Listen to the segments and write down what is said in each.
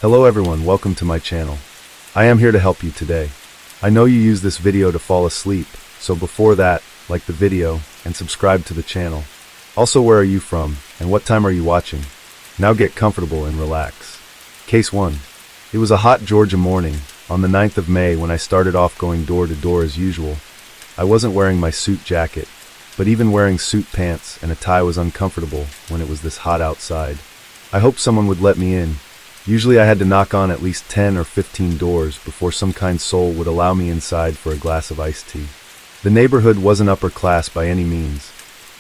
Hello everyone, welcome to my channel. I am here to help you today. I know you use this video to fall asleep, so before that, like the video and subscribe to the channel. Also, where are you from and what time are you watching? Now get comfortable and relax. Case 1. It was a hot Georgia morning, on the 9th of May when I started off going door to door as usual. I wasn't wearing my suit jacket, but even wearing suit pants and a tie was uncomfortable when it was this hot outside. I hoped someone would let me in. Usually I had to knock on at least 10 or 15 doors before some kind soul would allow me inside for a glass of iced tea. The neighborhood wasn't upper class by any means,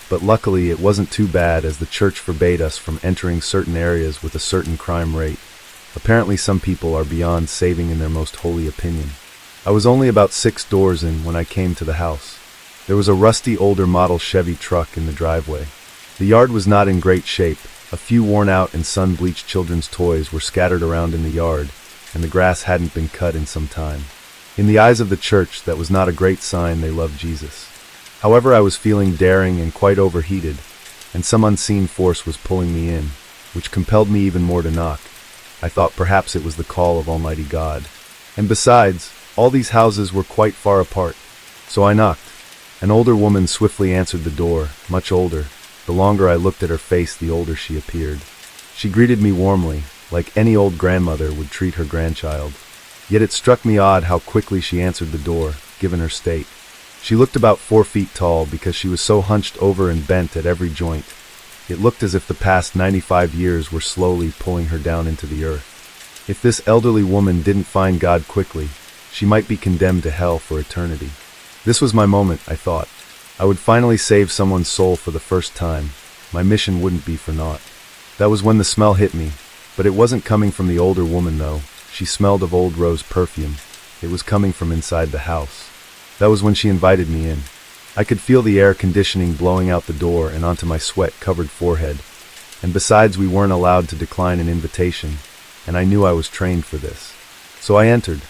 but luckily it wasn't too bad as the church forbade us from entering certain areas with a certain crime rate. Apparently some people are beyond saving in their most holy opinion. I was only about 6 doors in when I came to the house. There was a rusty older model Chevy truck in the driveway. The yard was not in great shape. A few worn-out and sun-bleached children's toys were scattered around in the yard, and the grass hadn't been cut in some time. In the eyes of the church, that was not a great sign they loved Jesus. However, I was feeling daring and quite overheated, and some unseen force was pulling me in, which compelled me even more to knock. I thought perhaps it was the call of Almighty God. And besides, all these houses were quite far apart. So I knocked. An older woman swiftly answered the door, much older. The longer I looked at her face, the older she appeared. She greeted me warmly, like any old grandmother would treat her grandchild. Yet it struck me odd how quickly she answered the door, given her state. She looked about 4 feet tall because she was so hunched over and bent at every joint. It looked as if the past 95 years were slowly pulling her down into the earth. If this elderly woman didn't find God quickly, she might be condemned to hell for eternity. This was my moment, I thought. I would finally save someone's soul for the first time. My mission wouldn't be for naught. That was when the smell hit me, but it wasn't coming from the older woman though. She smelled of old rose perfume. It was coming from inside the house. That was when she invited me in. I could feel the air conditioning blowing out the door and onto my sweat-covered forehead. And besides, we weren't allowed to decline an invitation, and I knew I was trained for this. So I entered.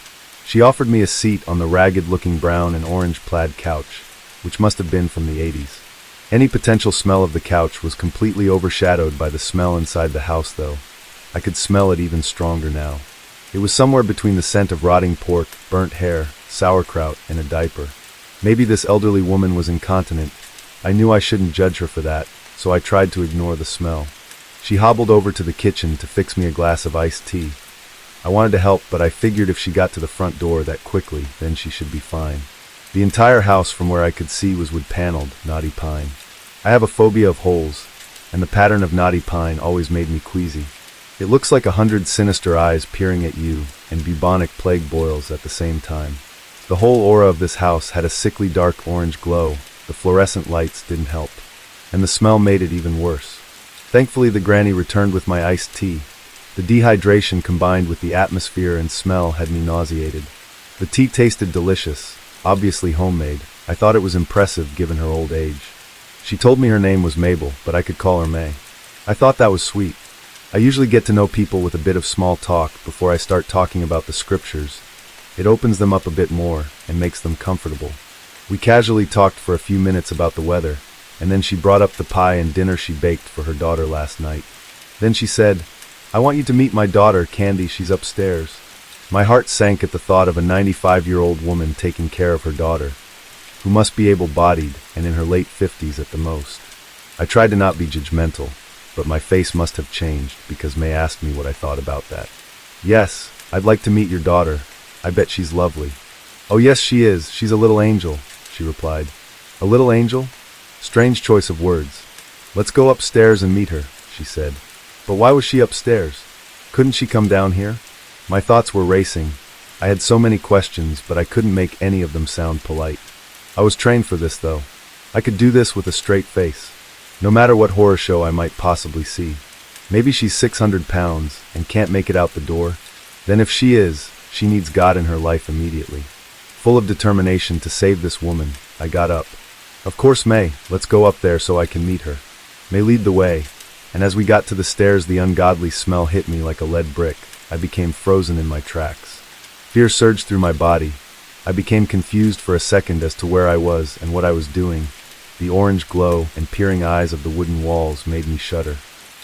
She offered me a seat on the ragged-looking brown and orange plaid couch, which must have been from the 80s. Any potential smell of the couch was completely overshadowed by the smell inside the house, though. I could smell it even stronger now. It was somewhere between the scent of rotting pork, burnt hair, sauerkraut, and a diaper. Maybe this elderly woman was incontinent. I knew I shouldn't judge her for that, so I tried to ignore the smell. She hobbled over to the kitchen to fix me a glass of iced tea. I wanted to help, but I figured if she got to the front door that quickly, then she should be fine. The entire house from where I could see was wood-paneled, knotty pine. I have a phobia of holes, and the pattern of knotty pine always made me queasy. It looks like 100 sinister eyes peering at you, and bubonic plague boils at the same time. The whole aura of this house had a sickly dark orange glow. The fluorescent lights didn't help, and the smell made it even worse. Thankfully, the granny returned with my iced tea. The dehydration combined with the atmosphere and smell had me nauseated. The tea tasted delicious, obviously homemade. I thought it was impressive given her old age. She told me her name was Mabel, but I could call her May. I thought that was sweet. I usually get to know people with a bit of small talk before I start talking about the scriptures. It opens them up a bit more and makes them comfortable. We casually talked for a few minutes about the weather, and then she brought up the pie and dinner she baked for her daughter last night. Then she said, "I want you to meet my daughter, Candy, she's upstairs." My heart sank at the thought of a 95-year-old woman taking care of her daughter, who must be able-bodied and in her late 50s at the most. I tried to not be judgmental, but my face must have changed because May asked me what I thought about that. "Yes, I'd like to meet your daughter. I bet she's lovely." "Oh yes, she is. She's a little angel," she replied. "A little angel?" Strange choice of words. "Let's go upstairs and meet her," she said. But why was she upstairs? Couldn't she come down here? My thoughts were racing. I had so many questions, but I couldn't make any of them sound polite. I was trained for this, though. I could do this with a straight face, no matter what horror show I might possibly see. Maybe she's 600 pounds and can't make it out the door. Then if she is, she needs God in her life immediately. Full of determination to save this woman, I got up. "Of course, May, let's go up there so I can meet her." May lead the way, and as we got to the stairs, the ungodly smell hit me like a lead brick. I became frozen in my tracks. Fear surged through my body. I became confused for a second as to where I was and what I was doing. The orange glow and peering eyes of the wooden walls made me shudder.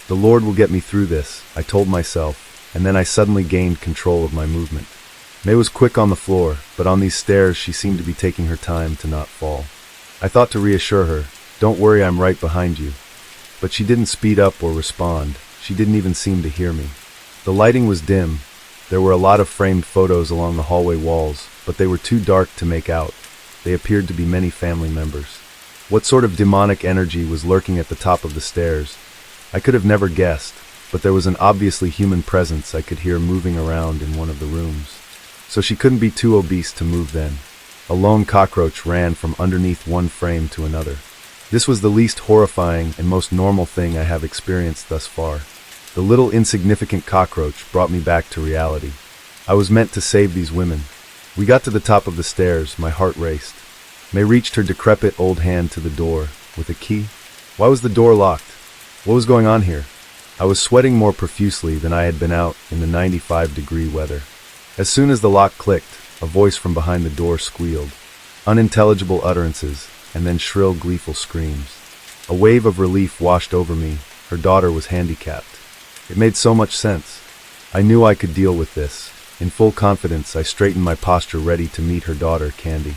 The Lord will get me through this, I told myself, and then I suddenly gained control of my movement. May was quick on the floor, but on these stairs she seemed to be taking her time to not fall. I thought to reassure her, "Don't worry, I'm right behind you." But she didn't speed up or respond. She didn't even seem to hear me. The lighting was dim. There were a lot of framed photos along the hallway walls, but they were too dark to make out. They appeared to be many family members. What sort of demonic energy was lurking at the top of the stairs? I could have never guessed, but there was an obviously human presence I could hear moving around in one of the rooms. So she couldn't be too obese to move then. A lone cockroach ran from underneath one frame to another. This was the least horrifying and most normal thing I have experienced thus far. The little insignificant cockroach brought me back to reality. I was meant to save these women. We got to the top of the stairs, my heart raced. May reached her decrepit old hand to the door, with a key. Why was the door locked? What was going on here? I was sweating more profusely than I had been out in the 95-degree weather. As soon as the lock clicked, a voice from behind the door squealed. Unintelligible utterances, and then shrill, gleeful screams. A wave of relief washed over me. Her daughter was handicapped. It made so much sense. I knew I could deal with this. In full confidence, I straightened my posture ready to meet her daughter, Candy.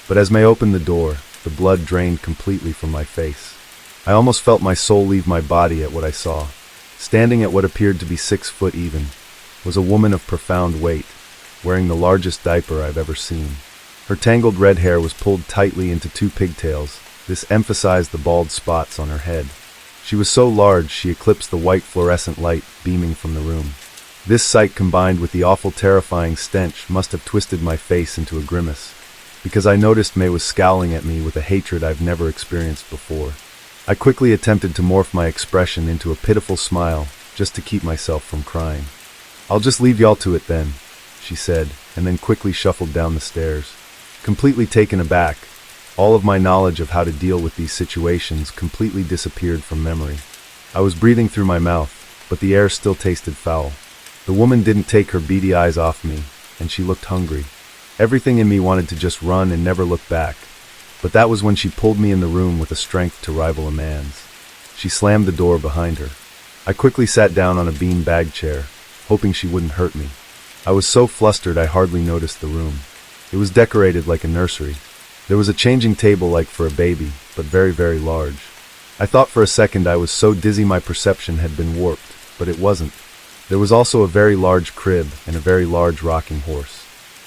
But as May opened the door, the blood drained completely from my face. I almost felt my soul leave my body at what I saw. Standing at what appeared to be 6 foot even, was a woman of profound weight, wearing the largest diaper I've ever seen. Her tangled red hair was pulled tightly into 2 pigtails. This emphasized the bald spots on her head. She was so large she eclipsed the white fluorescent light beaming from the room. This sight, combined with the awful terrifying stench, must have twisted my face into a grimace, because I noticed May was scowling at me with a hatred I've never experienced before. I quickly attempted to morph my expression into a pitiful smile, just to keep myself from crying. "I'll just leave y'all to it then," she said, and then quickly shuffled down the stairs. Completely taken aback, all of my knowledge of how to deal with these situations completely disappeared from memory. I was breathing through my mouth, but the air still tasted foul. The woman didn't take her beady eyes off me, and she looked hungry. Everything in me wanted to just run and never look back, but that was when she pulled me in the room with a strength to rival a man's. She slammed the door behind her. I quickly sat down on a bean-bag chair, hoping she wouldn't hurt me. I was so flustered I hardly noticed the room. It was decorated like a nursery. There was a changing table like for a baby, but very, very large. I thought for a second I was so dizzy my perception had been warped, but it wasn't. There was also a very large crib and a very large rocking horse.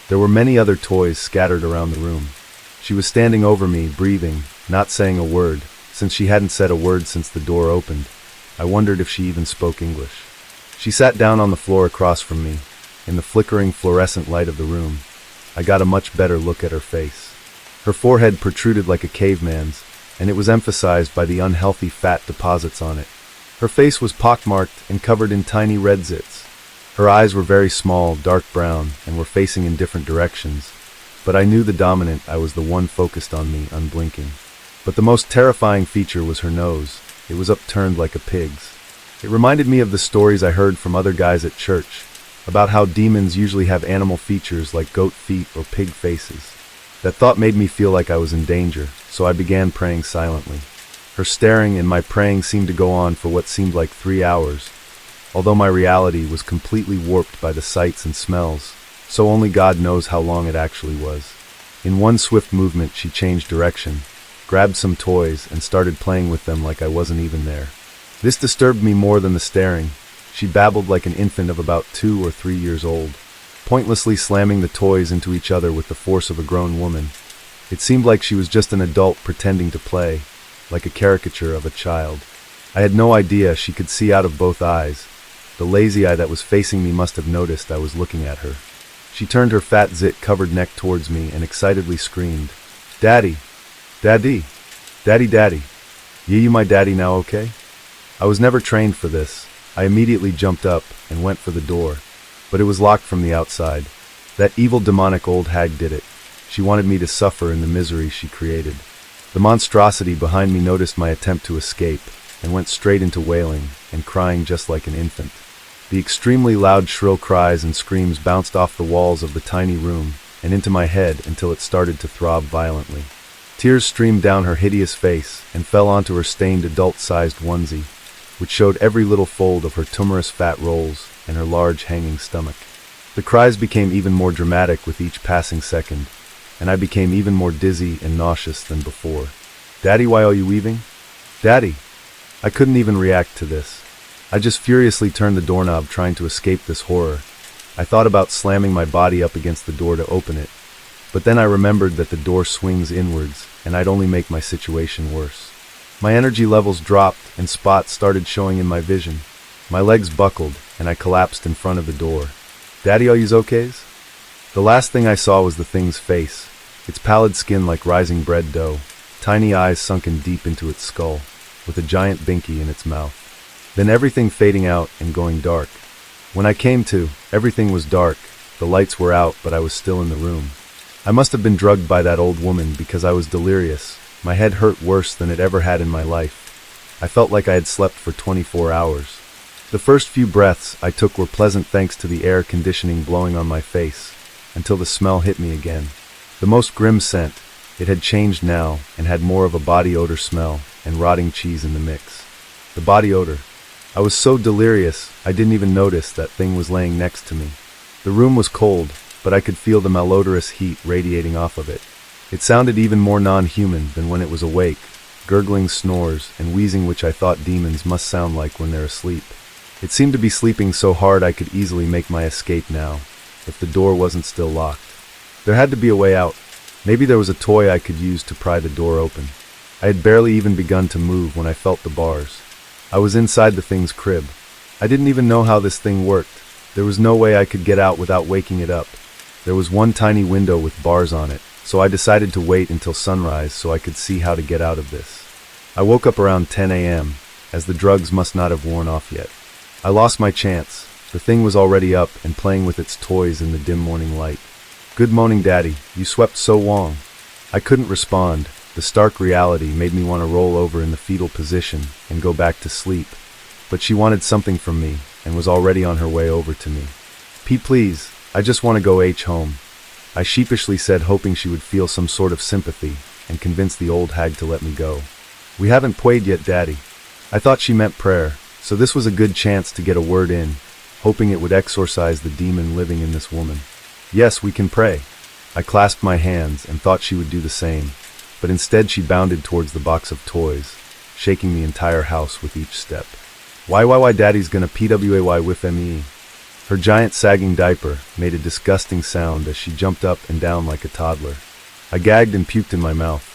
There were many other toys scattered around the room. She was standing over me, breathing, not saying a word. Since she hadn't said a word since the door opened, I wondered if she even spoke English. She sat down on the floor across from me. In the flickering fluorescent light of the room, I got a much better look at her face. Her forehead protruded like a caveman's, and it was emphasized by the unhealthy fat deposits on it. Her face was pockmarked and covered in tiny red zits. Her eyes were very small, dark brown, and were facing in different directions, but I knew the dominant I was the one focused on me, unblinking. But the most terrifying feature was her nose. It was upturned like a pig's. It reminded me of the stories I heard from other guys at church, about how demons usually have animal features like goat feet or pig faces. That thought made me feel like I was in danger, so I began praying silently. Her staring and my praying seemed to go on for what seemed like 3 hours, although my reality was completely warped by the sights and smells, so only God knows how long it actually was. In one swift movement she changed direction, grabbed some toys, and started playing with them like I wasn't even there. This disturbed me more than the staring. She babbled like an infant of about 2 or 3 years old, pointlessly slamming the toys into each other with the force of a grown woman. It seemed like she was just an adult pretending to play, like a caricature of a child. I had no idea she could see out of both eyes. The lazy eye that was facing me must have noticed I was looking at her. She turned her fat zit-covered neck towards me and excitedly screamed, "Daddy! Daddy! Daddy, Daddy! You my daddy now, okay?" I was never trained for this. I immediately jumped up and went for the door, but it was locked from the outside. That evil demonic old hag did it. She wanted me to suffer in the misery she created. The monstrosity behind me noticed my attempt to escape and went straight into wailing and crying just like an infant. The extremely loud shrill cries and screams bounced off the walls of the tiny room and into my head until it started to throb violently. Tears streamed down her hideous face and fell onto her stained adult-sized onesie, which showed every little fold of her tumorous fat rolls and her large hanging stomach. The cries became even more dramatic with each passing second, and I became even more dizzy and nauseous than before. "Daddy, why are you weaving? Daddy!" I couldn't even react to this. I just furiously turned the doorknob trying to escape this horror. I thought about slamming my body up against the door to open it, but then I remembered that the door swings inwards, and I'd only make my situation worse. My energy levels dropped, and spots started showing in my vision. My legs buckled, and I collapsed in front of the door. "Daddy, are yous okays?" The last thing I saw was the thing's face, its pallid skin like rising bread dough, tiny eyes sunken deep into its skull, with a giant binky in its mouth. Then everything fading out and going dark. When I came to, everything was dark, the lights were out, but I was still in the room. I must have been drugged by that old woman because I was delirious. My head hurt worse than it ever had in my life. I felt like I had slept for 24 hours. The first few breaths I took were pleasant thanks to the air conditioning blowing on my face, until the smell hit me again. The most grim scent. It had changed now and had more of a body odor smell and rotting cheese in the mix. The body odor. I was so delirious I didn't even notice that thing was laying next to me. The room was cold, but I could feel the malodorous heat radiating off of it. It sounded even more non-human than when it was awake, gurgling snores and wheezing which I thought demons must sound like when they're asleep. It seemed to be sleeping so hard I could easily make my escape now, if the door wasn't still locked. There had to be a way out. Maybe there was a toy I could use to pry the door open. I had barely even begun to move when I felt the bars. I was inside the thing's crib. I didn't even know how this thing worked. There was no way I could get out without waking it up. There was one tiny window with bars on it, so I decided to wait until sunrise so I could see how to get out of this. I woke up around 10 a.m., as the drugs must not have worn off yet. I lost my chance. The thing was already up and playing with its toys in the dim morning light. "Good morning, Daddy. You slept so long." I couldn't respond. The stark reality made me want to roll over in the fetal position and go back to sleep. But she wanted something from me and was already on her way over to me. "Pete, please, I just want to go home." I sheepishly said, hoping she would feel some sort of sympathy and convince the old hag to let me go. "We haven't prayed yet, Daddy." I thought she meant prayer, so this was a good chance to get a word in, hoping it would exorcise the demon living in this woman. "Yes, we can pray." I clasped my hands and thought she would do the same, but instead she bounded towards the box of toys, shaking the entire house with each step. Why, Daddy's gonna PWAY with me." Her giant sagging diaper made a disgusting sound as she jumped up and down like a toddler. I gagged and puked in my mouth.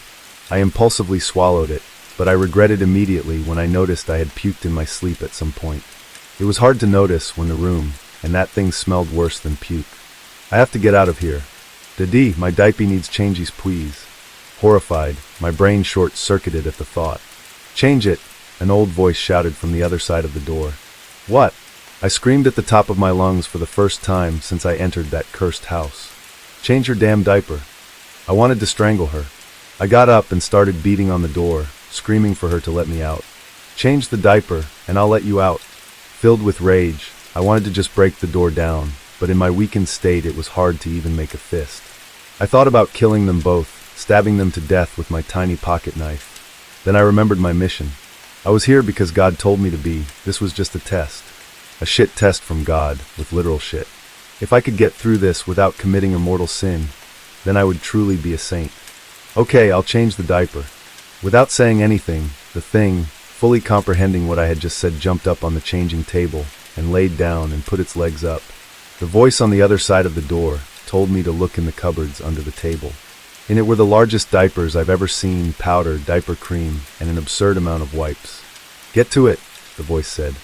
I impulsively swallowed it, but I regretted immediately when I noticed I had puked in my sleep at some point. It was hard to notice when the room, and that thing smelled worse than puke. "I have to get out of here. Daddy, my diaper needs changes, please." Horrified, my brain short-circuited at the thought. "Change it," an old voice shouted from the other side of the door. "What?" I screamed at the top of my lungs for the first time since I entered that cursed house. "Change her damn diaper." I wanted to strangle her. I got up and started beating on the door, screaming for her to let me out. "Change the diaper, and I'll let you out." Filled with rage, I wanted to just break the door down, but in my weakened state it was hard to even make a fist. I thought about killing them both, stabbing them to death with my tiny pocket knife. Then I remembered my mission. I was here because God told me to be. This was just a test. A shit test from God, with literal shit. If I could get through this without committing a mortal sin, then I would truly be a saint. "Okay, I'll change the diaper." Without saying anything, the thing, fully comprehending what I had just said, jumped up on the changing table and laid down and put its legs up. The voice on the other side of the door told me to look in the cupboards under the table. In it were the largest diapers I've ever seen, powder, diaper cream, and an absurd amount of wipes. "Get to it," the voice said.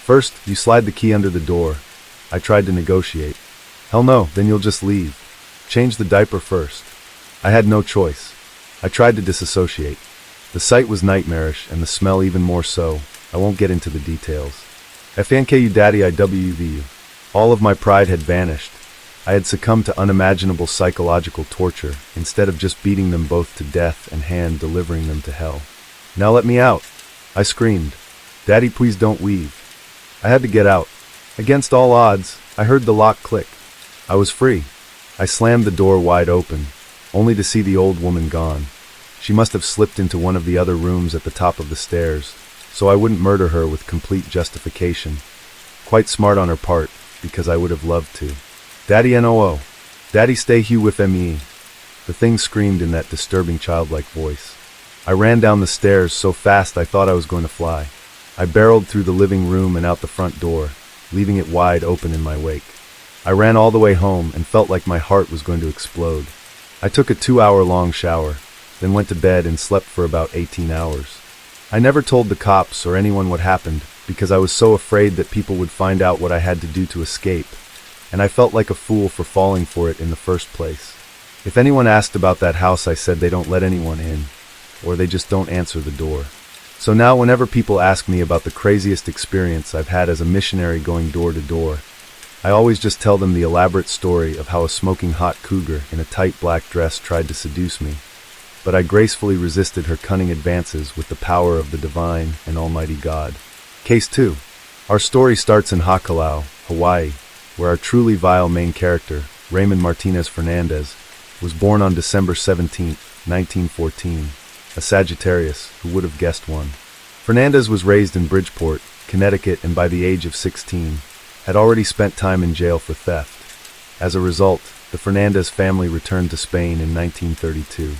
"First, you slide the key under the door." I tried to negotiate. "Hell no, then you'll just leave. Change the diaper first." I had no choice. I tried to disassociate. The sight was nightmarish, and the smell even more so. I won't get into the details. "FNKU Daddy, IWV." All of my pride had vanished. I had succumbed to unimaginable psychological torture, instead of just beating them both to death and hand delivering them to hell. "Now let me out," I screamed. "Daddy, please don't leave." I had to get out. Against all odds, I heard the lock click. I was free. I slammed the door wide open, only to see the old woman gone. She must have slipped into one of the other rooms at the top of the stairs, so I wouldn't murder her with complete justification. Quite smart on her part, because I would have loved to. Daddy NOO. Daddy stay here with me. The thing screamed in that disturbing childlike voice. I ran down the stairs so fast I thought I was going to fly. I barreled through the living room and out the front door, leaving it wide open in my wake. I ran all the way home and felt like my heart was going to explode. I took a 2-hour-long shower, then went to bed and slept for about 18 hours. I never told the cops or anyone what happened because I was so afraid that people would find out what I had to do to escape, and I felt like a fool for falling for it in the first place. If anyone asked about that house, I said they don't let anyone in, or they just don't answer the door. So now whenever people ask me about the craziest experience I've had as a missionary going door to door, I always just tell them the elaborate story of how a smoking hot cougar in a tight black dress tried to seduce me, but I gracefully resisted her cunning advances with the power of the divine and almighty God. Case 2. Our story starts in Hakalau, Hawaii, where our truly vile main character, Raymond Martinez Fernandez, was born on December 17, 1914, a Sagittarius, who would have guessed one. Fernandez was raised in Bridgeport, Connecticut, and by the age of 16, had already spent time in jail for theft. As a result, the Fernandez family returned to Spain in 1932.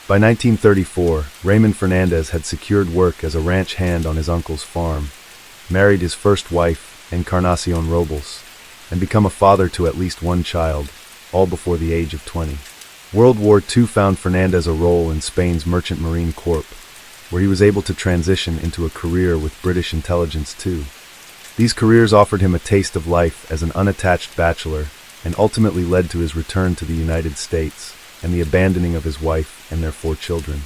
By 1934, Raymond Fernandez had secured work as a ranch hand on his uncle's farm, married his first wife, Encarnacion Robles, and become a father to at least one child, all before the age of 20. World War II found Fernandez a role in Spain's Merchant Marine Corps, where he was able to transition into a career with British intelligence too. These careers offered him a taste of life as an unattached bachelor and ultimately led to his return to the United States and the abandoning of his wife and their 4 children.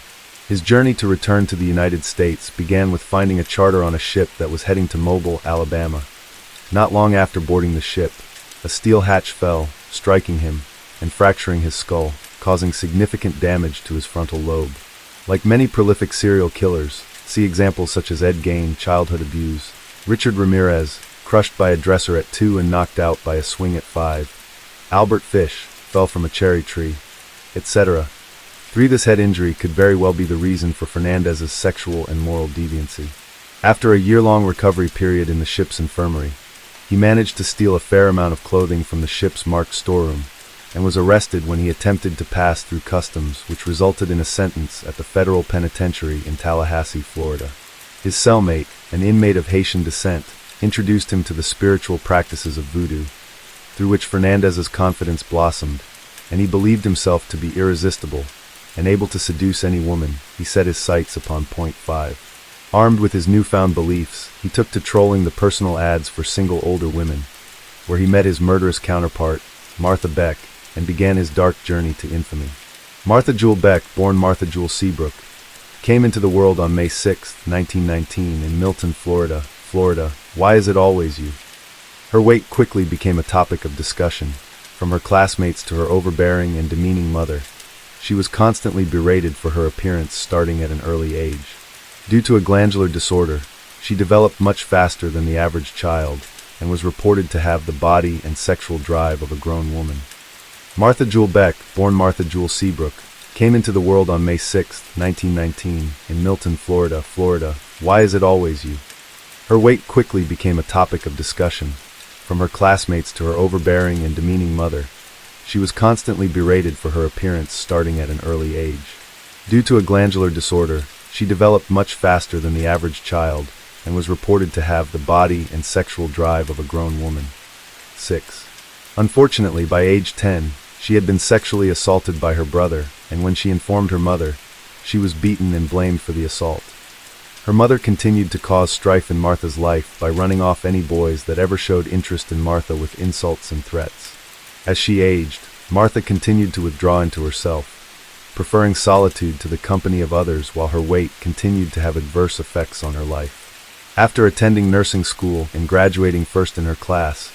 His journey to return to the United States began with finding a charter on a ship that was heading to Mobile, Alabama. Not long after boarding the ship, a steel hatch fell, striking him and fracturing his skull, causing significant damage to his frontal lobe. Like many prolific serial killers, see examples such as Ed Gein, childhood abuse, Richard Ramirez, crushed by a dresser at 2 and knocked out by a swing at 5, Albert Fish, fell from a cherry tree, etc. This head injury could very well be the reason for Fernandez's sexual and moral deviancy. After a year-long recovery period in the ship's infirmary, he managed to steal a fair amount of clothing from the ship's marked storeroom, and was arrested when he attempted to pass through customs, which resulted in a sentence at the federal penitentiary in Tallahassee, Florida. His cellmate, an inmate of Haitian descent, introduced him to the spiritual practices of voodoo, through which Fernandez's confidence blossomed, and he believed himself to be irresistible and able to seduce any woman. He set his sights upon point 5. Armed with his newfound beliefs, he took to trolling the personal ads for single older women, where he met his murderous counterpart, Martha Beck, and began his dark journey to infamy. Martha Jewel Beck, born Martha Jewel Seabrook, came into the world on May 6, 1919 in Milton, Florida. Why is it always you? Her weight quickly became a topic of discussion, from her classmates to her overbearing and demeaning mother. She was constantly berated for her appearance starting at an early age. Due to a glandular disorder, she developed much faster than the average child and was reported to have the body and sexual drive of a grown woman. Martha Jewel Beck, born Martha Jewel Seabrook, came into the world on May 6, 1919 in Milton, Florida. Why is it always you? Her weight quickly became a topic of discussion, from her classmates to her overbearing and demeaning mother. She was constantly berated for her appearance starting at an early age. Due to a glandular disorder, she developed much faster than the average child and was reported to have the body and sexual drive of a grown woman. 6. Unfortunately, by age 10, she had been sexually assaulted by her brother, and when she informed her mother, she was beaten and blamed for the assault. Her mother continued to cause strife in Martha's life by running off any boys that ever showed interest in Martha with insults and threats. As she aged, Martha continued to withdraw into herself, preferring solitude to the company of others while her weight continued to have adverse effects on her life. After attending nursing school and graduating first in her class,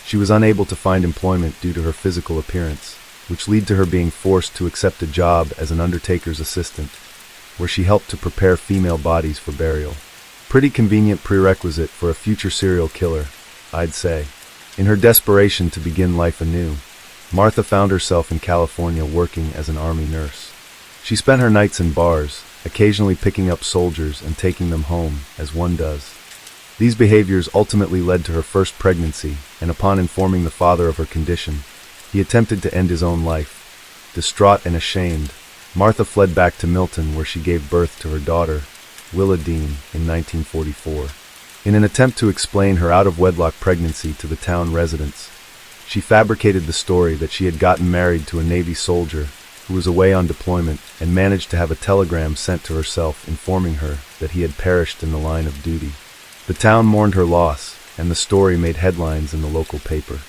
she was unable to find employment due to her physical appearance, which led to her being forced to accept a job as an undertaker's assistant, where she helped to prepare female bodies for burial. Pretty convenient prerequisite for a future serial killer, I'd say. In her desperation to begin life anew, Martha found herself in California working as an army nurse. She spent her nights in bars, occasionally picking up soldiers and taking them home, as one does. These behaviors ultimately led to her first pregnancy, and upon informing the father of her condition, he attempted to end his own life. Distraught and ashamed, Martha fled back to Milton, where she gave birth to her daughter, Willa Dean, in 1944. In an attempt to explain her out-of-wedlock pregnancy to the town residents, she fabricated the story that she had gotten married to a Navy soldier who was away on deployment and managed to have a telegram sent to herself informing her that he had perished in the line of duty. The town mourned her loss, and the story made headlines in the local paper.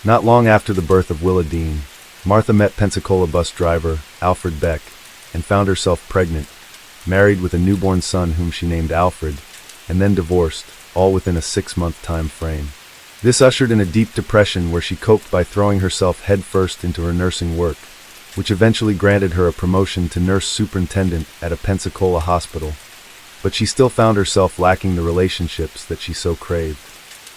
Not long after the birth of Willa Dean, Martha met Pensacola bus driver Alfred Beck and found herself pregnant, married with a newborn son whom she named Alfred, and then divorced, all within a 6-month time frame. This ushered in a deep depression where she coped by throwing herself headfirst into her nursing work, which eventually granted her a promotion to nurse superintendent at a Pensacola hospital. But she still found herself lacking the relationships that she so craved.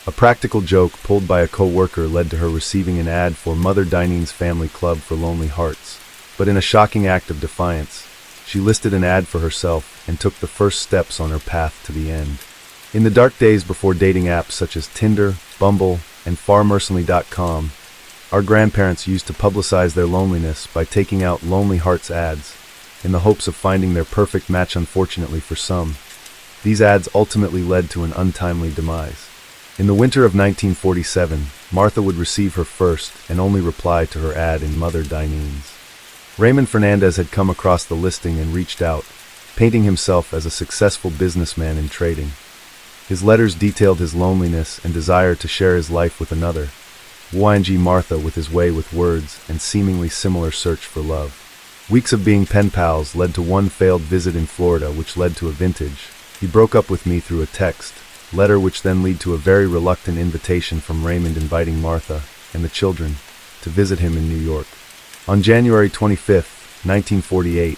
A practical joke pulled by a co-worker led to her receiving an ad for Mother Dineen's Family Club for Lonely Hearts. But in a shocking act of defiance, she listed an ad for herself and took the first steps on her path to the end. In the dark days before dating apps such as Tinder, Bumble, and FarMercenly.com, our grandparents used to publicize their loneliness by taking out Lonely Hearts ads, in the hopes of finding their perfect match. Unfortunately for some, these ads ultimately led to an untimely demise. In the winter of 1947, Martha would receive her first and only reply to her ad in Mother Dineen's. Raymond Fernandez had come across the listing and reached out, painting himself as a successful businessman in trading. His letters detailed his loneliness and desire to share his life with another, YNG Martha with his way with words and seemingly similar search for love. Weeks of being pen pals led to one failed visit in Florida, which led to a vintage. He broke up with me through a text, letter which then led to a very reluctant invitation from Raymond inviting Martha and the children to visit him in New York. On January 25, 1948,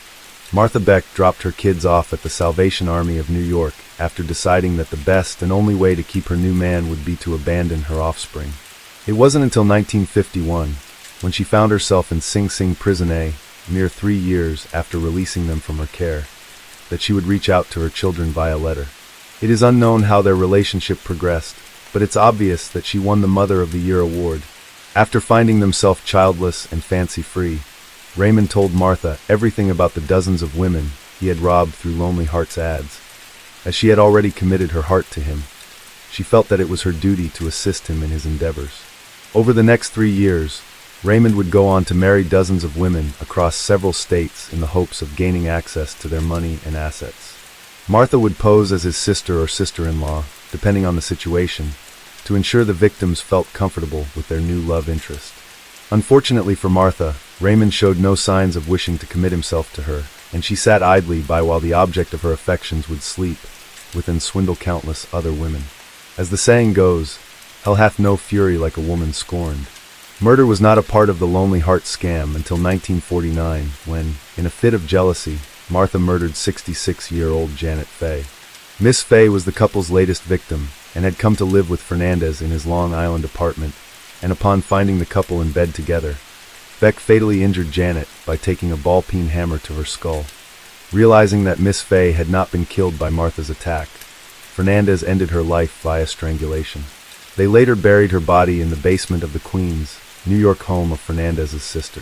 Martha Beck dropped her kids off at the Salvation Army of New York after deciding that the best and only way to keep her new man would be to abandon her offspring. It wasn't until 1951, when she found herself in Sing Sing Prison A, mere 3 years after releasing them from her care, that she would reach out to her children via letter. It is unknown how their relationship progressed, but it's obvious that she won the Mother of the Year award. After finding themselves childless and fancy-free, Raymond told Martha everything about the dozens of women he had robbed through Lonely Hearts ads. As she had already committed her heart to him, she felt that it was her duty to assist him in his endeavors. Over the next 3 years, Raymond would go on to marry dozens of women across several states in the hopes of gaining access to their money and assets. Martha would pose as his sister or sister-in-law, depending on the situation, to ensure the victims felt comfortable with their new love interest. Unfortunately for Martha, Raymond showed no signs of wishing to commit himself to her, and she sat idly by while the object of her affections would sleep with and swindle countless other women. As the saying goes, hell hath no fury like a woman scorned. Murder was not a part of the Lonely Heart scam until 1949, when, in a fit of jealousy, Martha murdered 66-year-old Janet Fay. Miss Fay was the couple's latest victim and had come to live with Fernandez in his Long Island apartment, and upon finding the couple in bed together, Beck fatally injured Janet by taking a ball-peen hammer to her skull. Realizing that Miss Fay had not been killed by Martha's attack, Fernandez ended her life via strangulation. They later buried her body in the basement of the Queens, New York home of Fernandez's sister.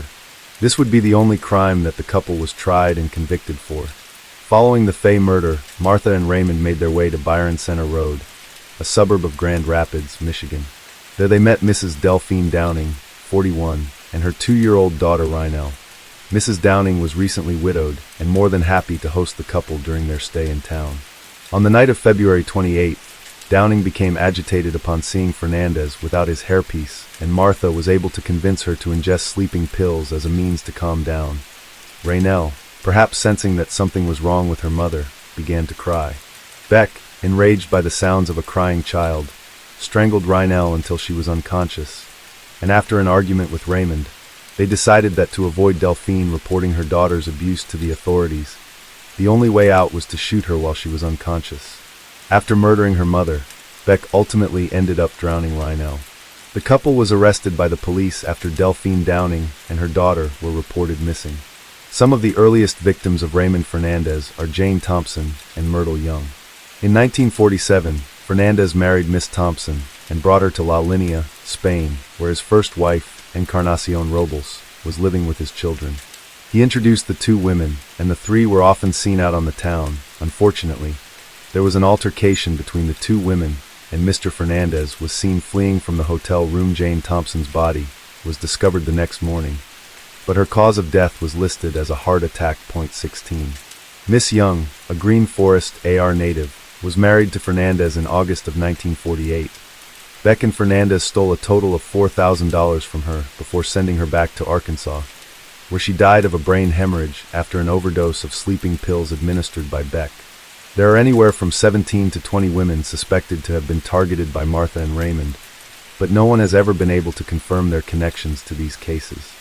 This would be the only crime that the couple was tried and convicted for. Following the Fay murder, Martha and Raymond made their way to Byron Center Road, a suburb of Grand Rapids, Michigan. There they met Mrs. Delphine Downing, 41, and her 2-year-old daughter Rhinell. Mrs. Downing was recently widowed and more than happy to host the couple during their stay in town. On the night of February 28, Downing became agitated upon seeing Fernandez without his hairpiece, and Martha was able to convince her to ingest sleeping pills as a means to calm down. Rhinell, perhaps sensing that something was wrong with her mother, began to cry. Beck, enraged by the sounds of a crying child, strangled Rhinell until she was unconscious, and after an argument with Raymond, they decided that to avoid Delphine reporting her daughter's abuse to the authorities, the only way out was to shoot her while she was unconscious. After murdering her mother, Beck ultimately ended up drowning Rhinell. The couple was arrested by the police after Delphine Downing and her daughter were reported missing. Some of the earliest victims of Raymond Fernandez are Jane Thompson and Myrtle Young. In 1947, Fernandez married Miss Thompson and brought her to La Linea, Spain, where his first wife, Encarnacion Robles, was living with his children. He introduced the two women, and the three were often seen out on the town. Unfortunately, there was an altercation between the two women, and Mr. Fernandez was seen fleeing from the hotel room. Jane Thompson's body was discovered the next morning, but her cause of death was listed as a heart attack. 16. Miss Young, a Green Forest AR native, was married to Fernandez in August of 1948. Beck and Fernandez stole a total of $4,000 from her before sending her back to Arkansas, where she died of a brain hemorrhage after an overdose of sleeping pills administered by Beck. There are anywhere from 17 to 20 women suspected to have been targeted by Martha and Raymond, but no one has ever been able to confirm their connections to these cases.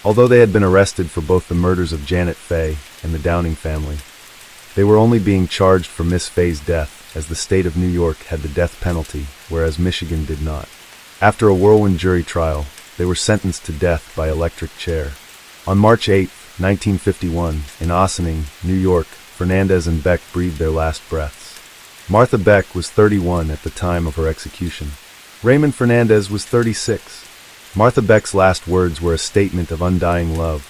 Although they had been arrested for both the murders of Janet Faye and the Downing family, they were only being charged for Miss Faye's death, as the state of New York had the death penalty, whereas Michigan did not. After a whirlwind jury trial, they were sentenced to death by electric chair. On March 8, 1951, in Ossining, New York, Fernandez and Beck breathed their last breaths. Martha Beck was 31 at the time of her execution. Raymond Fernandez was 36. Martha Beck's last words were a statement of undying love,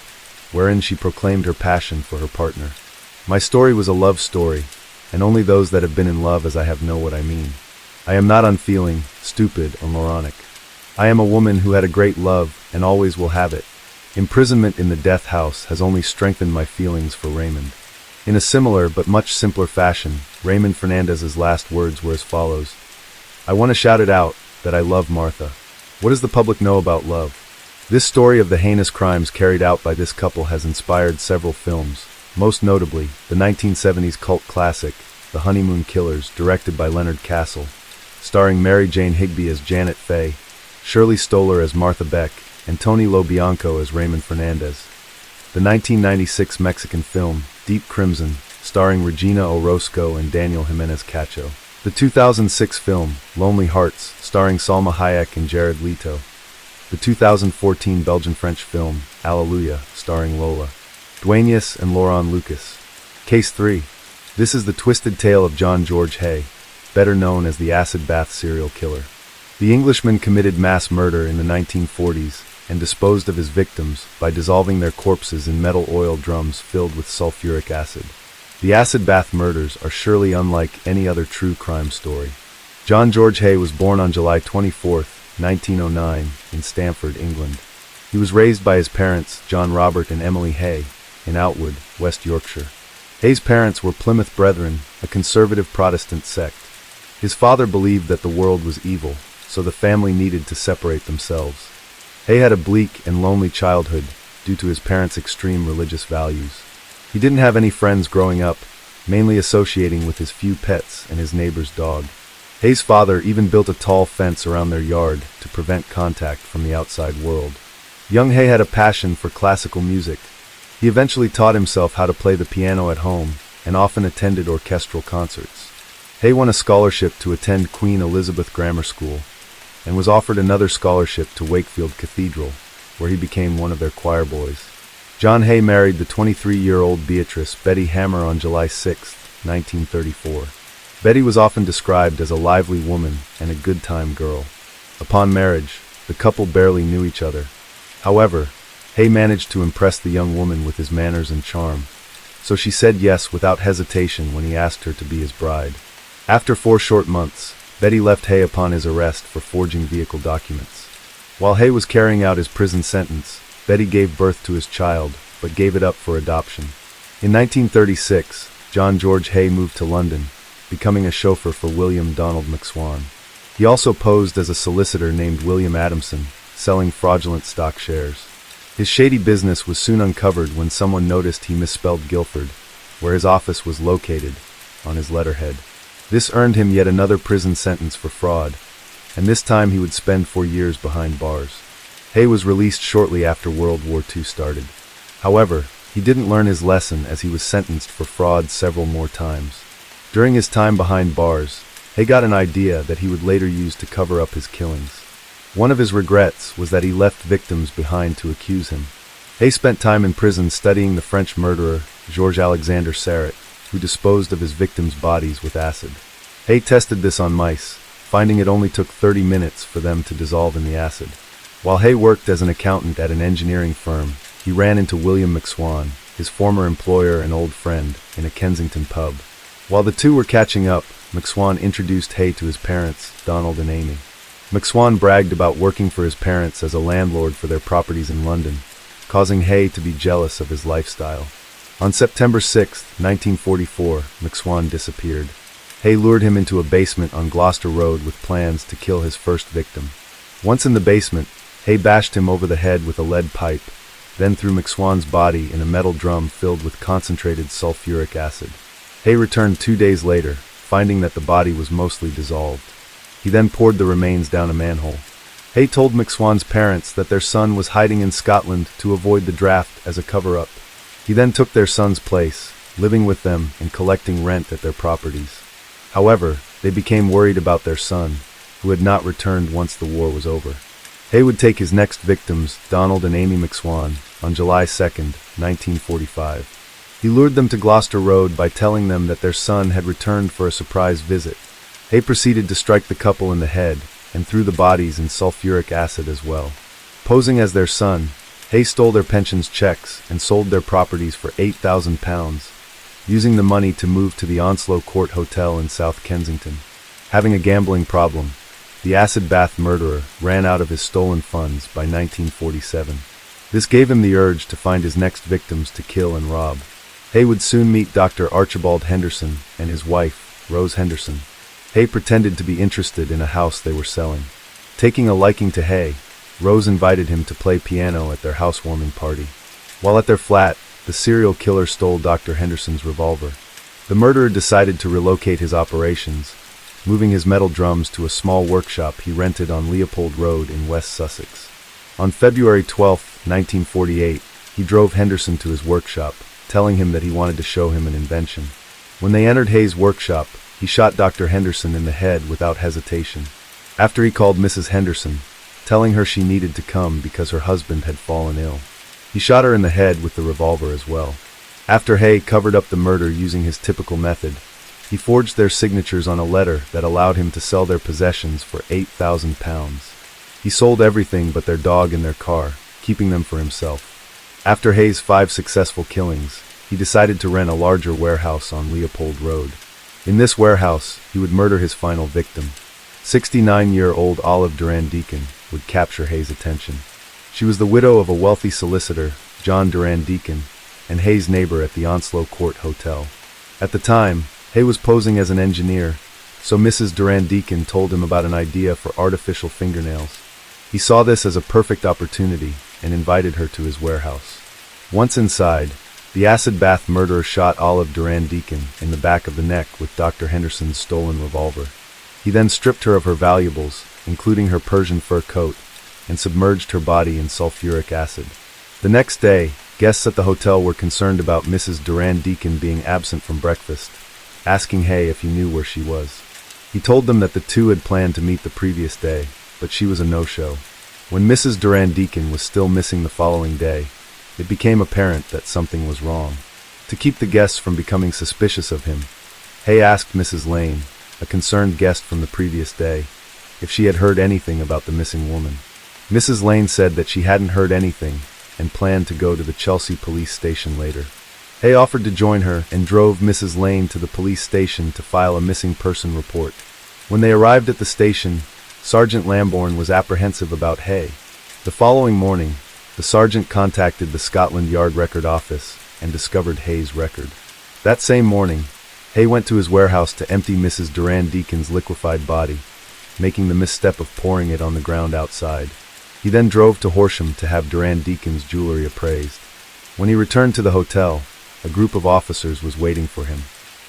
wherein she proclaimed her passion for her partner. My story was a love story, and only those that have been in love as I have know what I mean. I am not unfeeling, stupid, or moronic. I am a woman who had a great love, and always will have it. Imprisonment in the death house has only strengthened my feelings for Raymond. In a similar but much simpler fashion, Raymond Fernandez's last words were as follows: I want to shout it out, that I love Martha. What does the public know about love? This story of the heinous crimes carried out by this couple has inspired several films, most notably the 1970s cult classic, The Honeymoon Killers, directed by Leonard Castle, starring Mary Jane Higby as Janet Faye, Shirley Stoller as Martha Beck, and Tony LoBianco as Raymond Fernandez. The 1996 Mexican film, Deep Crimson, starring Regina Orozco and Daniel Jimenez Cacho. The 2006 film, Lonely Hearts, starring Salma Hayek and Jared Leto. The 2014 Belgian-French film, Alleluia, starring Lola Duenas and Laurent Lucas. Case 3. This is the twisted tale of John George Hay, better known as the acid bath serial killer. The Englishman committed mass murder in the 1940s and disposed of his victims by dissolving their corpses in metal oil drums filled with sulfuric acid. The acid bath murders are surely unlike any other true crime story. John George Hay was born on July 24, 1909, in Stamford, England. He was raised by his parents, John Robert and Emily Hay, in Outwood, West Yorkshire. Hay's parents were Plymouth Brethren, a conservative Protestant sect. His father believed that the world was evil, so the family needed to separate themselves. Hay had a bleak and lonely childhood due to his parents' extreme religious values. He didn't have any friends growing up, mainly associating with his few pets and his neighbor's dog. Hay's father even built a tall fence around their yard to prevent contact from the outside world. Young Hay had a passion for classical music. He eventually taught himself how to play the piano at home and often attended orchestral concerts. Hay won a scholarship to attend Queen Elizabeth Grammar School and was offered another scholarship to Wakefield Cathedral, where he became one of their choir boys. John Hay married the 23-year-old Beatrice Betty Hammer on July 6, 1934. Betty was often described as a lively woman and a good-time girl. Upon marriage, the couple barely knew each other. However, Hay managed to impress the young woman with his manners and charm, so she said yes without hesitation when he asked her to be his bride. After 4 short months, Betty left Hay upon his arrest for forging vehicle documents. While Hay was carrying out his prison sentence, Betty gave birth to his child, but gave it up for adoption. In 1936, John George Hay moved to London, becoming a chauffeur for William Donald McSwan. He also posed as a solicitor named William Adamson, selling fraudulent stock shares. His shady business was soon uncovered when someone noticed he misspelled Guilford, where his office was located, on his letterhead. This earned him yet another prison sentence for fraud, and this time he would spend 4 years behind bars. Hay was released shortly after World War II started. However, he didn't learn his lesson as he was sentenced for fraud several more times. During his time behind bars, Hay got an idea that he would later use to cover up his killings. One of his regrets was that he left victims behind to accuse him. Hay spent time in prison studying the French murderer Georges Alexander Sarret, who disposed of his victims' bodies with acid. Hay tested this on mice, finding it only took 30 minutes for them to dissolve in the acid. While Hay worked as an accountant at an engineering firm, he ran into William McSwan, his former employer and old friend, in a Kensington pub. While the two were catching up, McSwan introduced Hay to his parents, Donald and Amy. McSwan bragged about working for his parents as a landlord for their properties in London, causing Hay to be jealous of his lifestyle. On September 6, 1944, McSwan disappeared. Hay lured him into a basement on Gloucester Road with plans to kill his first victim. Once in the basement, Hay bashed him over the head with a lead pipe, then threw McSwan's body in a metal drum filled with concentrated sulfuric acid. Hay returned 2 days later, finding that the body was mostly dissolved. He then poured the remains down a manhole. Hay told McSwan's parents that their son was hiding in Scotland to avoid the draft as a cover-up. He then took their son's place, living with them and collecting rent at their properties. However, they became worried about their son, who had not returned once the war was over. Hay would take his next victims, Donald and Amy McSwan, on July 2, 1945. He lured them to Gloucester Road by telling them that their son had returned for a surprise visit. Hay proceeded to strike the couple in the head and threw the bodies in sulfuric acid as well. Posing as their son, Hay stole their pensions checks and sold their properties for £8,000, using the money to move to the Onslow Court Hotel in South Kensington. Having a gambling problem, the acid bath murderer ran out of his stolen funds by 1947. This gave him the urge to find his next victims to kill and rob. Hay would soon meet Dr. Archibald Henderson and his wife, Rose Henderson. Hay pretended to be interested in a house they were selling. Taking a liking to Hay, Rose invited him to play piano at their housewarming party. While at their flat, the serial killer stole Dr. Henderson's revolver. The murderer decided to relocate his operations, moving his metal drums to a small workshop he rented on Leopold Road in West Sussex. On February 12, 1948, he drove Henderson to his workshop, telling him that he wanted to show him an invention. When they entered Hay's workshop, he shot Dr. Henderson in the head without hesitation. After he called Mrs. Henderson, telling her she needed to come because her husband had fallen ill. He shot her in the head with the revolver as well. After Hay covered up the murder using his typical method, he forged their signatures on a letter that allowed him to sell their possessions for £8,000. He sold everything but their dog and their car, keeping them for himself. After Hay's 5 successful killings, he decided to rent a larger warehouse on Leopold Road. In this warehouse, he would murder his final victim. 69-year-old Olive Duran Deacon would capture Hay's attention. She was the widow of a wealthy solicitor, John Duran Deacon, and Hay's neighbor at the Onslow Court Hotel. At the time, Hay was posing as an engineer, so Mrs. Duran Deacon told him about an idea for artificial fingernails. He saw this as a perfect opportunity and invited her to his warehouse. Once inside, the acid bath murderer shot Olive Duran Deacon in the back of the neck with Dr. Henderson's stolen revolver. He then stripped her of her valuables, including her Persian fur coat, and submerged her body in sulfuric acid. The next day, guests at the hotel were concerned about Mrs. Duran Deacon being absent from breakfast, asking Hay if he knew where she was. He told them that the two had planned to meet the previous day, but she was a no-show. When Mrs. Duran Deacon was still missing the following day, it became apparent that something was wrong. To keep the guests from becoming suspicious of him, Hay asked Mrs. Lane, a concerned guest from the previous day, if she had heard anything about the missing woman. Mrs. Lane said that she hadn't heard anything and planned to go to the Chelsea police station later. Hay offered to join her and drove Mrs. Lane to the police station to file a missing person report. When they arrived at the station, Sergeant Lambourne was apprehensive about Hay. The following morning, the sergeant contacted the Scotland Yard Record Office and discovered Hay's record. That same morning, Hay went to his warehouse to empty Mrs. Duran Deacon's liquefied body, making the misstep of pouring it on the ground outside. He then drove to Horsham to have Duran Deacon's jewelry appraised. When he returned to the hotel, a group of officers was waiting for him.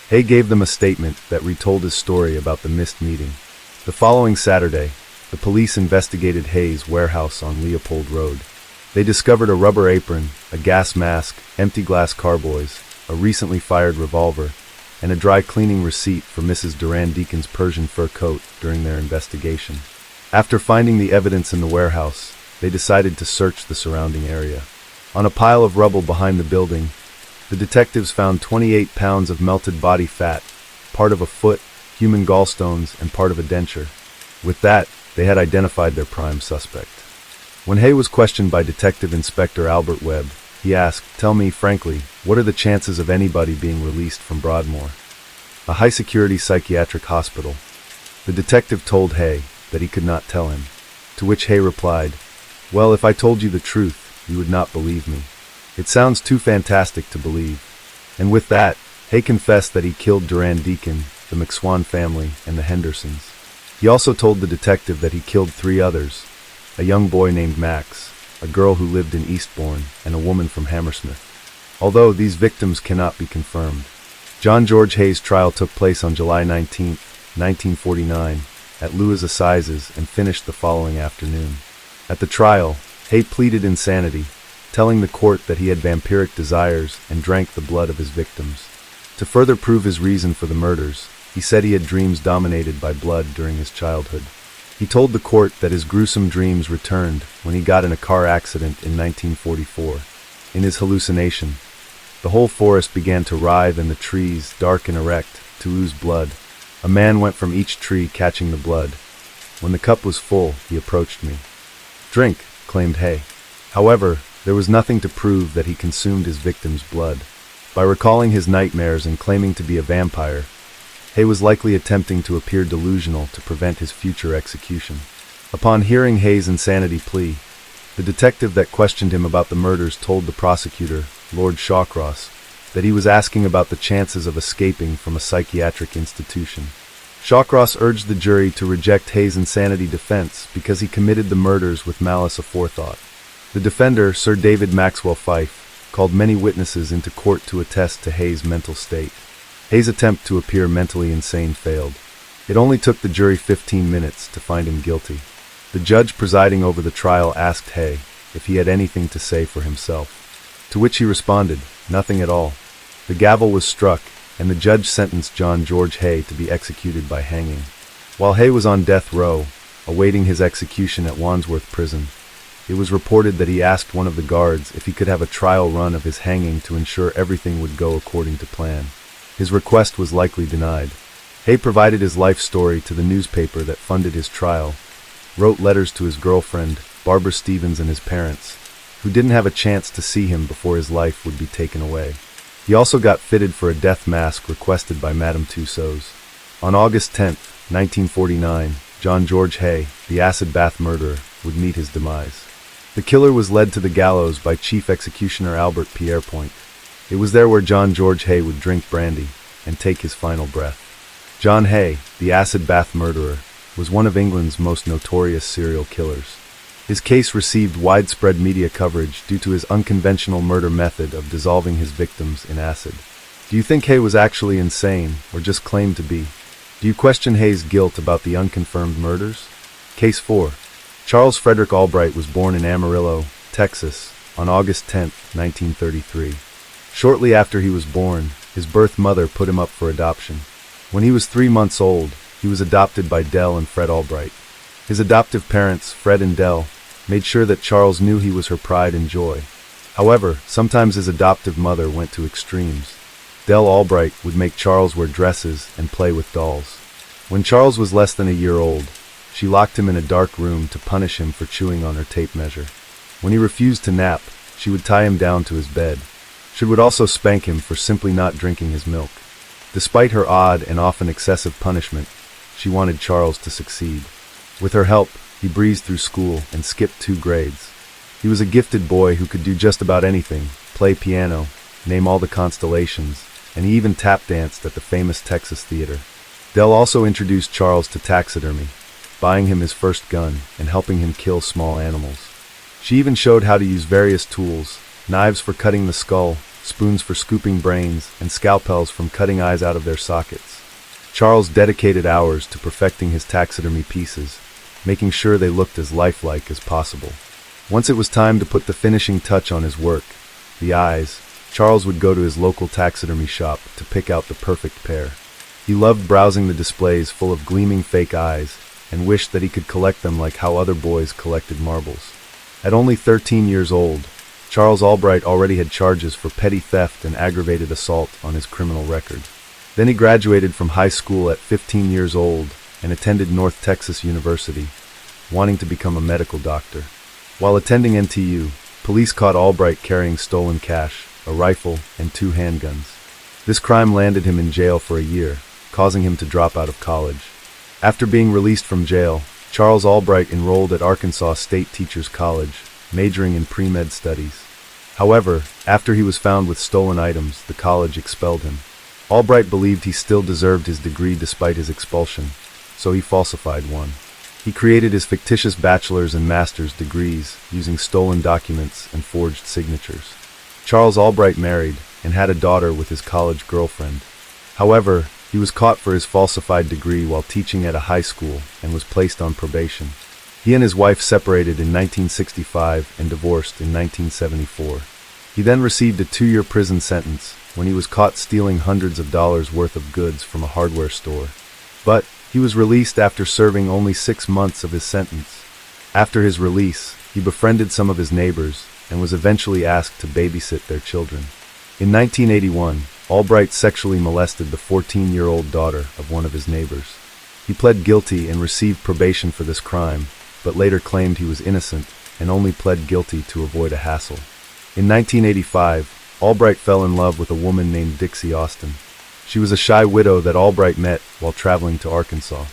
Hay gave them a statement that retold his story about the missed meeting. The following Saturday, the police investigated Hay's warehouse on Leopold Road. They discovered a rubber apron, a gas mask, empty glass carboys, a recently fired revolver, and a dry cleaning receipt for Mrs. Duran Deacon's Persian fur coat during their investigation. After finding the evidence in the warehouse, they decided to search the surrounding area. On a pile of rubble behind the building, the detectives found 28 pounds of melted body fat, part of a foot, human gallstones, and part of a denture. With that, they had identified their prime suspect. When Hay was questioned by Detective Inspector Albert Webb, he asked, "Tell me, frankly, what are the chances of anybody being released from Broadmoor, a high-security psychiatric hospital?" The detective told Hay that he could not tell him, to which Hay replied, "Well, if I told you the truth, you would not believe me. It sounds too fantastic to believe." And with that, Hay confessed that he killed Duran Deacon, the McSwan family, and the Hendersons. He also told the detective that he killed 3 others, a young boy named Max, a girl who lived in Eastbourne, and a woman from Hammersmith. Although these victims cannot be confirmed. John George Hay's trial took place on July 19, 1949, at Lewis Assizes and finished the following afternoon. At the trial, Hay pleaded insanity, telling the court that he had vampiric desires and drank the blood of his victims. To further prove his reason for the murders, he said he had dreams dominated by blood during his childhood. He told the court that his gruesome dreams returned when he got in a car accident in 1944. In his hallucination, the whole forest began to writhe and the trees, dark and erect, to ooze blood. A man went from each tree catching the blood. When the cup was full, he approached me. "Drink," claimed Hay. However, there was nothing to prove that he consumed his victim's blood. By recalling his nightmares and claiming to be a vampire, Hay was likely attempting to appear delusional to prevent his future execution. Upon hearing Hay's insanity plea, the detective that questioned him about the murders told the prosecutor, Lord Shawcross, that he was asking about the chances of escaping from a psychiatric institution. Shawcross urged the jury to reject Hay's insanity defense because he committed the murders with malice aforethought. The defender, Sir David Maxwell Fyfe, called many witnesses into court to attest to Hay's mental state. Hay's attempt to appear mentally insane failed. It only took the jury 15 minutes to find him guilty. The judge presiding over the trial asked Hay if he had anything to say for himself, to which he responded, "Nothing at all." The gavel was struck, and the judge sentenced John George Hay to be executed by hanging. While Hay was on death row, awaiting his execution at Wandsworth Prison, it was reported that he asked one of the guards if he could have a trial run of his hanging to ensure everything would go according to plan. His request was likely denied. Hay provided his life story to the newspaper that funded his trial, wrote letters to his girlfriend, Barbara Stevens, and his parents, who didn't have a chance to see him before his life would be taken away. He also got fitted for a death mask requested by Madame Tussauds. On August 10, 1949, John George Hay, the acid bath murderer, would meet his demise. The killer was led to the gallows by Chief Executioner Albert Pierrepoint. It was there where John George Hay would drink brandy and take his final breath. John Hay, the acid bath murderer, was one of England's most notorious serial killers. His case received widespread media coverage due to his unconventional murder method of dissolving his victims in acid. Do you think Hay was actually insane, or just claimed to be? Do you question Hay's guilt about the unconfirmed murders? Case 4. Charles Frederick Albright was born in Amarillo, Texas, on August 10, 1933. Shortly after he was born, his birth mother put him up for adoption. When he was 3 months old, he was adopted by Dell and Fred Albright. His adoptive parents, Fred and Dell, made sure that Charles knew he was her pride and joy. However, sometimes his adoptive mother went to extremes. Dell Albright would make Charles wear dresses and play with dolls. When Charles was less than a year old, she locked him in a dark room to punish him for chewing on her tape measure. When he refused to nap, she would tie him down to his bed. She would also spank him for simply not drinking his milk. Despite her odd and often excessive punishment, she wanted Charles to succeed. With her help, he breezed through school and skipped 2 grades. He was a gifted boy who could do just about anything, play piano, name all the constellations, and he even tap danced at the famous Texas Theater. Dell also introduced Charles to taxidermy, buying him his first gun and helping him kill small animals. She even showed how to use various tools, knives for cutting the skull, spoons for scooping brains, and scalpels from cutting eyes out of their sockets. Charles dedicated hours to perfecting his taxidermy pieces, making sure they looked as lifelike as possible. Once it was time to put the finishing touch on his work, the eyes, Charles would go to his local taxidermy shop to pick out the perfect pair. He loved browsing the displays full of gleaming fake eyes and wished that he could collect them like how other boys collected marbles. At only 13 years old, Charles Albright already had charges for petty theft and aggravated assault on his criminal record. Then he graduated from high school at 15 years old and attended North Texas University, wanting to become a medical doctor. While attending NTU, police caught Albright carrying stolen cash, a rifle, and 2 handguns. This crime landed him in jail for a year, causing him to drop out of college. After being released from jail, Charles Albright enrolled at Arkansas State Teachers College, majoring in pre-med studies. However, after he was found with stolen items, the college expelled him. Albright believed he still deserved his degree despite his expulsion, so he falsified one. He created his fictitious bachelor's and master's degrees using stolen documents and forged signatures. Charles Albright married and had a daughter with his college girlfriend. However, he was caught for his falsified degree while teaching at a high school and was placed on probation. He and his wife separated in 1965 and divorced in 1974. He then received a 2-year prison sentence when he was caught stealing hundreds of dollars worth of goods from a hardware store. But he was released after serving only 6 months of his sentence. After his release, he befriended some of his neighbors and was eventually asked to babysit their children. In 1981, Albright sexually molested the 14-year-old daughter of one of his neighbors. He pled guilty and received probation for this crime, but later claimed he was innocent and only pled guilty to avoid a hassle. In 1985, Albright fell in love with a woman named Dixie Austin. She was a shy widow that Albright met while traveling to Arkansas.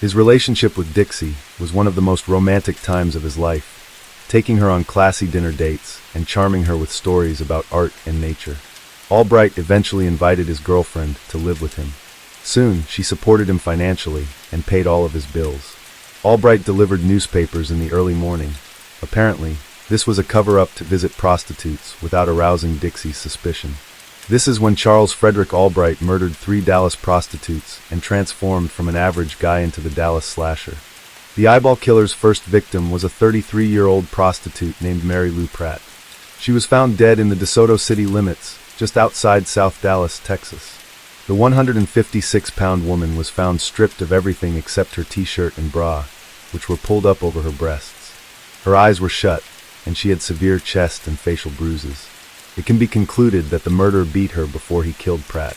His relationship with Dixie was one of the most romantic times of his life, taking her on classy dinner dates and charming her with stories about art and nature. Albright eventually invited his girlfriend to live with him. Soon, she supported him financially and paid all of his bills. Albright delivered newspapers in the early morning. Apparently, this was a cover-up to visit prostitutes without arousing Dixie's suspicion. This is when Charles Frederick Albright murdered 3 Dallas prostitutes and transformed from an average guy into the Dallas slasher. The eyeball killer's first victim was a 33-year-old prostitute named Mary Lou Pratt. She was found dead in the DeSoto city limits, just outside South Dallas, Texas. The 156-pound woman was found stripped of everything except her t-shirt and bra, which were pulled up over her breasts. Her eyes were shut, and she had severe chest and facial bruises. It can be concluded that the murderer beat her before he killed Pratt.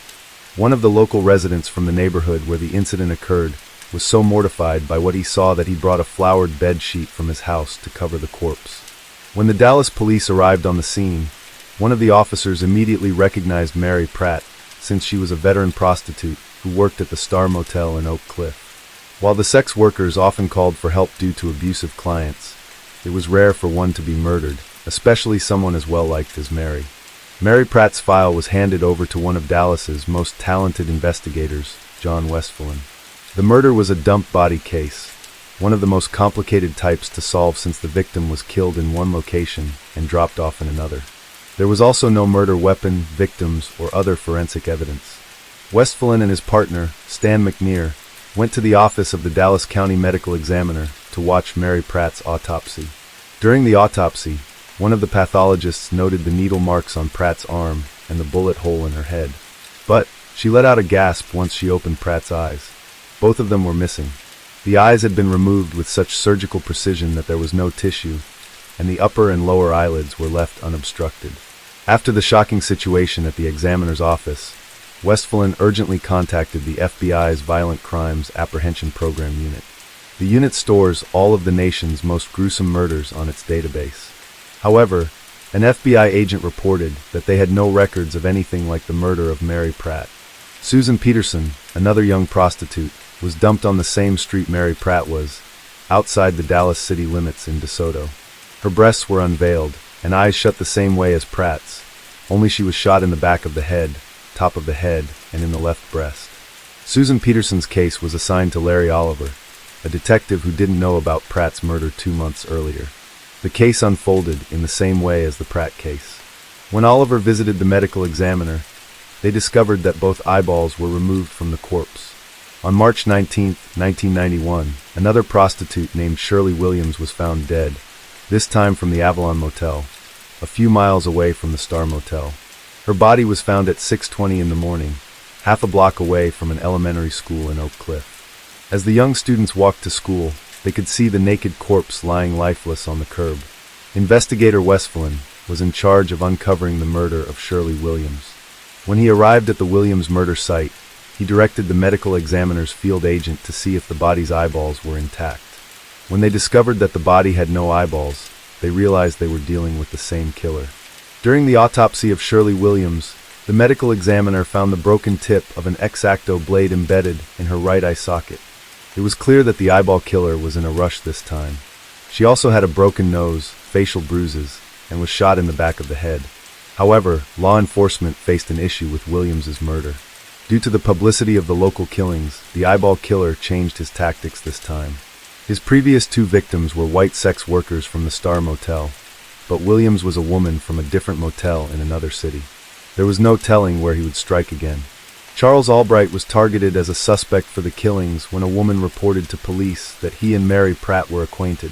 One of the local residents from the neighborhood where the incident occurred was so mortified by what he saw that he brought a flowered bed sheet from his house to cover the corpse. When the Dallas police arrived on the scene, one of the officers immediately recognized Mary Pratt, since she was a veteran prostitute who worked at the Star Motel in Oak Cliff. While the sex workers often called for help due to abusive clients, it was rare for one to be murdered, especially someone as well-liked as Mary. Mary Pratt's file was handed over to one of Dallas's most talented investigators, John Westphalen. The murder was a dump body case, one of the most complicated types to solve since the victim was killed in one location and dropped off in another. There was also no murder weapon, victims, or other forensic evidence. Westphalen and his partner, Stan McNear, went to the office of the Dallas County Medical Examiner to watch Mary Pratt's autopsy. During the autopsy, one of the pathologists noted the needle marks on Pratt's arm and the bullet hole in her head. But she let out a gasp once she opened Pratt's eyes. Both of them were missing. The eyes had been removed with such surgical precision that there was no tissue, and the upper and lower eyelids were left unobstructed. After the shocking situation at the examiner's office, Westphalen urgently contacted the FBI's Violent Crimes Apprehension Program unit. The unit stores all of the nation's most gruesome murders on its database. However, an FBI agent reported that they had no records of anything like the murder of Mary Pratt. Susan Peterson, another young prostitute, was dumped on the same street Mary Pratt was, outside the Dallas city limits in DeSoto. Her breasts were unveiled, and eyes shut the same way as Pratt's, only she was shot in the back of the head, top of the head, and in the left breast. Susan Peterson's case was assigned to Larry Oliver, a detective who didn't know about Pratt's murder 2 months earlier. The case unfolded in the same way as the Pratt case. When Oliver visited the medical examiner, they discovered that both eyeballs were removed from the corpse. On March 19, 1991, another prostitute named Shirley Williams was found dead, this time from the Avalon Motel, a few miles away from the Star Motel. Her body was found at 6:20 in the morning, half a block away from an elementary school in Oak Cliff. As the young students walked to school, they could see the naked corpse lying lifeless on the curb. Investigator Westphalen was in charge of uncovering the murder of Shirley Williams. When he arrived at the Williams murder site, he directed the medical examiner's field agent to see if the body's eyeballs were intact. When they discovered that the body had no eyeballs, they realized they were dealing with the same killer. During the autopsy of Shirley Williams, the medical examiner found the broken tip of an X-Acto blade embedded in her right eye socket. It was clear that the eyeball killer was in a rush this time. She also had a broken nose, facial bruises, and was shot in the back of the head. However, law enforcement faced an issue with Williams's murder. Due to the publicity of the local killings, the eyeball killer changed his tactics this time. His previous two victims were white sex workers from the Star Motel, but Williams was a woman from a different motel in another city. There was no telling where he would strike again. Charles Albright was targeted as a suspect for the killings when a woman reported to police that he and Mary Pratt were acquainted.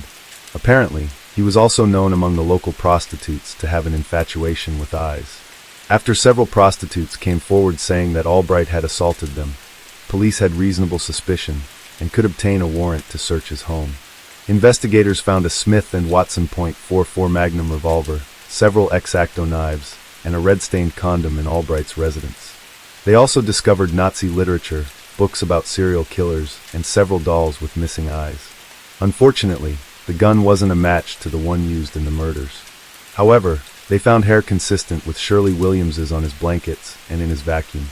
Apparently, he was also known among the local prostitutes to have an infatuation with eyes. After several prostitutes came forward saying that Albright had assaulted them, police had reasonable suspicion and could obtain a warrant to search his home. Investigators found a Smith & Wesson .44 Magnum revolver, several X-Acto knives, and a red-stained condom in Albright's residence. They also discovered Nazi literature, books about serial killers, and several dolls with missing eyes. Unfortunately, the gun wasn't a match to the one used in the murders. However, they found hair consistent with Shirley Williams's on his blankets and in his vacuum.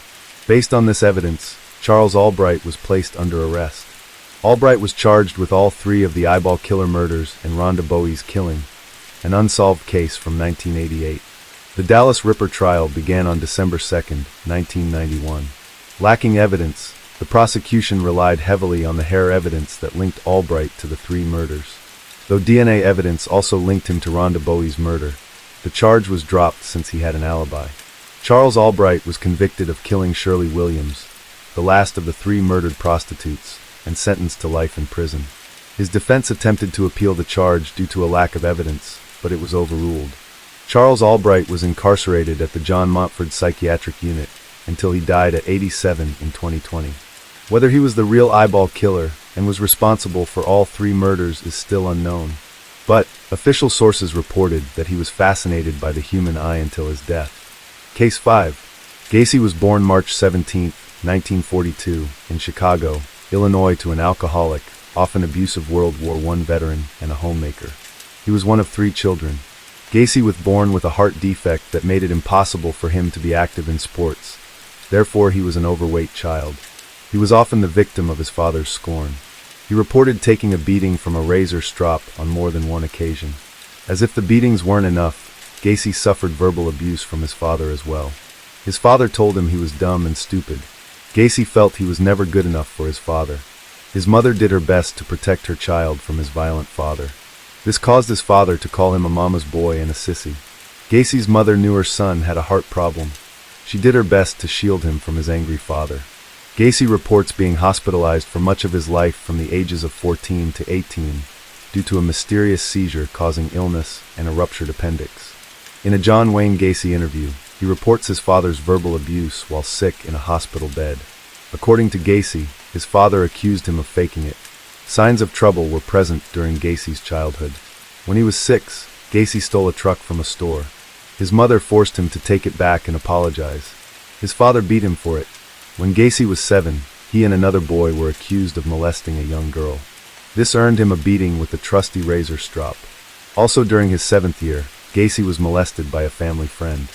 Based on this evidence, Charles Albright was placed under arrest. Albright was charged with all three of the eyeball killer murders and Rhonda Bowie's killing, an unsolved case from 1988. The Dallas Ripper trial began on December 2, 1991. Lacking evidence, the prosecution relied heavily on the hair evidence that linked Albright to the three murders. Though DNA evidence also linked him to Rhonda Bowie's murder, the charge was dropped since he had an alibi. Charles Albright was convicted of killing Shirley Williams, the last of the three murdered prostitutes, and sentenced to life in prison. His defense attempted to appeal the charge due to a lack of evidence, but it was overruled. Charles Albright was incarcerated at the John Montford Psychiatric Unit until he died at 87 in 2020. Whether he was the real eyeball killer and was responsible for all three murders is still unknown, but official sources reported that he was fascinated by the human eye until his death. Case 5. Gacy was born March 17, 1942, in Chicago, Illinois, to an alcoholic, often abusive World War I veteran and a homemaker. He was one of three children. Gacy was born with a heart defect that made it impossible for him to be active in sports. Therefore, he was an overweight child. He was often the victim of his father's scorn. He reported taking a beating from a razor strop on more than one occasion. As if the beatings weren't enough, Gacy suffered verbal abuse from his father as well. His father told him he was dumb and stupid. Gacy felt he was never good enough for his father. His mother did her best to protect her child from his violent father. This caused his father to call him a mama's boy and a sissy. Gacy's mother knew her son had a heart problem. She did her best to shield him from his angry father. Gacy reports being hospitalized for much of his life from the ages of 14 to 18 due to a mysterious seizure causing illness and a ruptured appendix. In a John Wayne Gacy interview, he reports his father's verbal abuse while sick in a hospital bed. According to Gacy, his father accused him of faking it. Signs of trouble were present during Gacy's childhood. When he was 6, Gacy stole a truck from a store. His mother forced him to take it back and apologize. His father beat him for it. When Gacy was 7, he and another boy were accused of molesting a young girl. This earned him a beating with the trusty razor strop. Also during his 7th year, Gacy was molested by a family friend.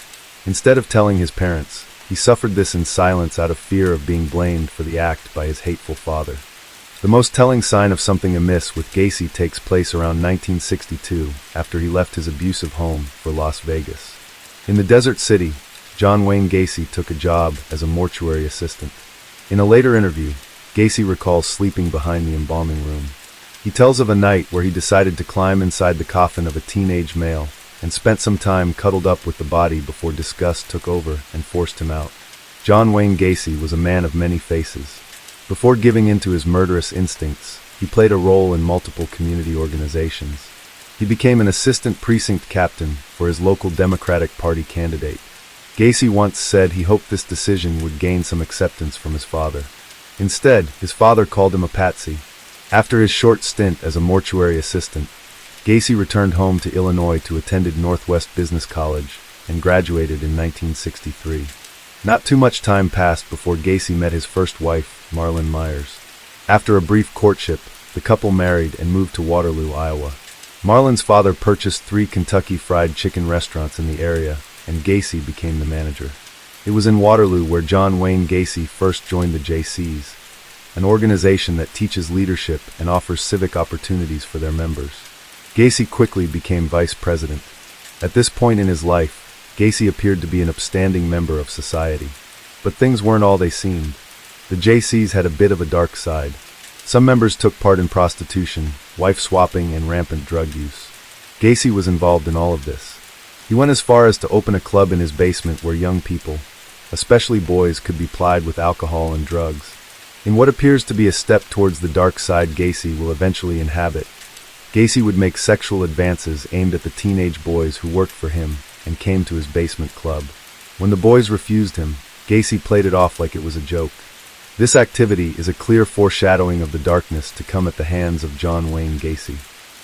Instead of telling his parents, he suffered this in silence out of fear of being blamed for the act by his hateful father. The most telling sign of something amiss with Gacy takes place around 1962, after he left his abusive home for Las Vegas. In the desert city, John Wayne Gacy took a job as a mortuary assistant. In a later interview, Gacy recalls sleeping behind the embalming room. He tells of a night where he decided to climb inside the coffin of a teenage male and spent some time cuddled up with the body before disgust took over and forced him out. John Wayne Gacy was a man of many faces. Before giving in to his murderous instincts, he played a role in multiple community organizations. He became an assistant precinct captain for his local Democratic Party candidate. Gacy once said he hoped this decision would gain some acceptance from his father. Instead, his father called him a patsy. After his short stint as a mortuary assistant, Gacy returned home to Illinois to attend Northwest Business College and graduated in 1963. Not too much time passed before Gacy met his first wife, Marlon Myers. After a brief courtship, the couple married and moved to Waterloo, Iowa. Marlon's father purchased 3 Kentucky Fried Chicken restaurants in the area, and Gacy became the manager. It was in Waterloo where John Wayne Gacy first joined the JCs, an organization that teaches leadership and offers civic opportunities for their members. Gacy quickly became vice president. At this point in his life, Gacy appeared to be an upstanding member of society. But things weren't all they seemed. The JCs had a bit of a dark side. Some members took part in prostitution, wife swapping, and rampant drug use. Gacy was involved in all of this. He went as far as to open a club in his basement where young people, especially boys, could be plied with alcohol and drugs. In what appears to be a step towards the dark side Gacy will eventually inhabit, Gacy would make sexual advances aimed at the teenage boys who worked for him and came to his basement club. When the boys refused him, Gacy played it off like it was a joke. This activity is a clear foreshadowing of the darkness to come at the hands of John Wayne Gacy.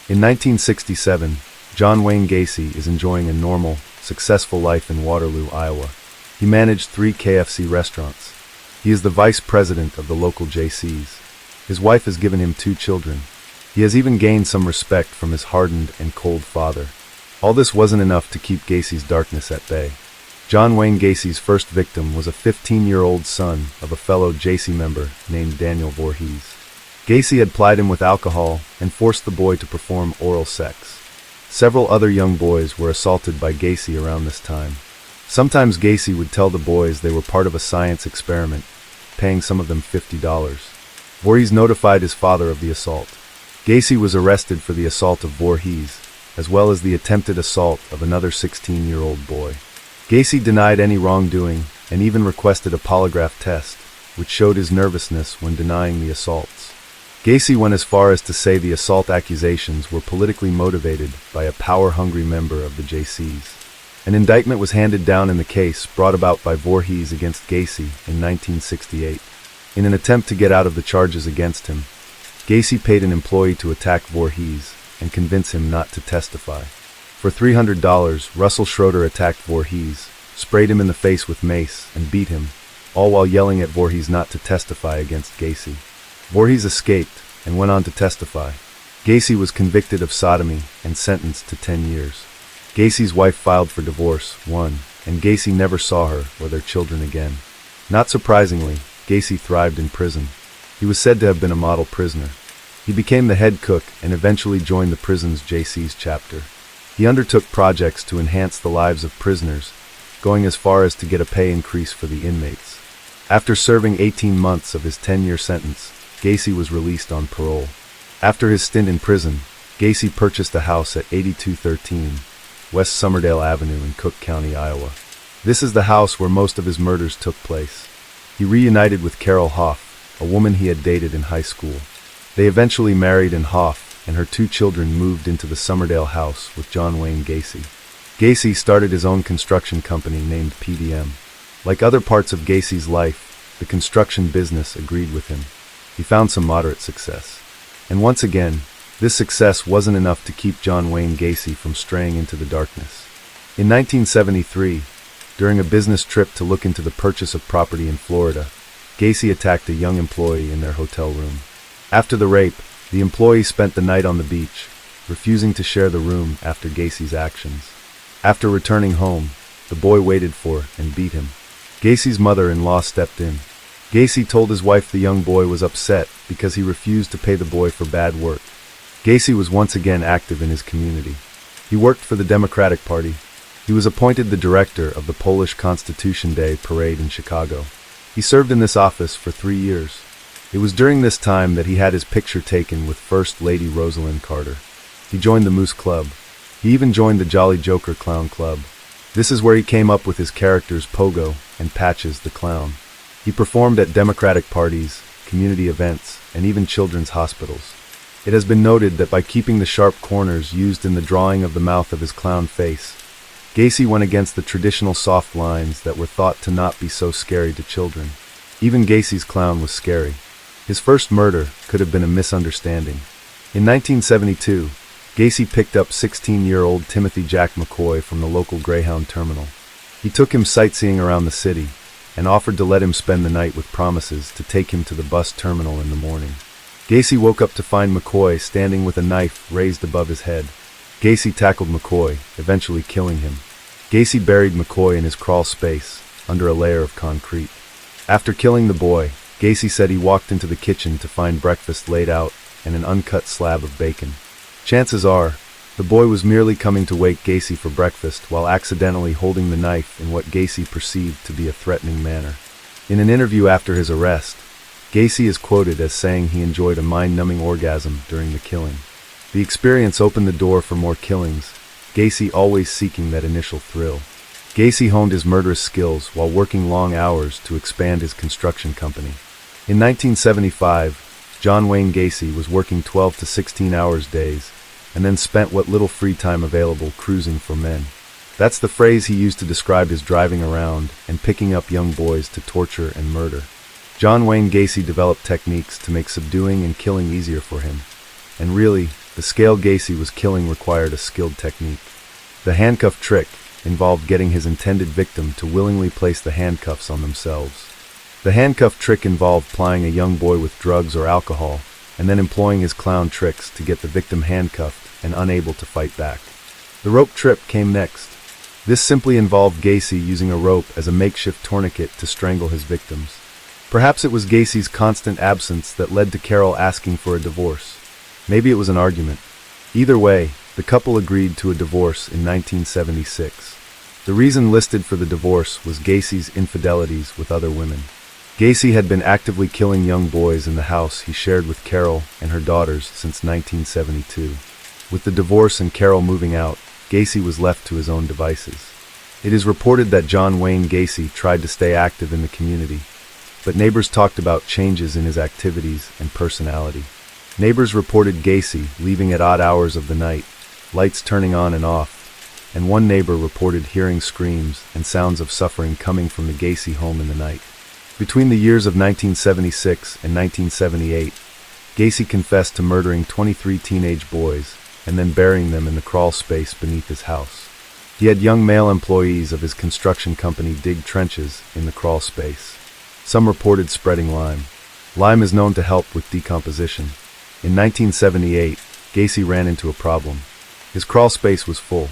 In 1967, John Wayne Gacy is enjoying a normal, successful life in Waterloo, Iowa. He managed 3 KFC restaurants. He is the vice president of the local JCs. His wife has given him 2 children. He has even gained some respect from his hardened and cold father. All this wasn't enough to keep Gacy's darkness at bay. John Wayne Gacy's first victim was a 15-year-old son of a fellow JC member named Daniel Voorhees. Gacy had plied him with alcohol and forced the boy to perform oral sex. Several other young boys were assaulted by Gacy around this time. Sometimes Gacy would tell the boys they were part of a science experiment, paying some of them $50. Voorhees notified his father of the assault. Gacy was arrested for the assault of Voorhees, as well as the attempted assault of another 16-year-old boy. Gacy denied any wrongdoing and even requested a polygraph test, which showed his nervousness when denying the assaults. Gacy went as far as to say the assault accusations were politically motivated by a power-hungry member of the JCs. An indictment was handed down in the case brought about by Voorhees against Gacy in 1968. In an attempt to get out of the charges against him, Gacy paid an employee to attack Voorhees and convince him not to testify. For $300, Russell Schroeder attacked Voorhees, sprayed him in the face with mace, and beat him, all while yelling at Voorhees not to testify against Gacy. Voorhees escaped and went on to testify. Gacy was convicted of sodomy and sentenced to 10 years. Gacy's wife filed for divorce, won, and Gacy never saw her or their children again. Not surprisingly, Gacy thrived in prison. He was said to have been a model prisoner. He became the head cook and eventually joined the prison's JC's chapter. He undertook projects to enhance the lives of prisoners, going as far as to get a pay increase for the inmates. After serving 18 months of his 10-year sentence, Gacy was released on parole. After his stint in prison, Gacy purchased a house at 8213 West Summerdale Avenue in Cook County, Iowa. This is the house where most of his murders took place. He reunited with Carol Hoff, a woman he had dated in high school. They eventually married, and Hoff and her 2 children moved into the Summerdale house with John Wayne Gacy. Gacy started his own construction company named PDM. Like other parts of Gacy's life, the construction business agreed with him. He found some moderate success. And once again, this success wasn't enough to keep John Wayne Gacy from straying into the darkness. In 1973, during a business trip to look into the purchase of property in Florida, Gacy attacked a young employee in their hotel room. After the rape, the employee spent the night on the beach, refusing to share the room after Gacy's actions. After returning home, the boy waited for and beat him. Gacy's mother-in-law stepped in. Gacy told his wife the young boy was upset because he refused to pay the boy for bad work. Gacy was once again active in his community. He worked for the Democratic Party. He was appointed the director of the Polish Constitution Day parade in Chicago. He served in this office for 3 years. It was during this time that he had his picture taken with First Lady Rosalind Carter. He joined the Moose Club. He even joined the Jolly Joker Clown Club. This is where he came up with his characters Pogo and Patches the Clown. He performed at Democratic parties, community events, and even children's hospitals. It has been noted that by keeping the sharp corners used in the drawing of the mouth of his clown face, Gacy went against the traditional soft lines that were thought to not be so scary to children. Even Gacy's clown was scary. His first murder could have been a misunderstanding. In 1972, Gacy picked up 16-year-old Timothy Jack McCoy from the local Greyhound terminal. He took him sightseeing around the city, and offered to let him spend the night with promises to take him to the bus terminal in the morning. Gacy woke up to find McCoy standing with a knife raised above his head. Gacy tackled McCoy, eventually killing him. Gacy buried McCoy in his crawl space, under a layer of concrete. After killing the boy, Gacy said he walked into the kitchen to find breakfast laid out and an uncut slab of bacon. Chances are, the boy was merely coming to wake Gacy for breakfast while accidentally holding the knife in what Gacy perceived to be a threatening manner. In an interview after his arrest, Gacy is quoted as saying he enjoyed a mind-numbing orgasm during the killing. The experience opened the door for more killings, Gacy always seeking that initial thrill. Gacy honed his murderous skills while working long hours to expand his construction company. In 1975, John Wayne Gacy was working 12 to 16 hours days, and then spent what little free time available cruising for men. That's the phrase he used to describe his driving around and picking up young boys to torture and murder. John Wayne Gacy developed techniques to make subduing and killing easier for him. And really, the scale Gacy was killing required a skilled technique. The handcuff trick involved getting his intended victim to willingly place the handcuffs on themselves. The handcuff trick involved plying a young boy with drugs or alcohol, and then employing his clown tricks to get the victim handcuffed and unable to fight back. The rope trip came next. This simply involved Gacy using a rope as a makeshift tourniquet to strangle his victims. Perhaps it was Gacy's constant absence that led to Carol asking for a divorce. Maybe it was an argument. Either way, the couple agreed to a divorce in 1976. The reason listed for the divorce was Gacy's infidelities with other women. Gacy had been actively killing young boys in the house he shared with Carol and her daughters since 1972. With the divorce and Carol moving out, Gacy was left to his own devices. It is reported that John Wayne Gacy tried to stay active in the community, but neighbors talked about changes in his activities and personality. Neighbors reported Gacy leaving at odd hours of the night, lights turning on and off, and one neighbor reported hearing screams and sounds of suffering coming from the Gacy home in the night. Between the years of 1976 and 1978, Gacy confessed to murdering 23 teenage boys and then burying them in the crawl space beneath his house. He had young male employees of his construction company dig trenches in the crawl space. Some reported spreading lime. Lime is known to help with decomposition. In 1978, Gacy ran into a problem. His crawl space was full.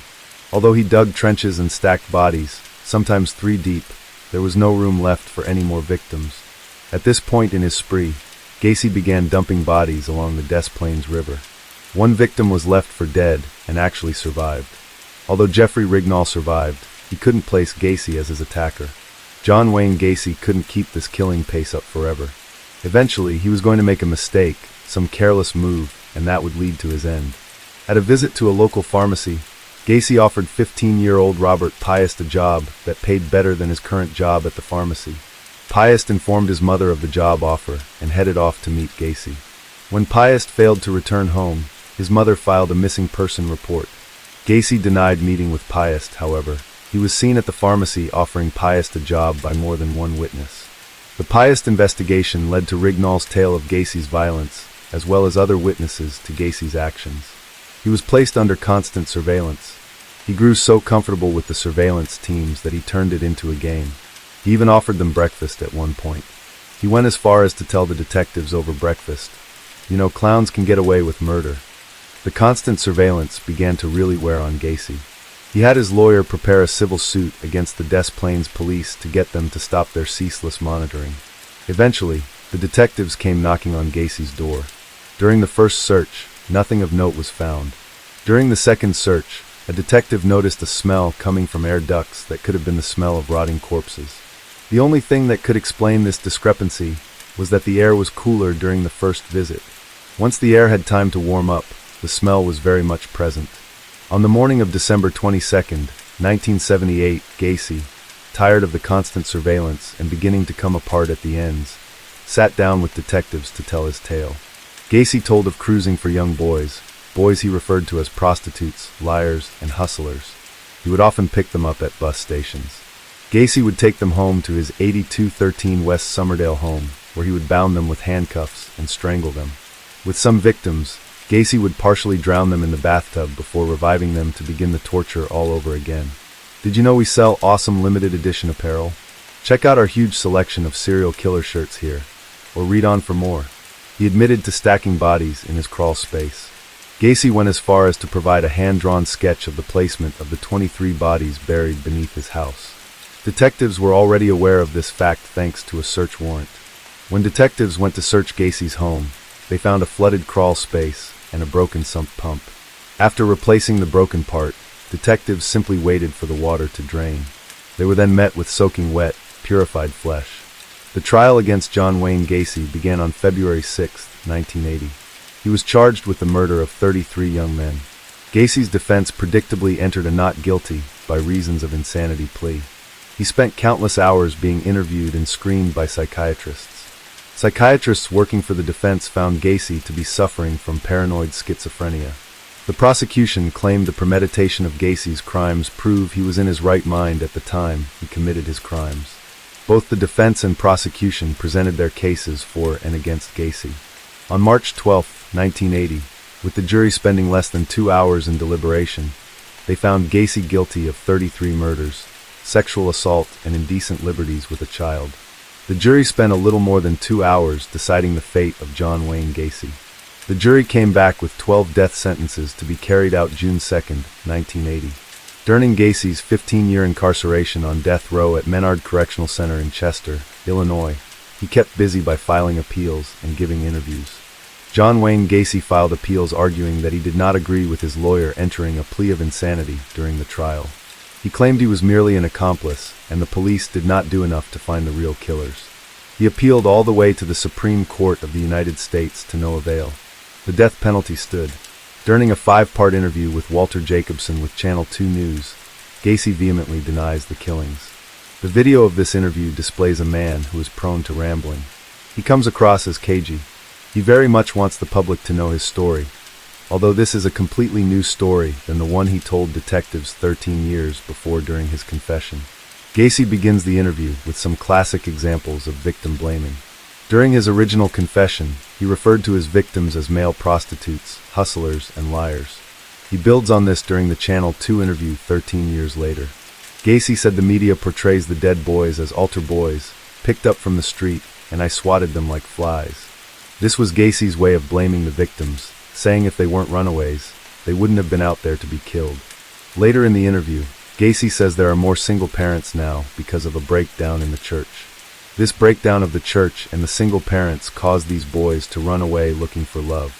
Although he dug trenches and stacked bodies, sometimes 3 deep, there was no room left for any more victims. At this point in his spree, Gacy began dumping bodies along the Des Plaines River. One victim was left for dead and actually survived. Although Jeffrey Rignall survived, he couldn't place Gacy as his attacker. John Wayne Gacy couldn't keep this killing pace up forever. Eventually, he was going to make a mistake, some careless move, and that would lead to his end. At a visit to a local pharmacy, Gacy offered 15-year-old Robert Piest a job that paid better than his current job at the pharmacy. Piest informed his mother of the job offer and headed off to meet Gacy. When Piest failed to return home, his mother filed a missing person report. Gacy denied meeting with Piest, however. He was seen at the pharmacy offering Piest a job by more than one witness. The Piest investigation led to Rignall's tale of Gacy's violence, as well as other witnesses to Gacy's actions. He was placed under constant surveillance. He grew so comfortable with the surveillance teams that he turned it into a game. He even offered them breakfast at one point. He went as far as to tell the detectives over breakfast, "You know, clowns can get away with murder." The constant surveillance began to really wear on Gacy. He had his lawyer prepare a civil suit against the Des Plaines police to get them to stop their ceaseless monitoring. Eventually, the detectives came knocking on Gacy's door. During the first search, nothing of note was found. During the second search, a detective noticed a smell coming from air ducts that could have been the smell of rotting corpses. The only thing that could explain this discrepancy was that the air was cooler during the first visit. Once the air had time to warm up, the smell was very much present. On the morning of December 22, 1978, Gacy, tired of the constant surveillance and beginning to come apart at the ends, sat down with detectives to tell his tale. Gacy told of cruising for young boys he referred to as prostitutes, liars, and hustlers. He would often pick them up at bus stations. Gacy would take them home to his 8213 West Summerdale home, where he would bound them with handcuffs and strangle them. With some victims, Gacy would partially drown them in the bathtub before reviving them to begin the torture all over again. Did you know we sell awesome limited edition apparel? Check out our huge selection of serial killer shirts here, or read on for more. He admitted to stacking bodies in his crawl space. Gacy went as far as to provide a hand-drawn sketch of the placement of the 23 bodies buried beneath his house. Detectives were already aware of this fact thanks to a search warrant. When detectives went to search Gacy's home, they found a flooded crawl space and a broken sump pump. After replacing the broken part, detectives simply waited for the water to drain. They were then met with soaking wet, purified flesh. The trial against John Wayne Gacy began on February 6, 1980. He was charged with the murder of 33 young men. Gacy's defense predictably entered a not guilty by reasons of insanity plea. He spent countless hours being interviewed and screened by psychiatrists. Psychiatrists working for the defense found Gacy to be suffering from paranoid schizophrenia. The prosecution claimed the premeditation of Gacy's crimes prove he was in his right mind at the time he committed his crimes. Both the defense and prosecution presented their cases for and against Gacy. On March 12, 1980, with the jury spending less than 2 hours in deliberation, they found Gacy guilty of 33 murders, sexual assault, and indecent liberties with a child. The jury spent a little more than 2 hours deciding the fate of John Wayne Gacy. The jury came back with 12 death sentences to be carried out June 2, 1980. During Gacy's 15-year incarceration on death row at Menard Correctional Center in Chester, Illinois, he kept busy by filing appeals and giving interviews. John Wayne Gacy filed appeals arguing that he did not agree with his lawyer entering a plea of insanity during the trial. He claimed he was merely an accomplice, and the police did not do enough to find the real killers. He appealed all the way to the Supreme Court of the United States to no avail. The death penalty stood. During a 5-part interview with Walter Jacobson with Channel 2 News, Gacy vehemently denies the killings. The video of this interview displays a man who is prone to rambling. He comes across as cagey. He very much wants the public to know his story, although this is a completely new story than the one he told detectives 13 years before during his confession. Gacy begins the interview with some classic examples of victim blaming. During his original confession, he referred to his victims as male prostitutes, hustlers, and liars. He builds on this during the Channel 2 interview 13 years later. Gacy said the media portrays the dead boys as altar boys, picked up from the street, and I swatted them like flies. This was Gacy's way of blaming the victims, saying if they weren't runaways, they wouldn't have been out there to be killed. Later in the interview, Gacy says there are more single parents now because of a breakdown in the church. This breakdown of the church and the single parents caused these boys to run away looking for love.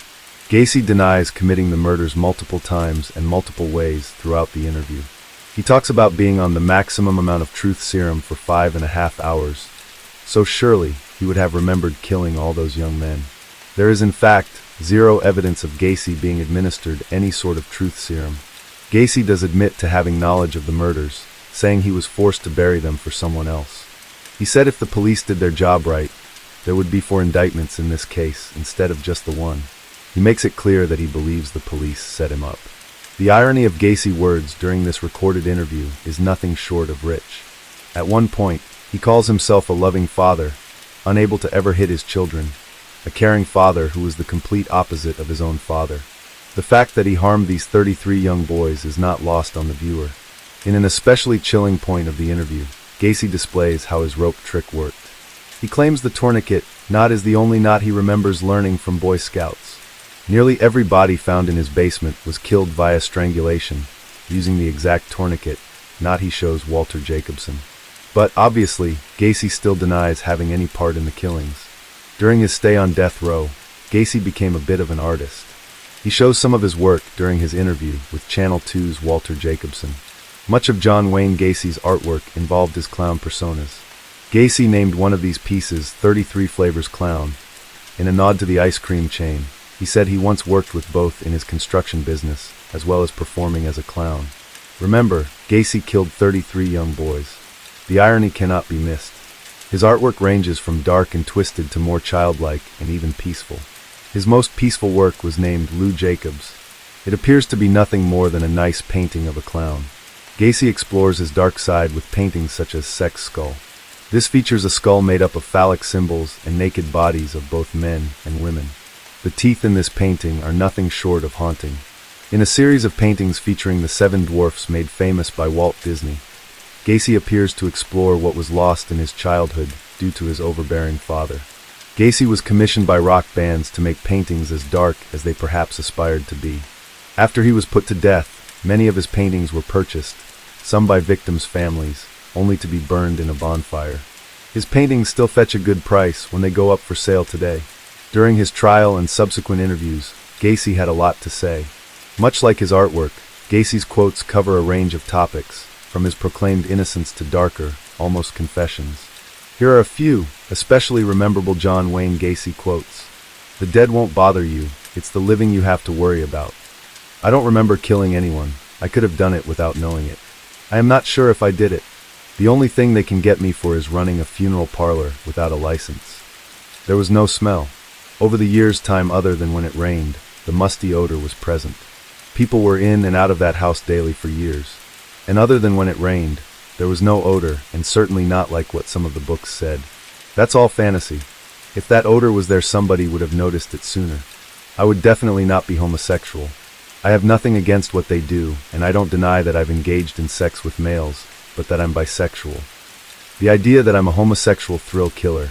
Gacy denies committing the murders multiple times and multiple ways throughout the interview. He talks about being on the maximum amount of truth serum for 5.5 hours, so surely he would have remembered killing all those young men. There is in fact zero evidence of Gacy being administered any sort of truth serum. Gacy does admit to having knowledge of the murders, saying he was forced to bury them for someone else. He said if the police did their job right, there would be 4 indictments in this case instead of just the one. He makes it clear that he believes the police set him up. The irony of Gacy's words during this recorded interview is nothing short of rich. At one point, he calls himself a loving father, unable to ever hit his children, a caring father who was the complete opposite of his own father. The fact that he harmed these 33 young boys is not lost on the viewer. In an especially chilling point of the interview, Gacy displays how his rope trick worked. He claims the tourniquet knot is the only knot he remembers learning from Boy Scouts. Nearly every body found in his basement was killed via strangulation, using the exact tourniquet knot he shows Walter Jacobson. But obviously, Gacy still denies having any part in the killings. During his stay on death row, Gacy became a bit of an artist. He shows some of his work during his interview with Channel 2's Walter Jacobson. Much of John Wayne Gacy's artwork involved his clown personas. Gacy named one of these pieces 33 Flavors Clown. In a nod to the ice cream chain, he said he once worked with both in his construction business, as well as performing as a clown. Remember, Gacy killed 33 young boys. The irony cannot be missed. His artwork ranges from dark and twisted to more childlike and even peaceful. His most peaceful work was named Lou Jacobs. It appears to be nothing more than a nice painting of a clown. Gacy explores his dark side with paintings such as Sex Skull. This features a skull made up of phallic symbols and naked bodies of both men and women. The teeth in this painting are nothing short of haunting. In a series of paintings featuring the 7 dwarfs made famous by Walt Disney, Gacy appears to explore what was lost in his childhood due to his overbearing father. Gacy was commissioned by rock bands to make paintings as dark as they perhaps aspired to be. After he was put to death, many of his paintings were purchased, some by victims' families, only to be burned in a bonfire. His paintings still fetch a good price when they go up for sale today. During his trial and subsequent interviews, Gacy had a lot to say. Much like his artwork, Gacy's quotes cover a range of topics, from his proclaimed innocence to darker, almost confessions. Here are a few, especially rememberable John Wayne Gacy quotes. "The dead won't bother you, it's the living you have to worry about. I don't remember killing anyone. I could have done it without knowing it. I am not sure if I did it. The only thing they can get me for is running a funeral parlor without a license. There was no smell. Over the years' time other than when it rained, the musty odor was present. People were in and out of that house daily for years. And other than when it rained, there was no odor, and certainly not like what some of the books said. That's all fantasy. If that odor was there, somebody would have noticed it sooner. I would definitely not be homosexual. I have nothing against what they do, and I don't deny that I've engaged in sex with males, but that I'm bisexual. The idea that I'm a homosexual thrill killer,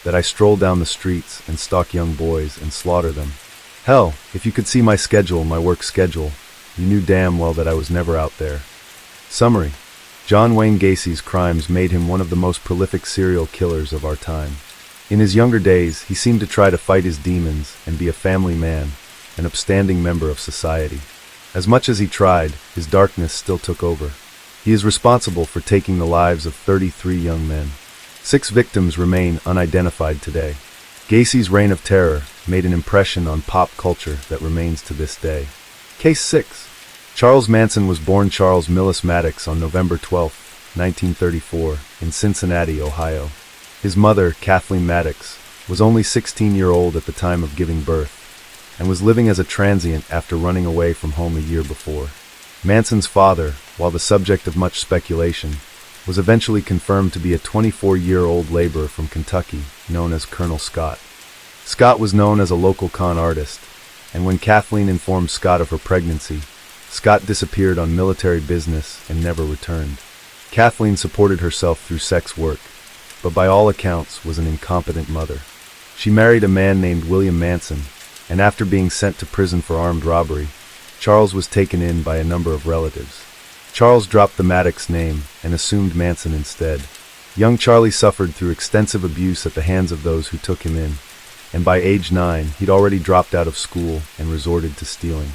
that I stroll down the streets and stalk young boys and slaughter them. Hell, if you could see my schedule, my work schedule, you knew damn well that I was never out there." Summary: John Wayne Gacy's crimes made him one of the most prolific serial killers of our time. In his younger days, he seemed to try to fight his demons and be a family man, an upstanding member of society. As much as he tried, his darkness still took over. He is responsible for taking the lives of 33 young men. 6 victims remain unidentified today. Gacy's reign of terror made an impression on pop culture that remains to this day. Case 6. Charles Manson was born Charles Millis Maddox on November 12, 1934, in Cincinnati, Ohio. His mother, Kathleen Maddox, was only 16-year-old at the time of giving birth, and was living as a transient after running away from home a year before. Manson's father, while the subject of much speculation, was eventually confirmed to be a 24-year-old laborer from Kentucky, known as Colonel Scott. Scott was known as a local con artist, and when Kathleen informed Scott of her pregnancy, Scott disappeared on military business and never returned. Kathleen supported herself through sex work, but by all accounts was an incompetent mother. She married a man named William Manson, and after being sent to prison for armed robbery, Charles was taken in by a number of relatives. Charles dropped the Maddox name and assumed Manson instead. Young Charlie suffered through extensive abuse at the hands of those who took him in, and by age 9 he'd already dropped out of school and resorted to stealing.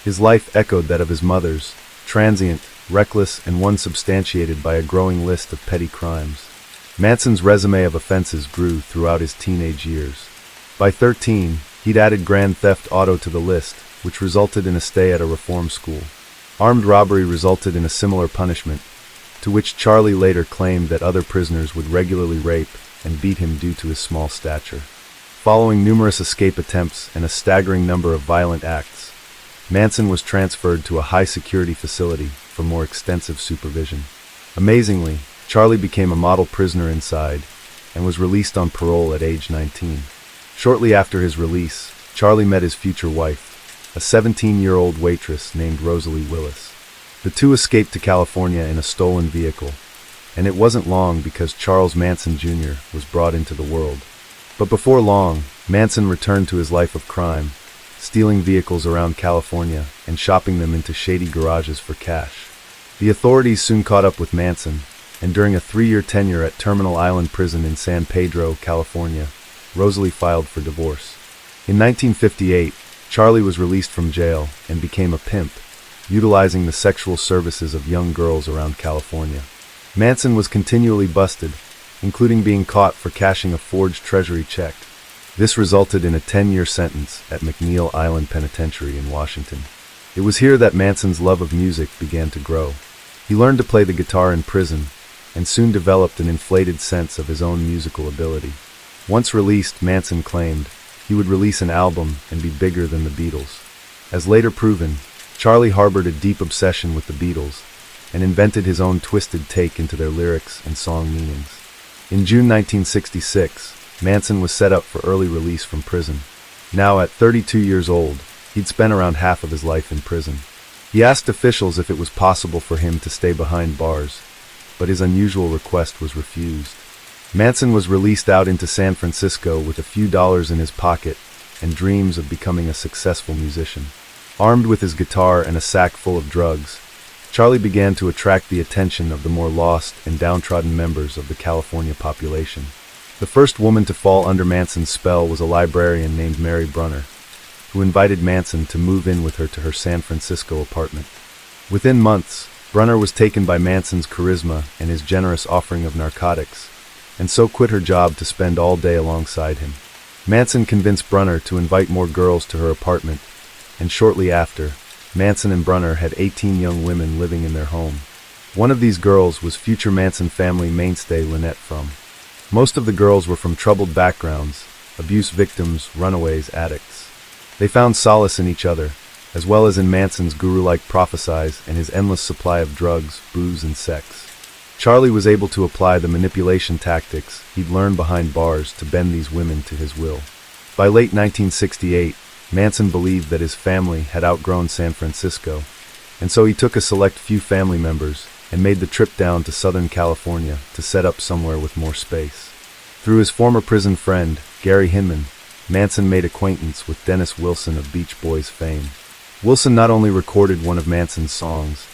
His life echoed that of his mother's, transient, reckless, and one substantiated by a growing list of petty crimes. Manson's resume of offenses grew throughout his teenage years. By 13, he'd added grand theft auto to the list, which resulted in a stay at a reform school. Armed robbery resulted in a similar punishment, to which Charlie later claimed that other prisoners would regularly rape and beat him due to his small stature. Following numerous escape attempts and a staggering number of violent acts, Manson was transferred to a high-security facility for more extensive supervision. Amazingly, Charlie became a model prisoner inside and was released on parole at age 19. Shortly after his release, Charlie met his future wife, a 17-year-old waitress named Rosalie Willis. The two escaped to California in a stolen vehicle, and it wasn't long because Charles Manson Jr. was brought into the world. But before long, Manson returned to his life of crime, stealing vehicles around California and shopping them into shady garages for cash. The authorities soon caught up with Manson, and during a 3-year tenure at Terminal Island Prison in San Pedro, California, Rosalie filed for divorce. In 1958, Charlie was released from jail and became a pimp, utilizing the sexual services of young girls around California. Manson was continually busted, including being caught for cashing a forged treasury check. This resulted in a 10-year sentence at McNeil Island Penitentiary in Washington. It was here that Manson's love of music began to grow. He learned to play the guitar in prison, and soon developed an inflated sense of his own musical ability. Once released, Manson claimed, he would release an album and be bigger than the Beatles. As later proven, Charlie harbored a deep obsession with the Beatles, and invented his own twisted take into their lyrics and song meanings. In June 1966, Manson was set up for early release from prison. Now at 32 years old, he'd spent around half of his life in prison. He asked officials if it was possible for him to stay behind bars, but his unusual request was refused. Manson was released out into San Francisco with a few dollars in his pocket and dreams of becoming a successful musician. Armed with his guitar and a sack full of drugs, Charlie began to attract the attention of the more lost and downtrodden members of the California population. The first woman to fall under Manson's spell was a librarian named Mary Brunner, who invited Manson to move in with her to her San Francisco apartment. Within months, Brunner was taken by Manson's charisma and his generous offering of narcotics, and so quit her job to spend all day alongside him. Manson convinced Brunner to invite more girls to her apartment, and shortly after, Manson and Brunner had 18 young women living in their home. One of these girls was future Manson family mainstay Lynette Frum. Most of the girls were from troubled backgrounds, abuse victims, runaways, addicts. They found solace in each other, as well as in Manson's guru-like prophecies and his endless supply of drugs, booze, and sex. Charlie was able to apply the manipulation tactics he'd learned behind bars to bend these women to his will. By late 1968, Manson believed that his family had outgrown San Francisco, and so he took a select few family members and made the trip down to Southern California to set up somewhere with more space. Through his former prison friend, Gary Hinman, Manson made acquaintance with Dennis Wilson of Beach Boys fame. Wilson not only recorded one of Manson's songs,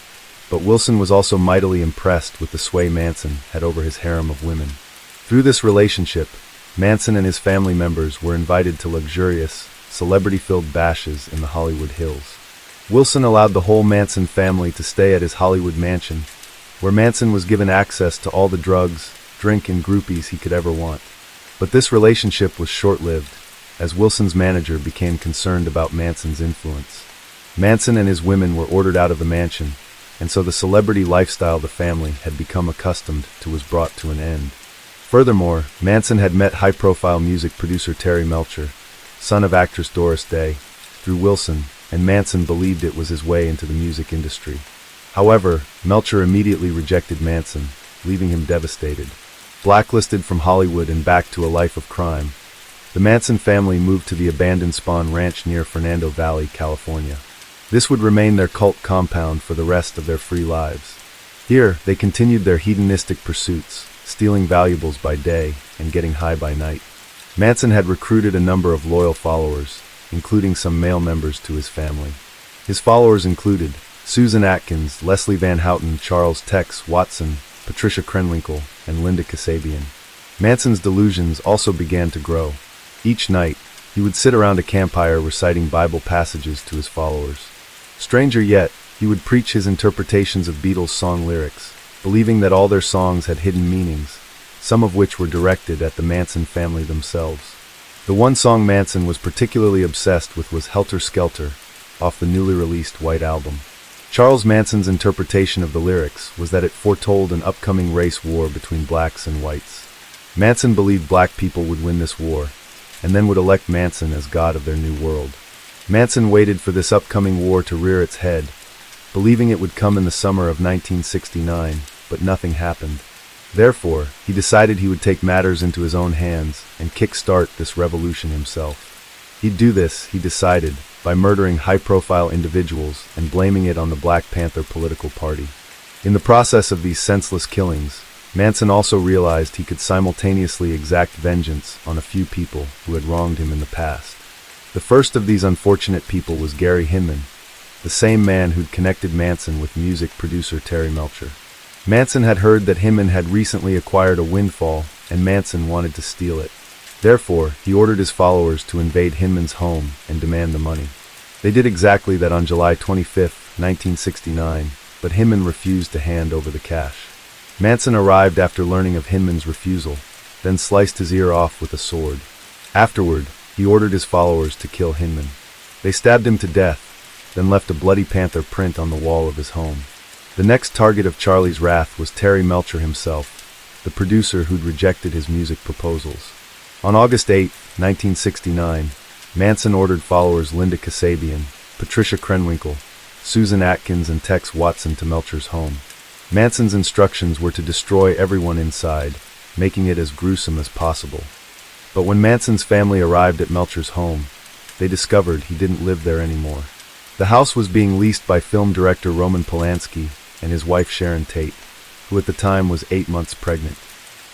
but Wilson was also mightily impressed with the sway Manson had over his harem of women. Through this relationship, Manson and his family members were invited to luxurious, celebrity-filled bashes in the Hollywood Hills. Wilson allowed the whole Manson family to stay at his Hollywood mansion, where Manson was given access to all the drugs, drink, and groupies he could ever want. But this relationship was short-lived, as Wilson's manager became concerned about Manson's influence. Manson and his women were ordered out of the mansion, and so the celebrity lifestyle the family had become accustomed to was brought to an end. Furthermore, Manson had met high-profile music producer Terry Melcher, son of actress Doris Day, through Wilson, and Manson believed it was his way into the music industry. However, Melcher immediately rejected Manson, leaving him devastated. Blacklisted from Hollywood and back to a life of crime, the Manson family moved to the abandoned Spahn Ranch near Fernando Valley, California. This would remain their cult compound for the rest of their free lives. Here, they continued their hedonistic pursuits, stealing valuables by day and getting high by night. Manson had recruited a number of loyal followers, including some male members to his family. His followers included Susan Atkins, Leslie Van Houten, Charles Tex Watson, Patricia Krenwinkel, and Linda Kasabian. Manson's delusions also began to grow. Each night, he would sit around a campfire reciting Bible passages to his followers. Stranger yet, he would preach his interpretations of Beatles song lyrics, believing that all their songs had hidden meanings, some of which were directed at the Manson family themselves. The one song Manson was particularly obsessed with was Helter Skelter, off the newly released White Album. Charles Manson's interpretation of the lyrics was that it foretold an upcoming race war between blacks and whites. Manson believed black people would win this war, and then would elect Manson as god of their new world. Manson waited for this upcoming war to rear its head, believing it would come in the summer of 1969, but nothing happened. Therefore, he decided he would take matters into his own hands and kickstart this revolution himself. He'd do this, he decided, by murdering high-profile individuals and blaming it on the Black Panther political party. In the process of these senseless killings, Manson also realized he could simultaneously exact vengeance on a few people who had wronged him in the past. The first of these unfortunate people was Gary Hinman, the same man who'd connected Manson with music producer Terry Melcher. Manson had heard that Hinman had recently acquired a windfall, and Manson wanted to steal it. Therefore, he ordered his followers to invade Hinman's home and demand the money. They did exactly that on July 25, 1969, but Hinman refused to hand over the cash. Manson arrived after learning of Hinman's refusal, then sliced his ear off with a sword. Afterward, he ordered his followers to kill Hinman. They stabbed him to death, then left a bloody panther print on the wall of his home. The next target of Charlie's wrath was Terry Melcher himself, the producer who'd rejected his music proposals. On August 8, 1969, Manson ordered followers Linda Kasabian, Patricia Krenwinkel, Susan Atkins, and Tex Watson to Melcher's home. Manson's instructions were to destroy everyone inside, making it as gruesome as possible. But when Manson's family arrived at Melcher's home, they discovered he didn't live there anymore. The house was being leased by film director Roman Polanski and his wife Sharon Tate, who at the time was 8 months pregnant.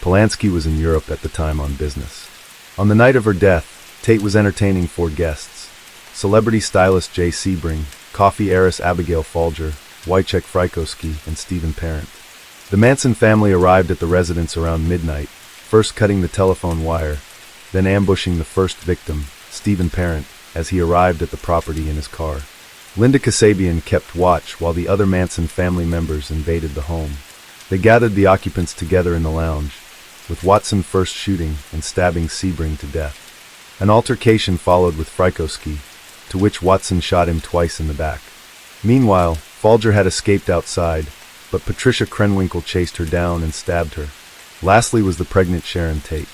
Polanski was in Europe at the time on business. On the night of her death, Tate was entertaining 4 guests: celebrity stylist Jay Sebring, coffee heiress Abigail Folger, Wojciech Frykowski, and Stephen Parent. The Manson family arrived at the residence around midnight, first cutting the telephone wire, then ambushing the first victim, Stephen Parent, as he arrived at the property in his car. Linda Kasabian kept watch while the other Manson family members invaded the home. They gathered the occupants together in the lounge, with Watson first shooting and stabbing Sebring to death. An altercation followed with Frykowski, to which Watson shot him twice in the back. Meanwhile, Folger had escaped outside, but Patricia Krenwinkel chased her down and stabbed her. Lastly was the pregnant Sharon Tate.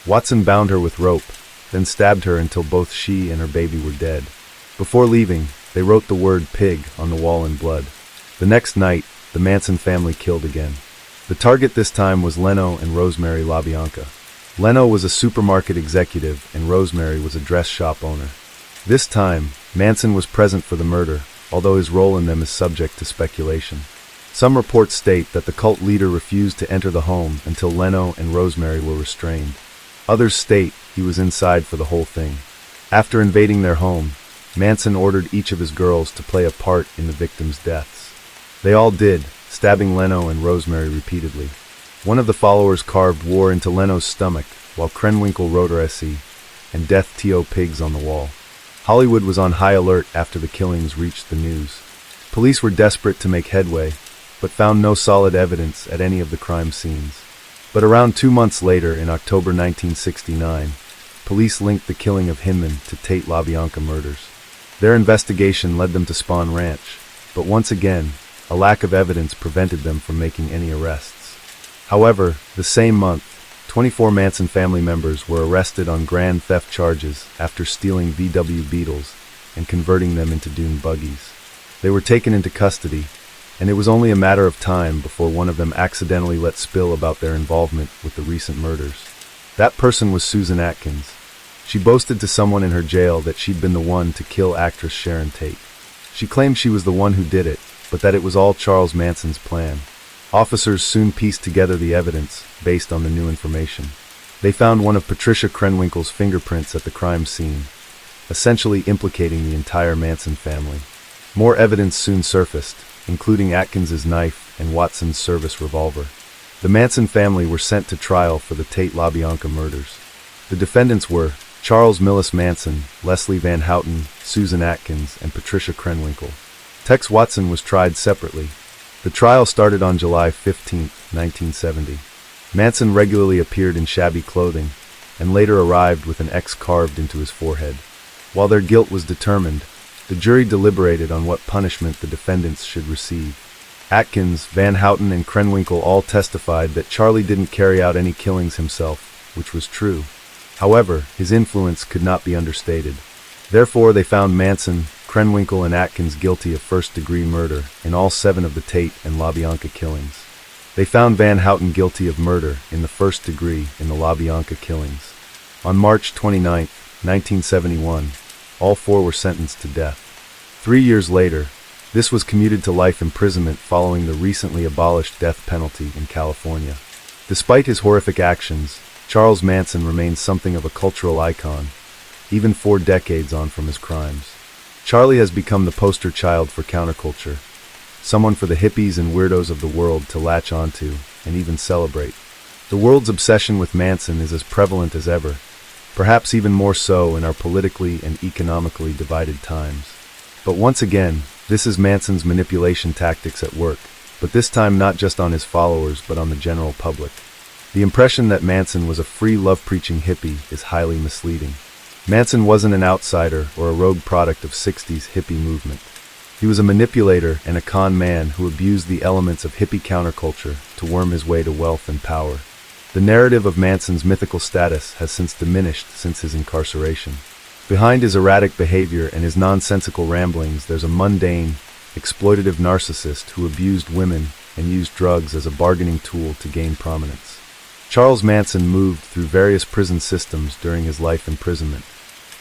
Watson bound her with rope, then stabbed her until both she and her baby were dead. Before leaving, they wrote the word pig on the wall in blood. The next night, the Manson family killed again. The target this time was Leno and Rosemary LaBianca. Leno was a supermarket executive and Rosemary was a dress shop owner. This time, Manson was present for the murder, although his role in them is subject to speculation. Some reports state that the cult leader refused to enter the home until Leno and Rosemary were restrained. Others state he was inside for the whole thing. After invading their home, Manson ordered each of his girls to play a part in the victims' deaths. They all did, stabbing Leno and Rosemary repeatedly. One of the followers carved war into Leno's stomach, while Krenwinkel wrote RSE and Death to Pigs on the wall. Hollywood was on high alert after the killings reached the news. Police were desperate to make headway, but found no solid evidence at any of the crime scenes. But around 2 months later, in October 1969, police linked the killing of Hinman to Tate LaBianca murders. Their investigation led them to Spahn Ranch, but once again, a lack of evidence prevented them from making any arrests. However, the same month, 24 Manson family members were arrested on grand theft charges after stealing VW Beetles and converting them into dune buggies. They were taken into custody, and it was only a matter of time before one of them accidentally let spill about their involvement with the recent murders. That person was Susan Atkins. She boasted to someone in her jail that she'd been the one to kill actress Sharon Tate. She claimed she was the one who did it, but that it was all Charles Manson's plan. Officers soon pieced together the evidence based on the new information. They found one of Patricia Krenwinkel's fingerprints at the crime scene, essentially implicating the entire Manson family. More evidence soon surfaced, including Atkins's knife and Watson's service revolver. The Manson family were sent to trial for the Tate LaBianca murders. The defendants were Charles Millis Manson, Leslie Van Houten, Susan Atkins, and Patricia Krenwinkel. Tex Watson was tried separately. The trial started on July 15, 1970. Manson regularly appeared in shabby clothing, and later arrived with an X carved into his forehead. While their guilt was determined, the jury deliberated on what punishment the defendants should receive. Atkins, Van Houten, and Krenwinkel all testified that Charlie didn't carry out any killings himself, which was true. However, his influence could not be understated. Therefore, they found Manson, Krenwinkel, and Atkins guilty of first-degree murder in all 7 of the Tate and LaBianca killings. They found Van Houten guilty of murder in the first degree in the LaBianca killings. On March 29, 1971, all 4 were sentenced to death. 3 years later, this was commuted to life imprisonment following the recently abolished death penalty in California. Despite his horrific actions, Charles Manson remains something of a cultural icon, even 4 decades on from his crimes. Charlie has become the poster child for counterculture, someone for the hippies and weirdos of the world to latch onto and even celebrate. The world's obsession with Manson is as prevalent as ever, perhaps even more so in our politically and economically divided times. But once again, this is Manson's manipulation tactics at work, but this time not just on his followers but on the general public. The impression that Manson was a free love-preaching hippie is highly misleading. Manson wasn't an outsider or a rogue product of 60s hippie movement. He was a manipulator and a con man who abused the elements of hippie counterculture to worm his way to wealth and power. The narrative of Manson's mythical status has since diminished since his incarceration. Behind his erratic behavior and his nonsensical ramblings, there's a mundane, exploitative narcissist who abused women and used drugs as a bargaining tool to gain prominence. Charles Manson moved through various prison systems during his life imprisonment.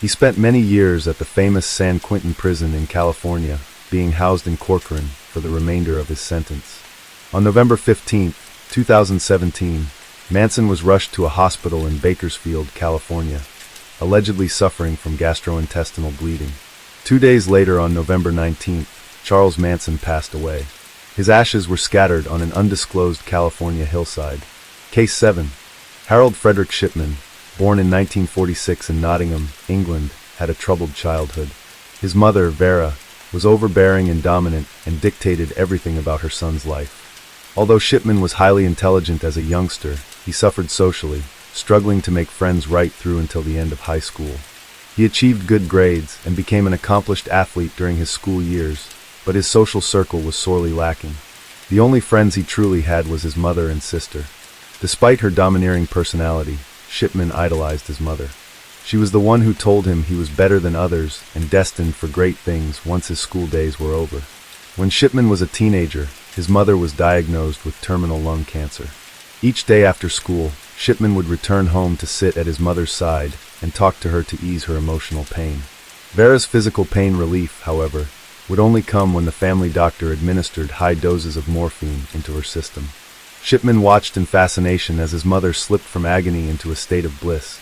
He spent many years at the famous San Quentin prison in California, being housed in Corcoran for the remainder of his sentence. On November 15, 2017, Manson was rushed to a hospital in Bakersfield, California, allegedly suffering from gastrointestinal bleeding. 2 days later, on November 19th, Charles Manson passed away. His ashes were scattered on an undisclosed California hillside. Case 7. Harold Frederick Shipman, born in 1946 in Nottingham, England, had a troubled childhood. His mother, Vera, was overbearing and dominant and dictated everything about her son's life. Although Shipman was highly intelligent as a youngster, he suffered socially, struggling to make friends right through until the end of high school. He achieved good grades and became an accomplished athlete during his school years, but his social circle was sorely lacking. The only friends he truly had was his mother and sister. Despite her domineering personality, Shipman idolized his mother. She was the one who told him he was better than others and destined for great things once his school days were over. When Shipman was a teenager, his mother was diagnosed with terminal lung cancer. Each day after school, Shipman would return home to sit at his mother's side and talk to her to ease her emotional pain. Vera's physical pain relief, however, would only come when the family doctor administered high doses of morphine into her system. Shipman watched in fascination as his mother slipped from agony into a state of bliss,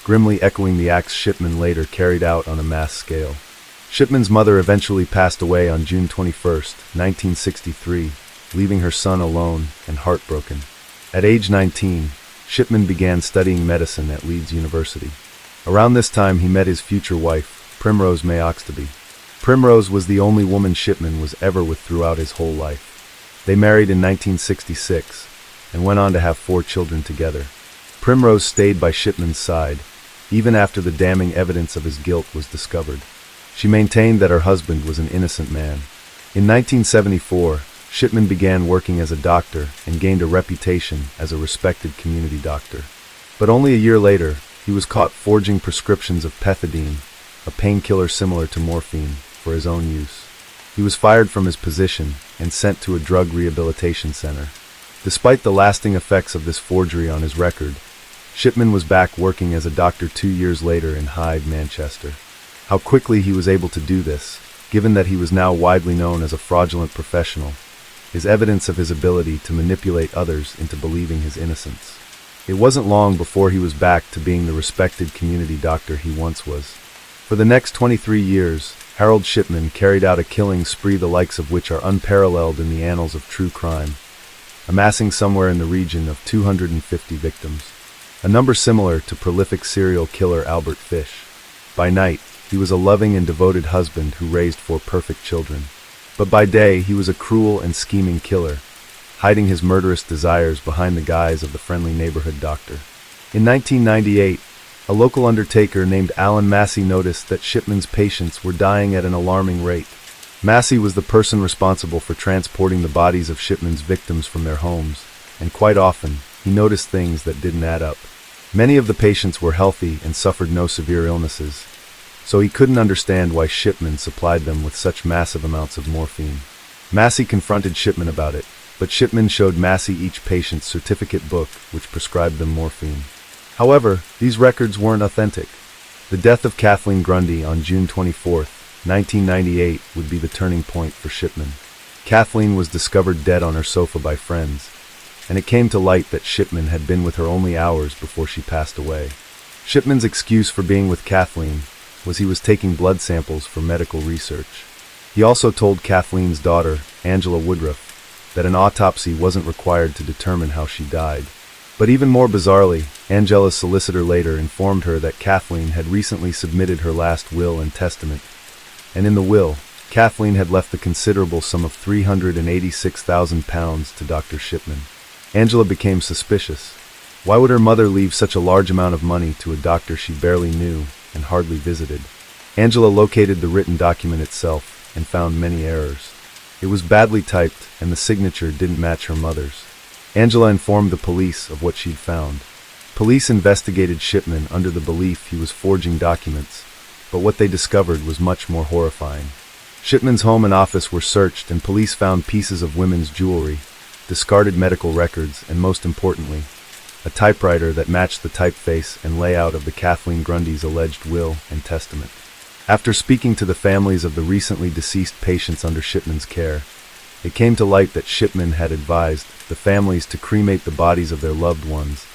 grimly echoing the acts Shipman later carried out on a mass scale. Shipman's mother eventually passed away on June 21, 1963, leaving her son alone and heartbroken. At age 19, Shipman began studying medicine at Leeds University. Around this time he met his future wife, Primrose May Oxtoby. Primrose was the only woman Shipman was ever with throughout his whole life. They married in 1966 and went on to have 4 children together. Primrose stayed by Shipman's side, even after the damning evidence of his guilt was discovered. She maintained that her husband was an innocent man. In 1974, Shipman began working as a doctor and gained a reputation as a respected community doctor. But only a year later, he was caught forging prescriptions of pethidine, a painkiller similar to morphine, for his own use. He was fired from his position and sent to a drug rehabilitation center. Despite the lasting effects of this forgery on his record, Shipman was back working as a doctor 2 years later in Hyde, Manchester. How quickly he was able to do this, given that he was now widely known as a fraudulent professional, is evidence of his ability to manipulate others into believing his innocence. It wasn't long before he was back to being the respected community doctor he once was. For the next 23 years, Harold Shipman carried out a killing spree the likes of which are unparalleled in the annals of true crime, amassing somewhere in the region of 250 victims, a number similar to prolific serial killer Albert Fish. By night, he was a loving and devoted husband who raised 4 perfect children. But by day, he was a cruel and scheming killer, hiding his murderous desires behind the guise of the friendly neighborhood doctor. In 1998, a local undertaker named Alan Massey noticed that Shipman's patients were dying at an alarming rate. Massey was the person responsible for transporting the bodies of Shipman's victims from their homes, and quite often, he noticed things that didn't add up. Many of the patients were healthy and suffered no severe illnesses, so he couldn't understand why Shipman supplied them with such massive amounts of morphine. Massey confronted Shipman about it, but Shipman showed Massey each patient's certificate book which prescribed them morphine. However, these records weren't authentic. The death of Kathleen Grundy on June 24, 1998 would be the turning point for Shipman. Kathleen was discovered dead on her sofa by friends, and it came to light that Shipman had been with her only hours before she passed away. Shipman's excuse for being with Kathleen was he was taking blood samples for medical research. He also told Kathleen's daughter, Angela Woodruff, that an autopsy wasn't required to determine how she died. But even more bizarrely, Angela's solicitor later informed her that Kathleen had recently submitted her last will and testament, and in the will, Kathleen had left the considerable sum of £386,000 to Dr. Shipman. Angela became suspicious. Why would her mother leave such a large amount of money to a doctor she barely knew and hardly visited? Angela located the written document itself and found many errors. It was badly typed, and the signature didn't match her mother's. Angela informed the police of what she'd found. Police investigated Shipman under the belief he was forging documents, but what they discovered was much more horrifying. Shipman's home and office were searched, and police found pieces of women's jewelry, discarded medical records, and most importantly, a typewriter that matched the typeface and layout of the Kathleen Grundy's alleged will and testament. After speaking to the families of the recently deceased patients under Shipman's care, It came to light that Shipman had advised the families to cremate the bodies of their loved ones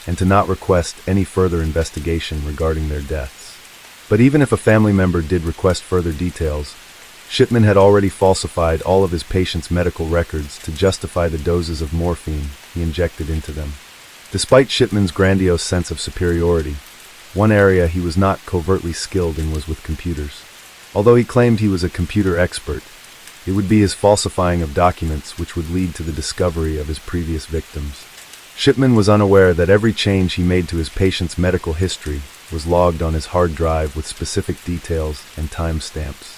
and to not request any further investigation regarding their deaths. But even if a family member did request further details, Shipman had already falsified all of his patients' medical records to justify the doses of morphine he injected into them. Despite Shipman's grandiose sense of superiority, one area he was not covertly skilled in was with computers. Although he claimed he was a computer expert, it would be his falsifying of documents which would lead to the discovery of his previous victims. Shipman was unaware that every change he made to his patient's medical history was logged on his hard drive with specific details and timestamps.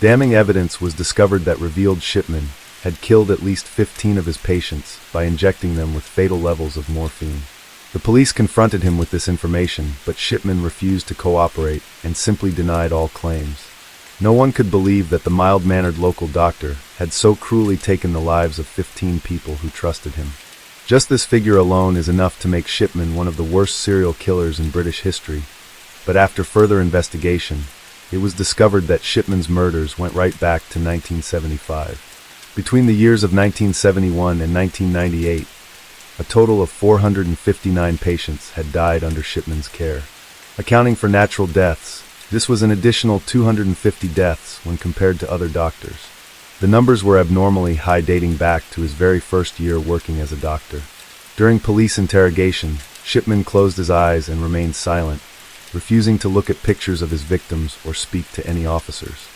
Damning evidence was discovered that revealed Shipman had killed at least 15 of his patients by injecting them with fatal levels of morphine. The police confronted him with this information, but Shipman refused to cooperate and simply denied all claims. No one could believe that the mild-mannered local doctor had so cruelly taken the lives of 15 people who trusted him. Just this figure alone is enough to make Shipman one of the worst serial killers in British history, but after further investigation, it was discovered that Shipman's murders went right back to 1975. Between the years of 1971 and 1998, a total of 459 patients had died under Shipman's care. Accounting for natural deaths, this was an additional 250 deaths when compared to other doctors. The numbers were abnormally high, dating back to his very first year working as a doctor. During police interrogation, Shipman closed his eyes and remained silent, refusing to look at pictures of his victims or speak to any officers.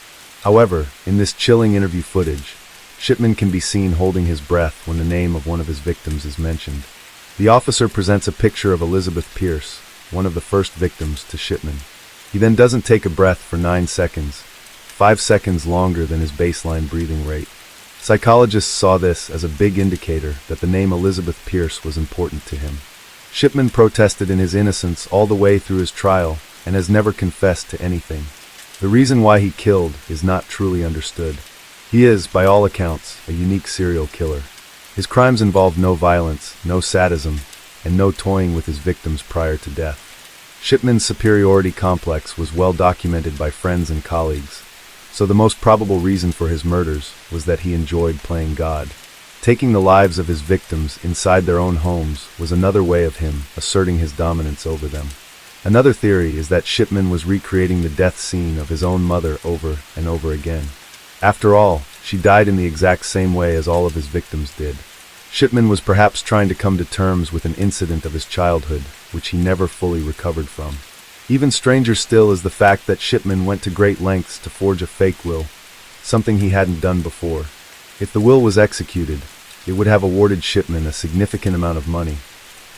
However, in this chilling interview footage, Shipman can be seen holding his breath when the name of one of his victims is mentioned. The officer presents a picture of Elizabeth Pierce, one of the first victims to Shipman. He then doesn't take a breath for 9 seconds, 5 seconds longer than his baseline breathing rate. Psychologists saw this as a big indicator that the name Elizabeth Pierce was important to him. Shipman protested in his innocence all the way through his trial and has never confessed to anything. The reason why he killed is not truly understood. He is, by all accounts, a unique serial killer. His crimes involved no violence, no sadism, and no toying with his victims prior to death. Shipman's superiority complex was well documented by friends and colleagues, so the most probable reason for his murders was that he enjoyed playing God. Taking the lives of his victims inside their own homes was another way of him asserting his dominance over them. Another theory is that Shipman was recreating the death scene of his own mother over and over again. After all, she died in the exact same way as all of his victims did. Shipman was perhaps trying to come to terms with an incident of his childhood, which he never fully recovered from. Even stranger still is the fact that Shipman went to great lengths to forge a fake will, something he hadn't done before. If the will was executed, it would have awarded Shipman a significant amount of money,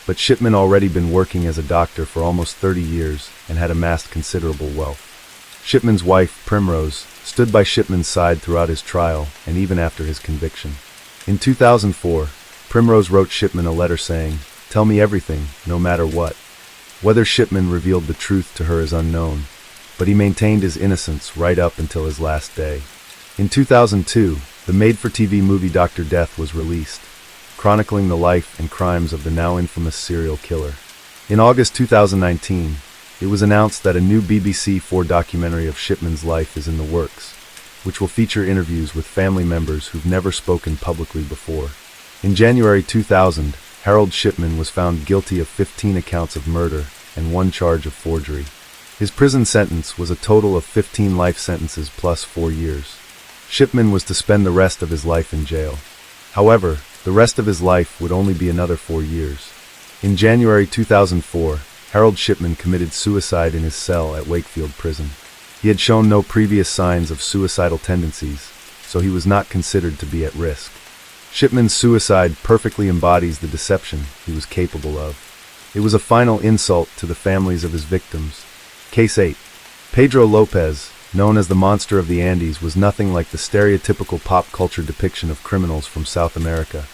but Shipman already been working as a doctor for almost 30 years and had amassed considerable wealth. Shipman's wife, Primrose, stood by Shipman's side throughout his trial and even after his conviction. In 2004, Primrose wrote Shipman a letter saying, "Tell me everything, no matter what." Whether Shipman revealed the truth to her is unknown, but he maintained his innocence right up until his last day. In 2002, the made-for-TV movie Dr. Death was released, chronicling the life and crimes of the now infamous serial killer. In August 2019, it was announced that a new BBC 4 documentary of Shipman's life is in the works, which will feature interviews with family members who've never spoken publicly before. In January 2000, Harold Shipman was found guilty of 15 accounts of murder and 1 charge of forgery. His prison sentence was a total of 15 life sentences plus 4 years. Shipman was to spend the rest of his life in jail. However, the rest of his life would only be another 4 years. In January 2004, Harold Shipman committed suicide in his cell at Wakefield Prison. He had shown no previous signs of suicidal tendencies, so he was not considered to be at risk. Shipman's suicide perfectly embodies the deception he was capable of. It was a final insult to the families of his victims. Case 8. Pedro Lopez, known as the Monster of the Andes, was nothing like the stereotypical pop culture depiction of criminals from South America.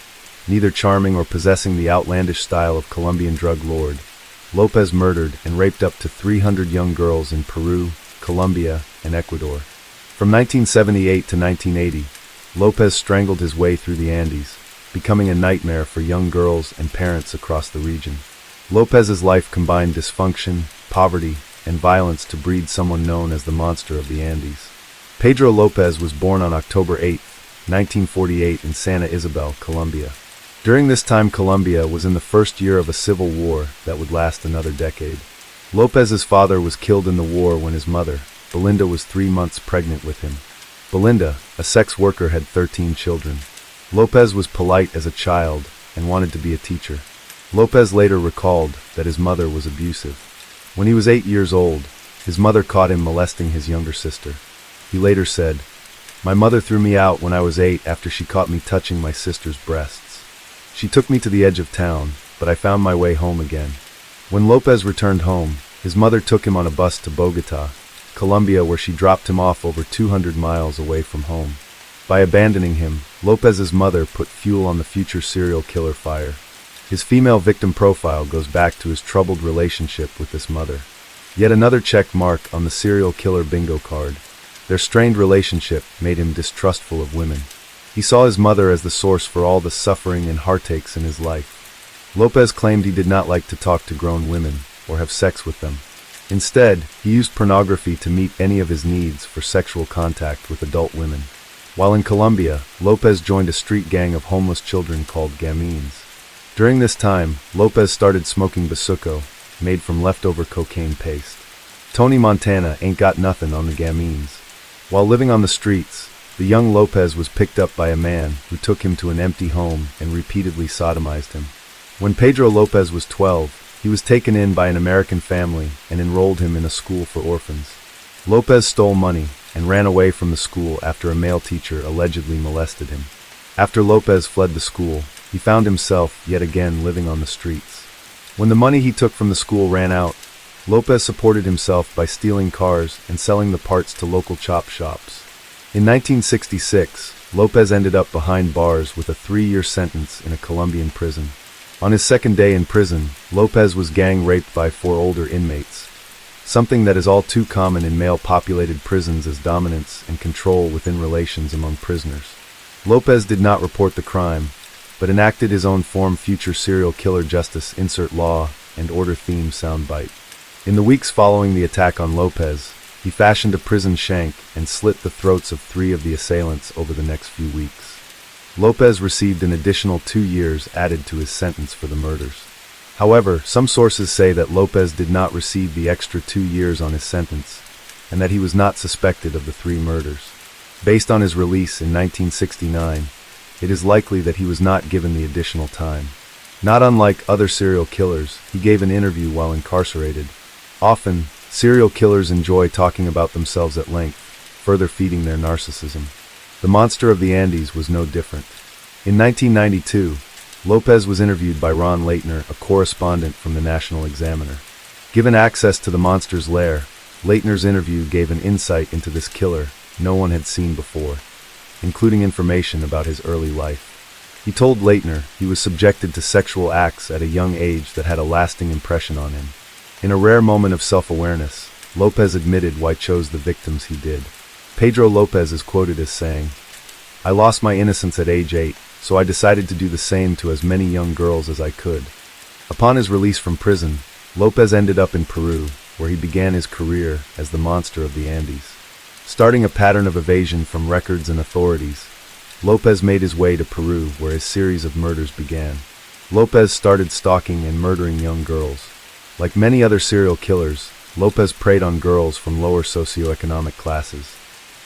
Neither charming or possessing the outlandish style of Colombian drug lord, Lopez murdered and raped up to 300 young girls in Peru, Colombia, and Ecuador. From 1978 to 1980, Lopez strangled his way through the Andes, becoming a nightmare for young girls and parents across the region. Lopez's life combined dysfunction, poverty, and violence to breed someone known as the Monster of the Andes. Pedro Lopez was born on October 8, 1948 in Santa Isabel, Colombia. During this time, Colombia was in the first year of a civil war that would last another decade. Lopez's father was killed in the war when his mother, Belinda, was 3 months pregnant with him. Belinda, a sex worker, had 13 children. Lopez was polite as a child and wanted to be a teacher. Lopez later recalled that his mother was abusive. When he was 8 years old, his mother caught him molesting his younger sister. He later said, "My mother threw me out when I was 8 after she caught me touching my sister's breasts. She took me to the edge of town, but I found my way home again." When Lopez returned home, his mother took him on a bus to Bogota, Colombia, where she dropped him off over 200 miles away from home. By abandoning him, Lopez's mother put fuel on the future serial killer fire. His female victim profile goes back to his troubled relationship with this mother. Yet another check mark on the serial killer bingo card. Their strained relationship made him distrustful of women. He saw his mother as the source for all the suffering and heartaches in his life. Lopez claimed he did not like to talk to grown women or have sex with them. Instead, he used pornography to meet any of his needs for sexual contact with adult women. While in Colombia, Lopez joined a street gang of homeless children called gamines. During this time, Lopez started smoking bazuco, made from leftover cocaine paste. Tony Montana ain't got nothing on the gamines. While living on the streets, the young Lopez was picked up by a man who took him to an empty home and repeatedly sodomized him. When Pedro Lopez was 12, he was taken in by an American family and enrolled him in a school for orphans. Lopez stole money and ran away from the school after a male teacher allegedly molested him. After Lopez fled the school, he found himself yet again living on the streets. When the money he took from the school ran out, Lopez supported himself by stealing cars and selling the parts to local chop shops. In 1966, Lopez ended up behind bars with a 3-year sentence in a Colombian prison. On his second day in prison, Lopez was gang raped by 4 older inmates, something that is all too common in male-populated prisons as dominance and control within relations among prisoners. Lopez did not report the crime, but enacted his own future serial killer justice insert law and order theme soundbite. In the weeks following the attack on Lopez, he fashioned a prison shank and slit the throats of 3 of the assailants over the next few weeks. Lopez received an additional 2 years added to his sentence for the murders. However, some sources say that Lopez did not receive the extra 2 years on his sentence, and that he was not suspected of the 3 murders. Based on his release in 1969, it is likely that he was not given the additional time. Not unlike other serial killers, he gave an interview while incarcerated. Often, serial killers enjoy talking about themselves at length, further feeding their narcissism. The monster of the Andes was no different. In 1992, Lopez was interviewed by Ron Leitner, a correspondent from the National Examiner. Given access to the monster's lair, Leitner's interview gave an insight into this killer no one had seen before, including information about his early life. He told Leitner he was subjected to sexual acts at a young age that had a lasting impression on him. In a rare moment of self-awareness, Lopez admitted why chose the victims he did. Pedro Lopez is quoted as saying, "I lost my innocence at age 8, so I decided to do the same to as many young girls as I could." Upon his release from prison, Lopez ended up in Peru, where he began his career as the monster of the Andes. Starting a pattern of evasion from records and authorities, Lopez made his way to Peru, where his series of murders began. Lopez started stalking and murdering young girls. Like many other serial killers, Lopez preyed on girls from lower socioeconomic classes.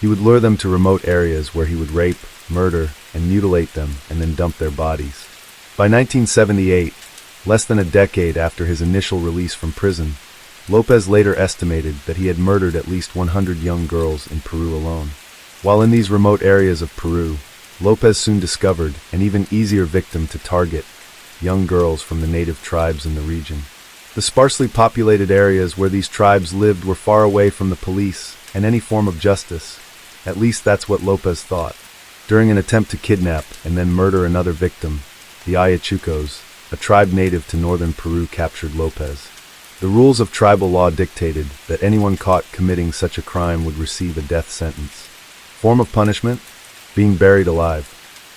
He would lure them to remote areas where he would rape, murder, and mutilate them and then dump their bodies. By 1978, less than a decade after his initial release from prison, Lopez later estimated that he had murdered at least 100 young girls in Peru alone. While in these remote areas of Peru, Lopez soon discovered an even easier victim to target: young girls from the native tribes in the region. The sparsely populated areas where these tribes lived were far away from the police and any form of justice. At least that's what Lopez thought. During an attempt to kidnap and then murder another victim, the Ayachucos, a tribe native to northern Peru, captured Lopez. The rules of tribal law dictated that anyone caught committing such a crime would receive a death sentence. Form of punishment? Being buried alive.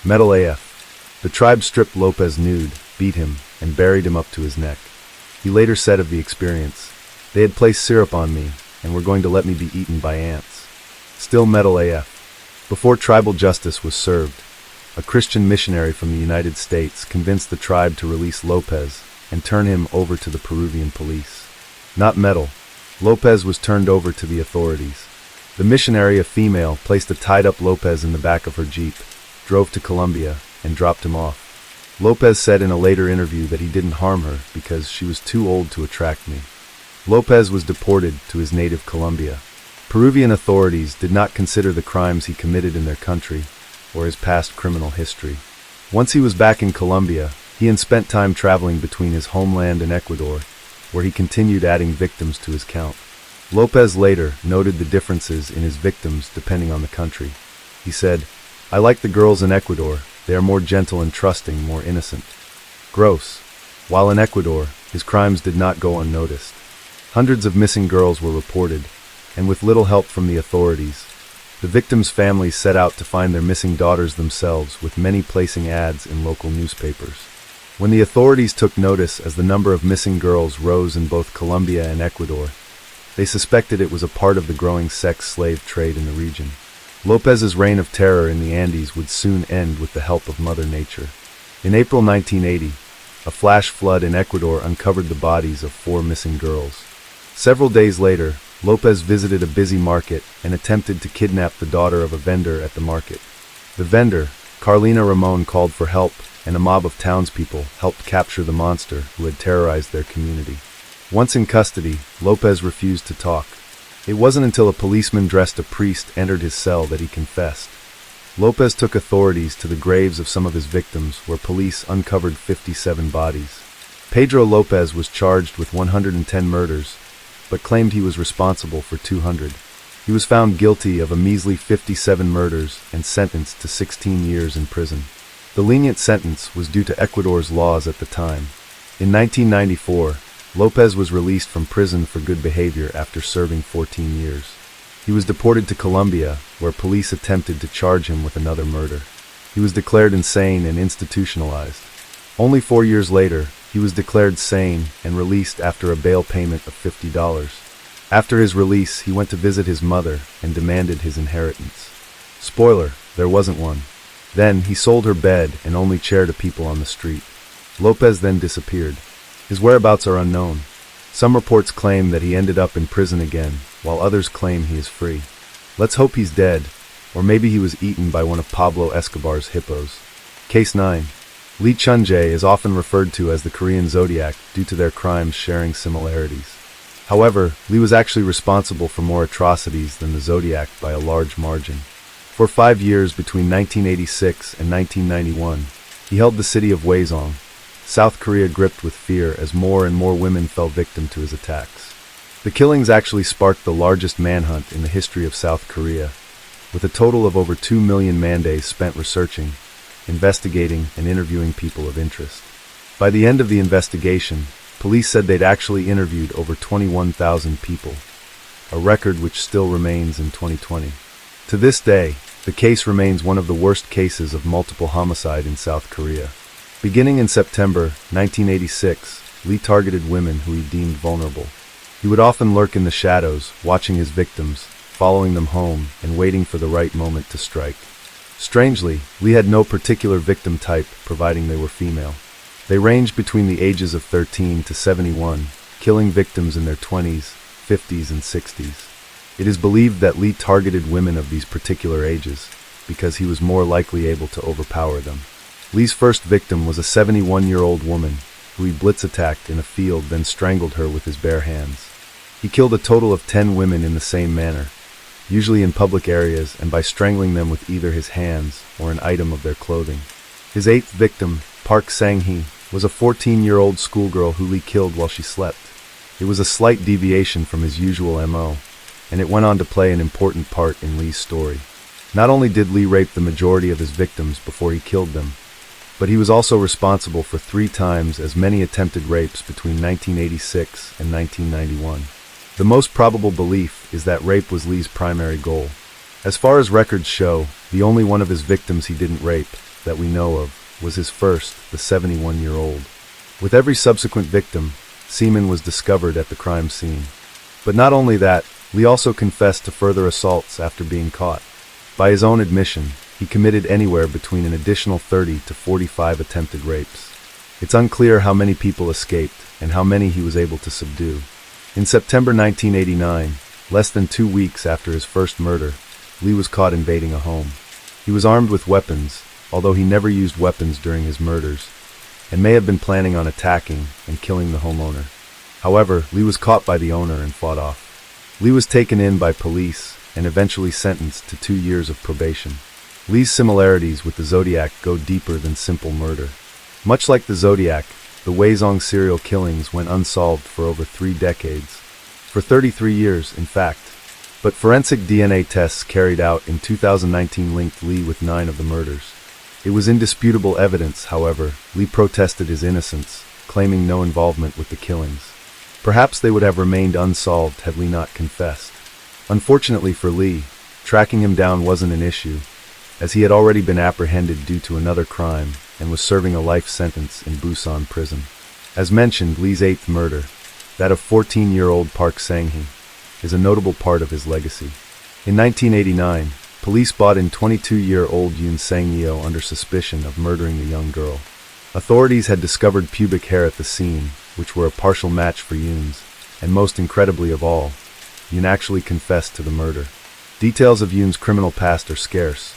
Metal AF. The tribe stripped Lopez nude, beat him, and buried him up to his neck. He later said of the experience, "They had placed syrup on me and were going to let me be eaten by ants. Still metal AF." Before tribal justice was served, a Christian missionary from the United States convinced the tribe to release Lopez and turn him over to the Peruvian police. Not metal, Lopez was turned over to the authorities. The missionary, a female, placed a tied-up Lopez in the back of her Jeep, drove to Colombia, and dropped him off. Lopez said in a later interview that he didn't harm her because she was too old to attract me. Lopez was deported to his native Colombia. Peruvian authorities did not consider the crimes he committed in their country or his past criminal history. Once he was back in Colombia, he spent time traveling between his homeland and Ecuador, where he continued adding victims to his count. Lopez later noted the differences in his victims depending on the country. He said, "I like the girls in Ecuador. They are more gentle and trusting, more innocent." Gross. While in Ecuador, his crimes did not go unnoticed. Hundreds of missing girls were reported, and with little help from the authorities, the victims' families set out to find their missing daughters themselves, with many placing ads in local newspapers. When the authorities took notice as the number of missing girls rose in both Colombia and Ecuador, they suspected it was a part of the growing sex slave trade in the region. Lopez's reign of terror in the Andes would soon end with the help of Mother Nature. In April 1980, a flash flood in Ecuador uncovered the bodies of 4 missing girls. Several days later, Lopez visited a busy market and attempted to kidnap the daughter of a vendor at the market. The vendor, Carlina Ramon, called for help, and a mob of townspeople helped capture the monster who had terrorized their community. Once in custody, Lopez refused to talk. It wasn't until a policeman dressed a priest entered his cell that he confessed. Lopez took authorities to the graves of some of his victims, where police uncovered 57 bodies. Pedro Lopez was charged with 110 murders, but claimed he was responsible for 200. He was found guilty of a measly 57 murders and sentenced to 16 years in prison. The lenient sentence was due to Ecuador's laws at the time. In 1994, Lopez was released from prison for good behavior after serving 14 years. He was deported to Colombia, where police attempted to charge him with another murder. He was declared insane and institutionalized. Only 4 years later, he was declared sane and released after a bail payment of $50. After his release, he went to visit his mother and demanded his inheritance. Spoiler, there wasn't one. Then, he sold her bed and only chair to people on the street. Lopez then disappeared. His whereabouts are unknown. Some reports claim that he ended up in prison again, while others claim he is free. Let's hope he's dead, or maybe he was eaten by one of Pablo Escobar's hippos. Case 9. Lee Chun-jae is often referred to as the Korean Zodiac due to their crimes sharing similarities. However, Lee was actually responsible for more atrocities than the Zodiac by a large margin. For 5 years between 1986 and 1991, he held the city of Hwaseong, South Korea, gripped with fear as more and more women fell victim to his attacks. The killings actually sparked the largest manhunt in the history of South Korea, with a total of over 2 million man-days spent researching, investigating, and interviewing people of interest. By the end of the investigation, police said they'd actually interviewed over 21,000 people, a record which still remains in 2020. To this day, the case remains one of the worst cases of multiple homicide in South Korea. Beginning in September 1986, Lee targeted women who he deemed vulnerable. He would often lurk in the shadows, watching his victims, following them home, and waiting for the right moment to strike. Strangely, Lee had no particular victim type, providing they were female. They ranged between the ages of 13 to 71, killing victims in their 20s, 50s, and 60s. It is believed that Lee targeted women of these particular ages because he was more likely able to overpower them. Lee's first victim was a 71-year-old woman who he blitz-attacked in a field, then strangled her with his bare hands. He killed a total of 10 women in the same manner, usually in public areas, and by strangling them with either his hands or an item of their clothing. His 8th victim, Park Sang-hee, was a 14-year-old schoolgirl who Lee killed while she slept. It was a slight deviation from his usual MO, and it went on to play an important part in Lee's story. Not only did Lee rape the majority of his victims before he killed them, but he was also responsible for 3 times as many attempted rapes between 1986 and 1991. The most probable belief is that rape was Lee's primary goal. As far as records show, the only one of his victims he didn't rape, that we know of, was his first, the 71-year-old. With every subsequent victim, semen was discovered at the crime scene. But not only that, Lee also confessed to further assaults after being caught. By his own admission, he committed anywhere between an additional 30 to 45 attempted rapes. It's unclear how many people escaped and how many he was able to subdue. In September 1989, less than 2 weeks after his first murder, Lee was caught invading a home. He was armed with weapons, although he never used weapons during his murders, and may have been planning on attacking and killing the homeowner. However, Lee was caught by the owner and fought off. Lee was taken in by police and eventually sentenced to 2 years of probation. Lee's similarities with the Zodiac go deeper than simple murder. Much like the Zodiac, the Weizong serial killings went unsolved for over 3 decades. For 33 years, in fact. But forensic DNA tests carried out in 2019 linked Lee with 9 of the murders. It was indisputable evidence, however. Lee protested his innocence, claiming no involvement with the killings. Perhaps they would have remained unsolved had Lee not confessed. Unfortunately for Lee, tracking him down wasn't an issue, as he had already been apprehended due to another crime and was serving a life sentence in Busan prison. As mentioned, Lee's 8th murder, that of 14-year-old Park Sang-hee, is a notable part of his legacy. In 1989, police brought in 22-year-old Yoon Sang-yeo under suspicion of murdering the young girl. Authorities had discovered pubic hair at the scene, which were a partial match for Yoon's, and most incredibly of all, Yoon actually confessed to the murder. Details of Yoon's criminal past are scarce,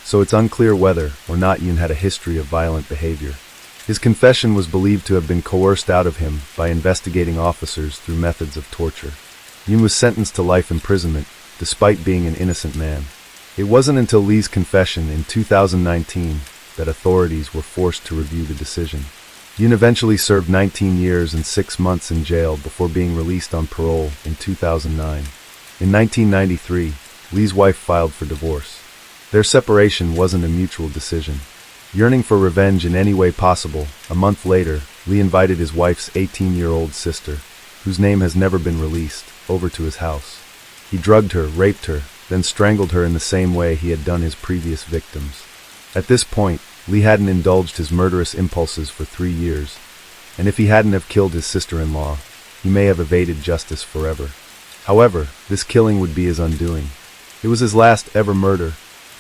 so it's unclear whether or not Yoon had a history of violent behavior. His confession was believed to have been coerced out of him by investigating officers through methods of torture. Yoon was sentenced to life imprisonment, despite being an innocent man. It wasn't until Lee's confession in 2019 that authorities were forced to review the decision. Yoon eventually served 19 years and 6 months in jail before being released on parole in 2009. In 1993, Lee's wife filed for divorce. Their separation wasn't a mutual decision. Yearning for revenge in any way possible, a month later, Lee invited his wife's 18-year-old sister, whose name has never been released, over to his house. He drugged her, raped her, then strangled her in the same way he had done his previous victims. At this point, Lee hadn't indulged his murderous impulses for 3 years, and if he hadn't have killed his sister-in-law, he may have evaded justice forever. However, this killing would be his undoing. It was his last ever murder.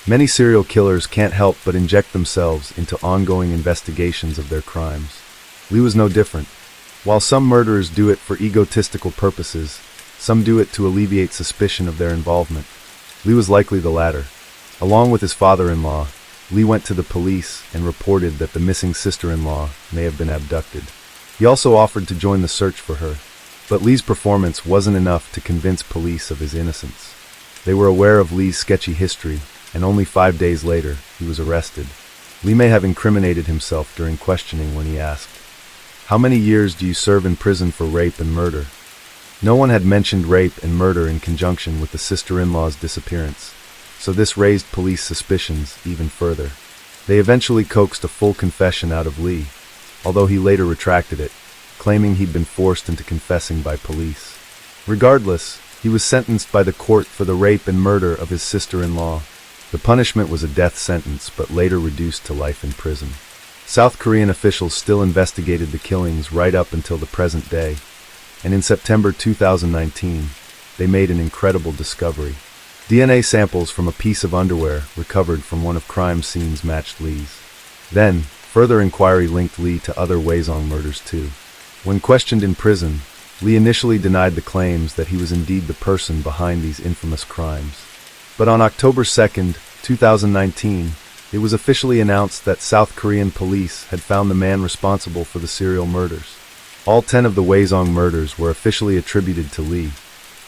Many serial killers can't help but inject themselves into ongoing investigations of their crimes. Lee was no different. While some murderers do it for egotistical purposes, some do it to alleviate suspicion of their involvement. Lee was likely the latter. Along with his father-in-law, Lee went to the police and reported that the missing sister-in-law may have been abducted. He also offered to join the search for her, but Lee's performance wasn't enough to convince police of his innocence. They were aware of Lee's sketchy history, and only 5 days later, he was arrested. Lee may have incriminated himself during questioning when he asked, "How many years do you serve in prison for rape and murder?" No one had mentioned rape and murder in conjunction with the sister-in-law's disappearance, so this raised police suspicions even further. They eventually coaxed a full confession out of Lee, although he later retracted it, claiming he'd been forced into confessing by police. Regardless, he was sentenced by the court for the rape and murder of his sister-in-law. The punishment was a death sentence, but later reduced to life in prison. South Korean officials still investigated the killings right up until the present day, and in September 2019, they made an incredible discovery. DNA samples from a piece of underwear recovered from one of crime scenes matched Lee's. Then, further inquiry linked Lee to other Weizong murders too. When questioned in prison, Lee initially denied the claims that he was indeed the person behind these infamous crimes. But on October 2, 2019, it was officially announced that South Korean police had found the man responsible for the serial murders. All 10 of the Weizong murders were officially attributed to Lee,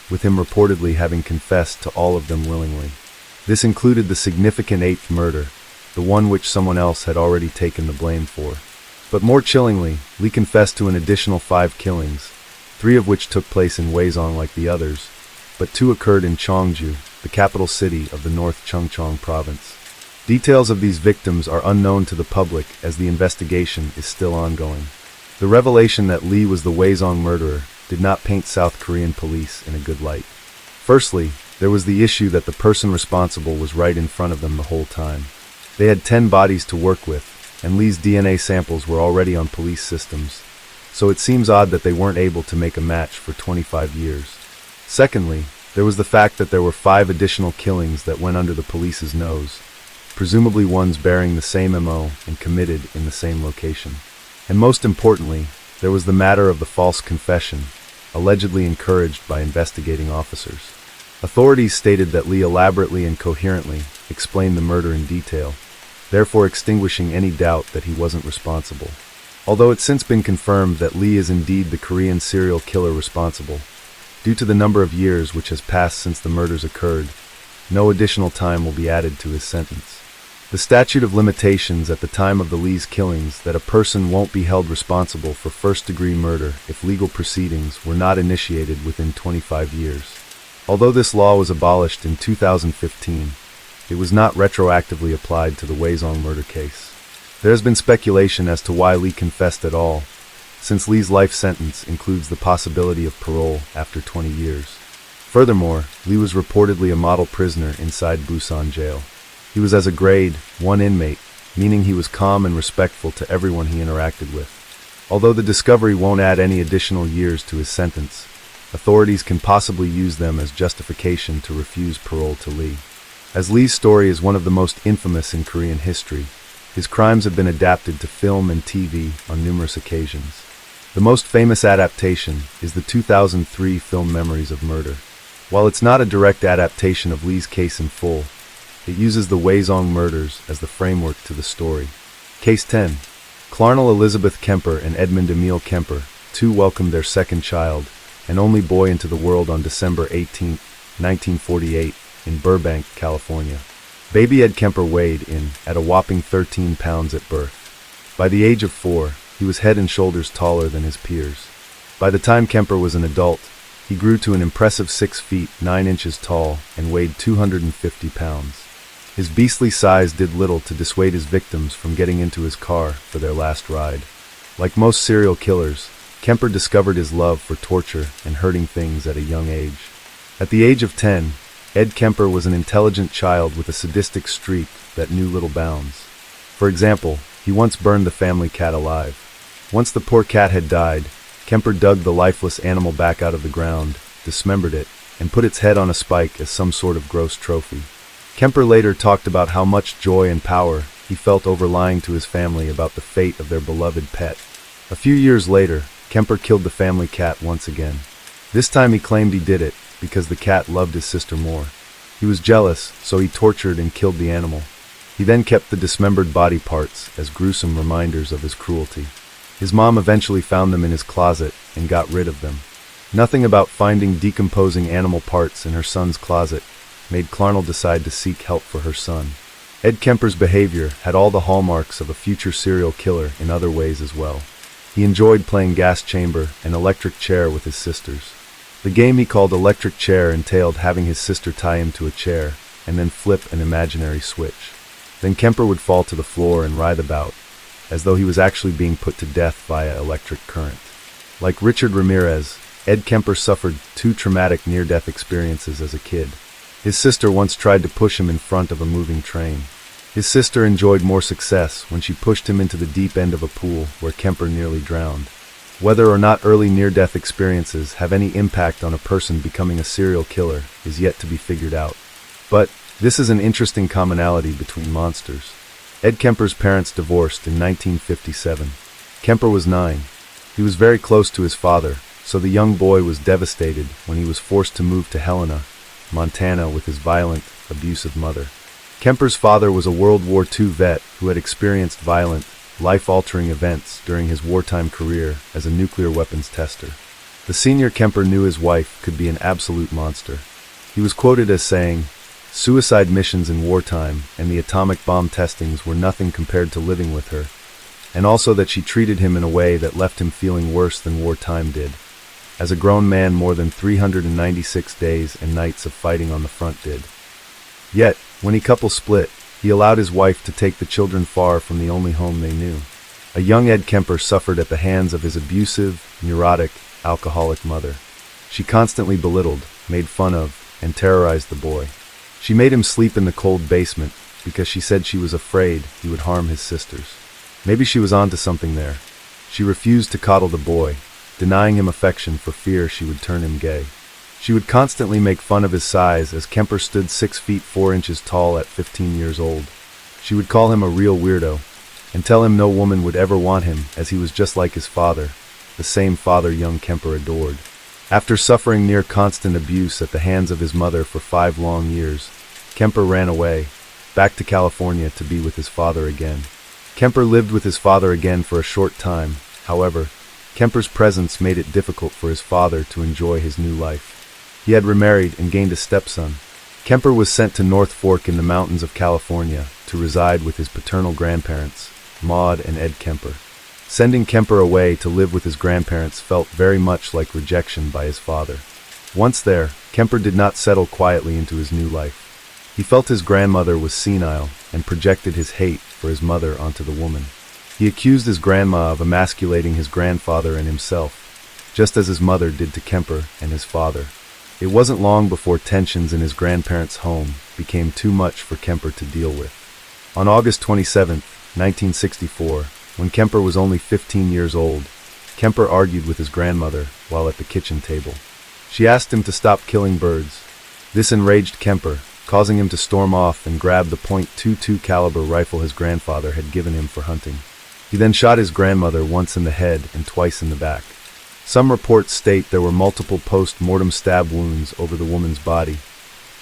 with him reportedly having confessed to all of them willingly. This included the significant 8th murder, the one which someone else had already taken the blame for. But more chillingly, Lee confessed to an additional 5 killings, 3 of which took place in Weizong like the others, but 2 occurred in Cheongju, the capital city of the North Chungcheong province. Details of these victims are unknown to the public as the investigation is still ongoing. The revelation that Lee was the Weizong murderer did not paint South Korean police in a good light. Firstly, there was the issue that the person responsible was right in front of them the whole time. They had 10 bodies to work with, and Lee's DNA samples were already on police systems, so it seems odd that they weren't able to make a match for 25 years. Secondly, There was the fact that there were 5 additional killings that went under the police's nose, presumably ones bearing the same MO and committed in the same location. And most importantly, there was the matter of the false confession, allegedly encouraged by investigating officers. Authorities stated that Lee elaborately and coherently explained the murder in detail, therefore extinguishing any doubt that he wasn't responsible. Although it's since been confirmed that Lee is indeed the Korean serial killer responsible, due to the number of years which has passed since the murders occurred, no additional time will be added to his sentence. The statute of limitations at the time of the Lee's killings that a person won't be held responsible for first-degree murder if legal proceedings were not initiated within 25 years. Although this law was abolished in 2015, it was not retroactively applied to the Waisong murder case. There has been speculation as to why Lee confessed at all, since Lee's life sentence includes the possibility of parole after 20 years. Furthermore, Lee was reportedly a model prisoner inside Busan jail. He was as a grade 1 inmate, meaning he was calm and respectful to everyone he interacted with. Although the discovery won't add any additional years to his sentence, authorities can possibly use them as justification to refuse parole to Lee. As Lee's story is one of the most infamous in Korean history, his crimes have been adapted to film and TV on numerous occasions. The most famous adaptation is the 2003 film Memories of Murder. While it's not a direct adaptation of Lee's case in full, it uses the Waisong murders as the framework to the story. Case 10. Clarnell Elizabeth Kemper and Edmund Emil Kemper, 2 welcomed their second child, and only boy into the world on December 18, 1948, in Burbank, California. Baby Ed Kemper weighed in at a whopping 13 pounds at birth. By the age of 4, he was head and shoulders taller than his peers. By the time Kemper was an adult, he grew to an impressive 6 feet 9 inches tall and weighed 250 pounds. His beastly size did little to dissuade his victims from getting into his car for their last ride. Like most serial killers, Kemper discovered his love for torture and hurting things at a young age. At the age of 10, Ed Kemper was an intelligent child with a sadistic streak that knew little bounds. For example, he once burned the family cat alive. Once the poor cat had died, Kemper dug the lifeless animal back out of the ground, dismembered it, and put its head on a spike as some sort of gross trophy. Kemper later talked about how much joy and power he felt over lying to his family about the fate of their beloved pet. A few years later, Kemper killed the family cat once again. This time he claimed he did it because the cat loved his sister more. He was jealous, so he tortured and killed the animal. He then kept the dismembered body parts as gruesome reminders of his cruelty. His mom eventually found them in his closet and got rid of them. Nothing about finding decomposing animal parts in her son's closet made Clarnell decide to seek help for her son. Ed Kemper's behavior had all the hallmarks of a future serial killer in other ways as well. He enjoyed playing gas chamber and electric chair with his sisters. The game he called electric chair entailed having his sister tie him to a chair and then flip an imaginary switch. Then Kemper would fall to the floor and writhe about, as though he was actually being put to death via electric current. Like Richard Ramirez, Ed Kemper suffered 2 traumatic near-death experiences as a kid. His sister once tried to push him in front of a moving train. His sister enjoyed more success when she pushed him into the deep end of a pool where Kemper nearly drowned. Whether or not early near-death experiences have any impact on a person becoming a serial killer is yet to be figured out. But this is an interesting commonality between monsters. Ed Kemper's parents divorced in 1957. Kemper was 9. He was very close to his father, so the young boy was devastated when he was forced to move to Helena, Montana with his violent, abusive mother. Kemper's father was a World War II vet who had experienced violent, life-altering events during his wartime career as a nuclear weapons tester. The senior Kemper knew his wife could be an absolute monster. He was quoted as saying, "Suicide missions in wartime and the atomic bomb testings were nothing compared to living with her," and also that she treated him in a way that left him feeling worse than wartime did. As a grown man, more than 396 days and nights of fighting on the front did. Yet, when the couple split, he allowed his wife to take the children far from the only home they knew. A young Ed Kemper suffered at the hands of his abusive, neurotic, alcoholic mother. She constantly belittled, made fun of, and terrorized the boy. She made him sleep in the cold basement because she said she was afraid he would harm his sisters. Maybe she was onto something there. She refused to coddle the boy, denying him affection for fear she would turn him gay. She would constantly make fun of his size as Kemper stood 6 feet 4 inches tall at 15 years old. She would call him a real weirdo and tell him no woman would ever want him as he was just like his father, the same father young Kemper adored. After suffering near constant abuse at the hands of his mother for 5 long years, Kemper ran away, back to California to be with his father again. Kemper lived with his father again for a short time. However, Kemper's presence made it difficult for his father to enjoy his new life. He had remarried and gained a stepson. Kemper was sent to North Fork in the mountains of California to reside with his paternal grandparents, Maud and Ed Kemper. Sending Kemper away to live with his grandparents felt very much like rejection by his father. Once there, Kemper did not settle quietly into his new life. He felt his grandmother was senile and projected his hate for his mother onto the woman. He accused his grandma of emasculating his grandfather and himself, just as his mother did to Kemper and his father. It wasn't long before tensions in his grandparents' home became too much for Kemper to deal with. On August 27, 1964, when Kemper was only 15 years old, Kemper argued with his grandmother while at the kitchen table. She asked him to stop killing birds. This enraged Kemper, causing him to storm off and grab the .22 caliber rifle his grandfather had given him for hunting. He then shot his grandmother once in the head and twice in the back. Some reports state there were multiple post-mortem stab wounds over the woman's body,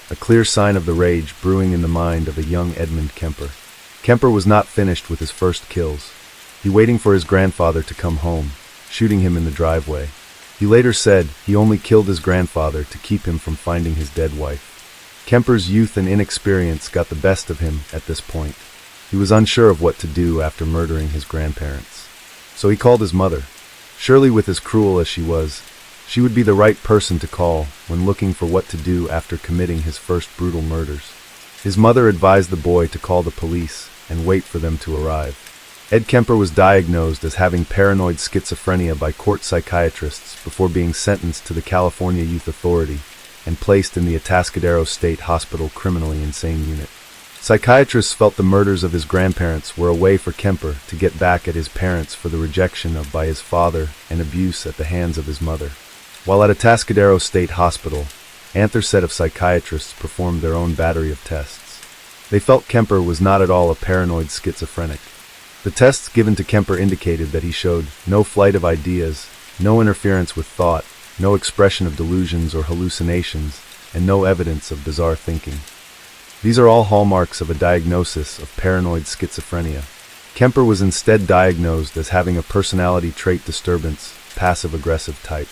a clear sign of the rage brewing in the mind of a young Edmund Kemper. Kemper was not finished with his first kills. He waiting for his grandfather to come home, shooting him in the driveway. He later said he only killed his grandfather to keep him from finding his dead wife. Kemper's youth and inexperience got the best of him at this point. He was unsure of what to do after murdering his grandparents. So he called his mother. Surely, with as cruel as she was, she would be the right person to call when looking for what to do after committing his first brutal murders. His mother advised the boy to call the police and wait for them to arrive. Ed Kemper was diagnosed as having paranoid schizophrenia by court psychiatrists before being sentenced to the California Youth Authority and placed in the Atascadero State Hospital Criminally Insane Unit. Psychiatrists felt the murders of his grandparents were a way for Kemper to get back at his parents for the rejection of by his father and abuse at the hands of his mother. While at Atascadero State Hospital, another set of psychiatrists performed their own battery of tests. They felt Kemper was not at all a paranoid schizophrenic. The tests given to Kemper indicated that he showed no flight of ideas, no interference with thought, no expression of delusions or hallucinations, and no evidence of bizarre thinking. These are all hallmarks of a diagnosis of paranoid schizophrenia. Kemper was instead diagnosed as having a personality trait disturbance, passive-aggressive type.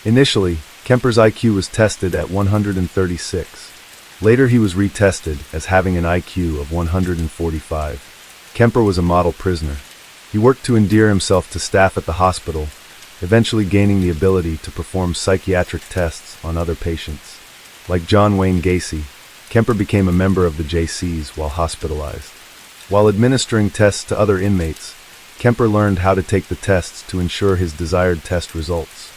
Initially, Kemper's IQ was tested at 136. Later he was retested as having an IQ of 145. Kemper was a model prisoner. He worked to endear himself to staff at the hospital, eventually gaining the ability to perform psychiatric tests on other patients. Like John Wayne Gacy, Kemper became a member of the JCs while hospitalized. While administering tests to other inmates, Kemper learned how to take the tests to ensure his desired test results.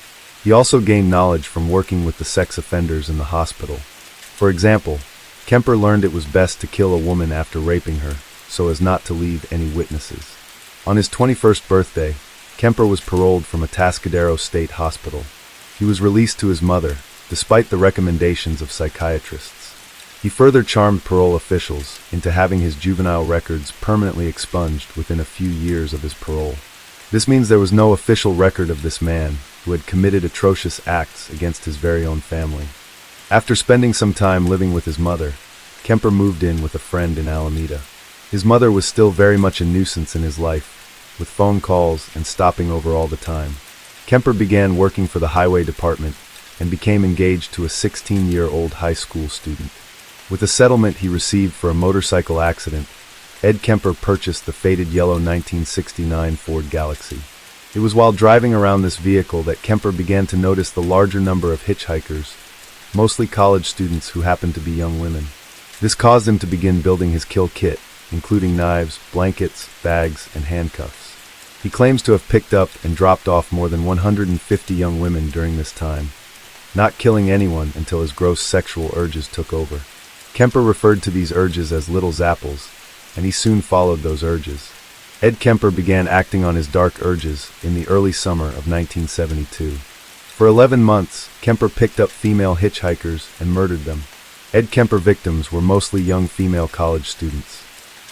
He also gained knowledge from working with the sex offenders in the hospital. For example, Kemper learned it was best to kill a woman after raping her, so as not to leave any witnesses. On his 21st birthday, Kemper was paroled from Atascadero State Hospital. He was released to his mother, despite the recommendations of psychiatrists. He further charmed parole officials into having his juvenile records permanently expunged within a few years of his parole. This means there was no official record of this man who had committed atrocious acts against his very own family. After spending some time living with his mother, Kemper moved in with a friend in Alameda. His mother was still very much a nuisance in his life, with phone calls and stopping over all the time. Kemper began working for the highway department and became engaged to a 16-year-old high school student. With a settlement he received for a motorcycle accident, Ed Kemper purchased the faded yellow 1969 Ford Galaxy. It was while driving around this vehicle that Kemper began to notice the larger number of hitchhikers, mostly college students who happened to be young women. This caused him to begin building his kill kit, including knives, blankets, bags, and handcuffs. He claims to have picked up and dropped off more than 150 young women during this time, not killing anyone until his gross sexual urges took over. Kemper referred to these urges as little zapples, and he soon followed those urges. Ed Kemper began acting on his dark urges in the early summer of 1972. For 11 months, Kemper picked up female hitchhikers and murdered them. Ed Kemper victims were mostly young female college students.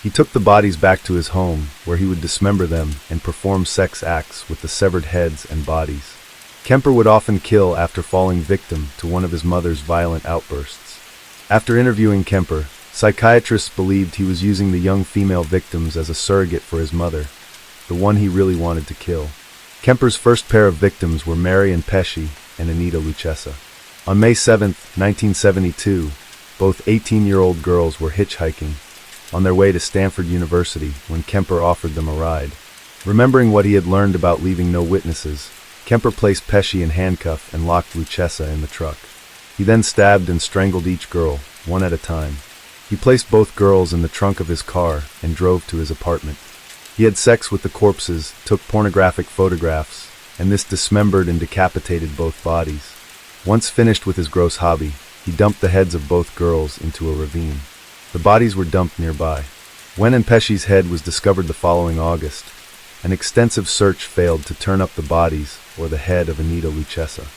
He took the bodies back to his home, where he would dismember them and perform sex acts with the severed heads and bodies. Kemper would often kill after falling victim to one of his mother's violent outbursts. After interviewing Kemper, psychiatrists believed he was using the young female victims as a surrogate for his mother, the one he really wanted to kill. Kemper's first pair of victims were Mary and Pesci and Anita Lucchesa. On May 7, 1972, both 18-year-old girls were hitchhiking on their way to Stanford University when Kemper offered them a ride. Remembering what he had learned about leaving no witnesses, Kemper placed Pesci in handcuffs and locked Lucchesa in the truck. He then stabbed and strangled each girl, one at a time. He placed both girls in the trunk of his car and drove to his apartment. He had sex with the corpses, took pornographic photographs, and this dismembered and decapitated both bodies. Once finished with his gross hobby, he dumped the heads of both girls into a ravine. The bodies were dumped nearby. When and Pesci's head was discovered the following August, an extensive search failed to turn up the bodies or the head of Anita Lucchesa.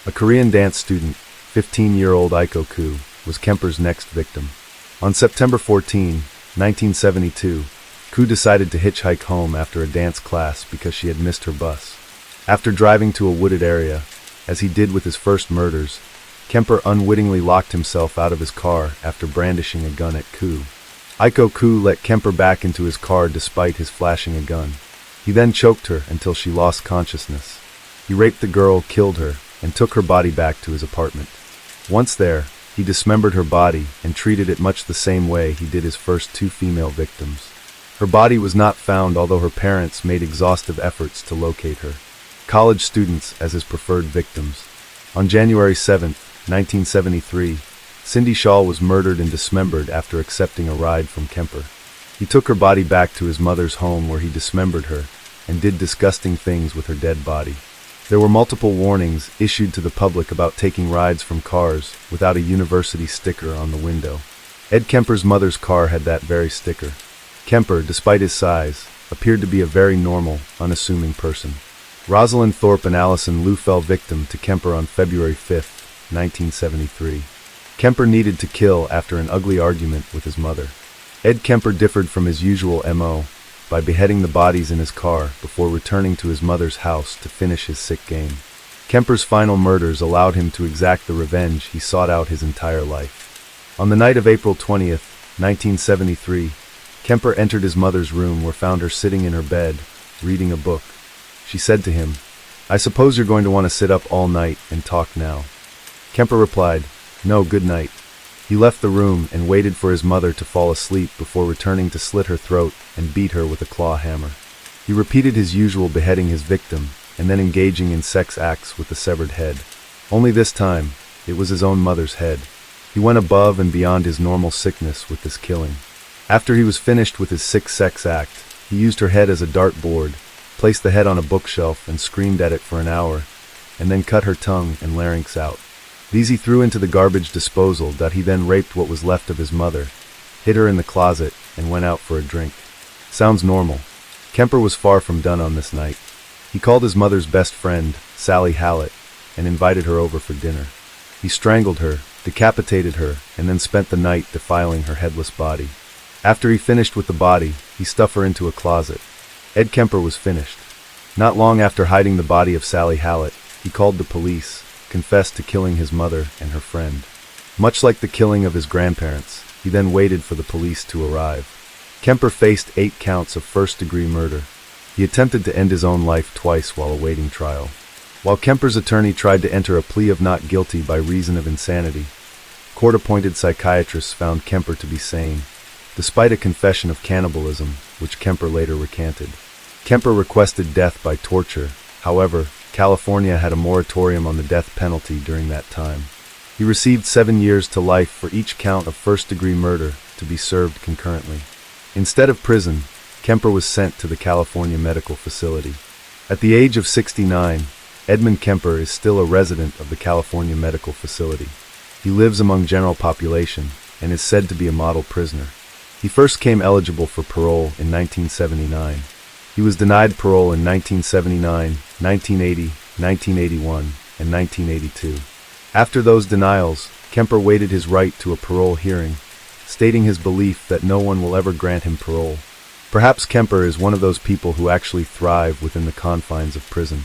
A Korean dance student, 15-year-old Aiko Koo, was Kemper's next victim. On September 14, 1972, Koo decided to hitchhike home after a dance class because she had missed her bus. After driving to a wooded area, as he did with his first murders, Kemper unwittingly locked himself out of his car after brandishing a gun at Koo. Aiko Koo let Kemper back into his car despite his flashing a gun. He then choked her until she lost consciousness. He raped the girl, killed her, and took her body back to his apartment. Once there, he dismembered her body and treated it much the same way he did his first two female victims. Her body was not found, although her parents made exhaustive efforts to locate her. College students as his preferred victims. On January 7, 1973, Cindy Shaw was murdered and dismembered after accepting a ride from Kemper. He took her body back to his mother's home where he dismembered her and did disgusting things with her dead body. There were multiple warnings issued to the public about taking rides from cars without a university sticker on the window. Ed Kemper's mother's car had that very sticker. Kemper, despite his size, appeared to be a very normal, unassuming person. Rosalind Thorpe and Allison Liu fell victim to Kemper on February 5, 1973. Kemper needed to kill after an ugly argument with his mother. Ed Kemper differed from his usual MO by beheading the bodies in his car before returning to his mother's house to finish his sick game. Kemper's final murders allowed him to exact the revenge he sought out his entire life. On the night of April 20, 1973, Kemper entered his mother's room where found her sitting in her bed, reading a book. She said to him, "I suppose you're going to want to sit up all night and talk now." Kemper replied, "No, good night." He left the room and waited for his mother to fall asleep before returning to slit her throat and beat her with a claw hammer. He repeated his usual beheading his victim and then engaging in sex acts with the severed head. Only this time, it was his own mother's head. He went above and beyond his normal sickness with this killing. After he was finished with his sick sex act, he used her head as a dartboard, placed the head on a bookshelf and screamed at it for an hour, and then cut her tongue and larynx out. These he threw into the garbage disposal that he then raped what was left of his mother, hid her in the closet, and went out for a drink. Sounds normal. Kemper was far from done on this night. He called his mother's best friend, Sally Hallett, and invited her over for dinner. He strangled her, decapitated her, and then spent the night defiling her headless body. After he finished with the body, he stuffed her into a closet. Ed Kemper was finished. Not long after hiding the body of Sally Hallett, he called the police, confessed to killing his mother and her friend. Much like the killing of his grandparents, he then waited for the police to arrive. Kemper faced 8 counts of first-degree murder. He attempted to end his own life twice while awaiting trial. While Kemper's attorney tried to enter a plea of not guilty by reason of insanity, court-appointed psychiatrists found Kemper to be sane, despite a confession of cannibalism, which Kemper later recanted. Kemper requested death by torture. However, California had a moratorium on the death penalty during that time. He received 7 years to life for each count of first-degree murder to be served concurrently. Instead of prison, Kemper was sent to the California Medical Facility. At the age of 69, Edmund Kemper is still a resident of the California Medical Facility. He lives among general population and is said to be a model prisoner. He first came eligible for parole in 1979. He was denied parole in 1979, 1980, 1981, and 1982. After those denials, Kemper waited his right to a parole hearing, stating his belief that no one will ever grant him parole. Perhaps Kemper is one of those people who actually thrive within the confines of prison.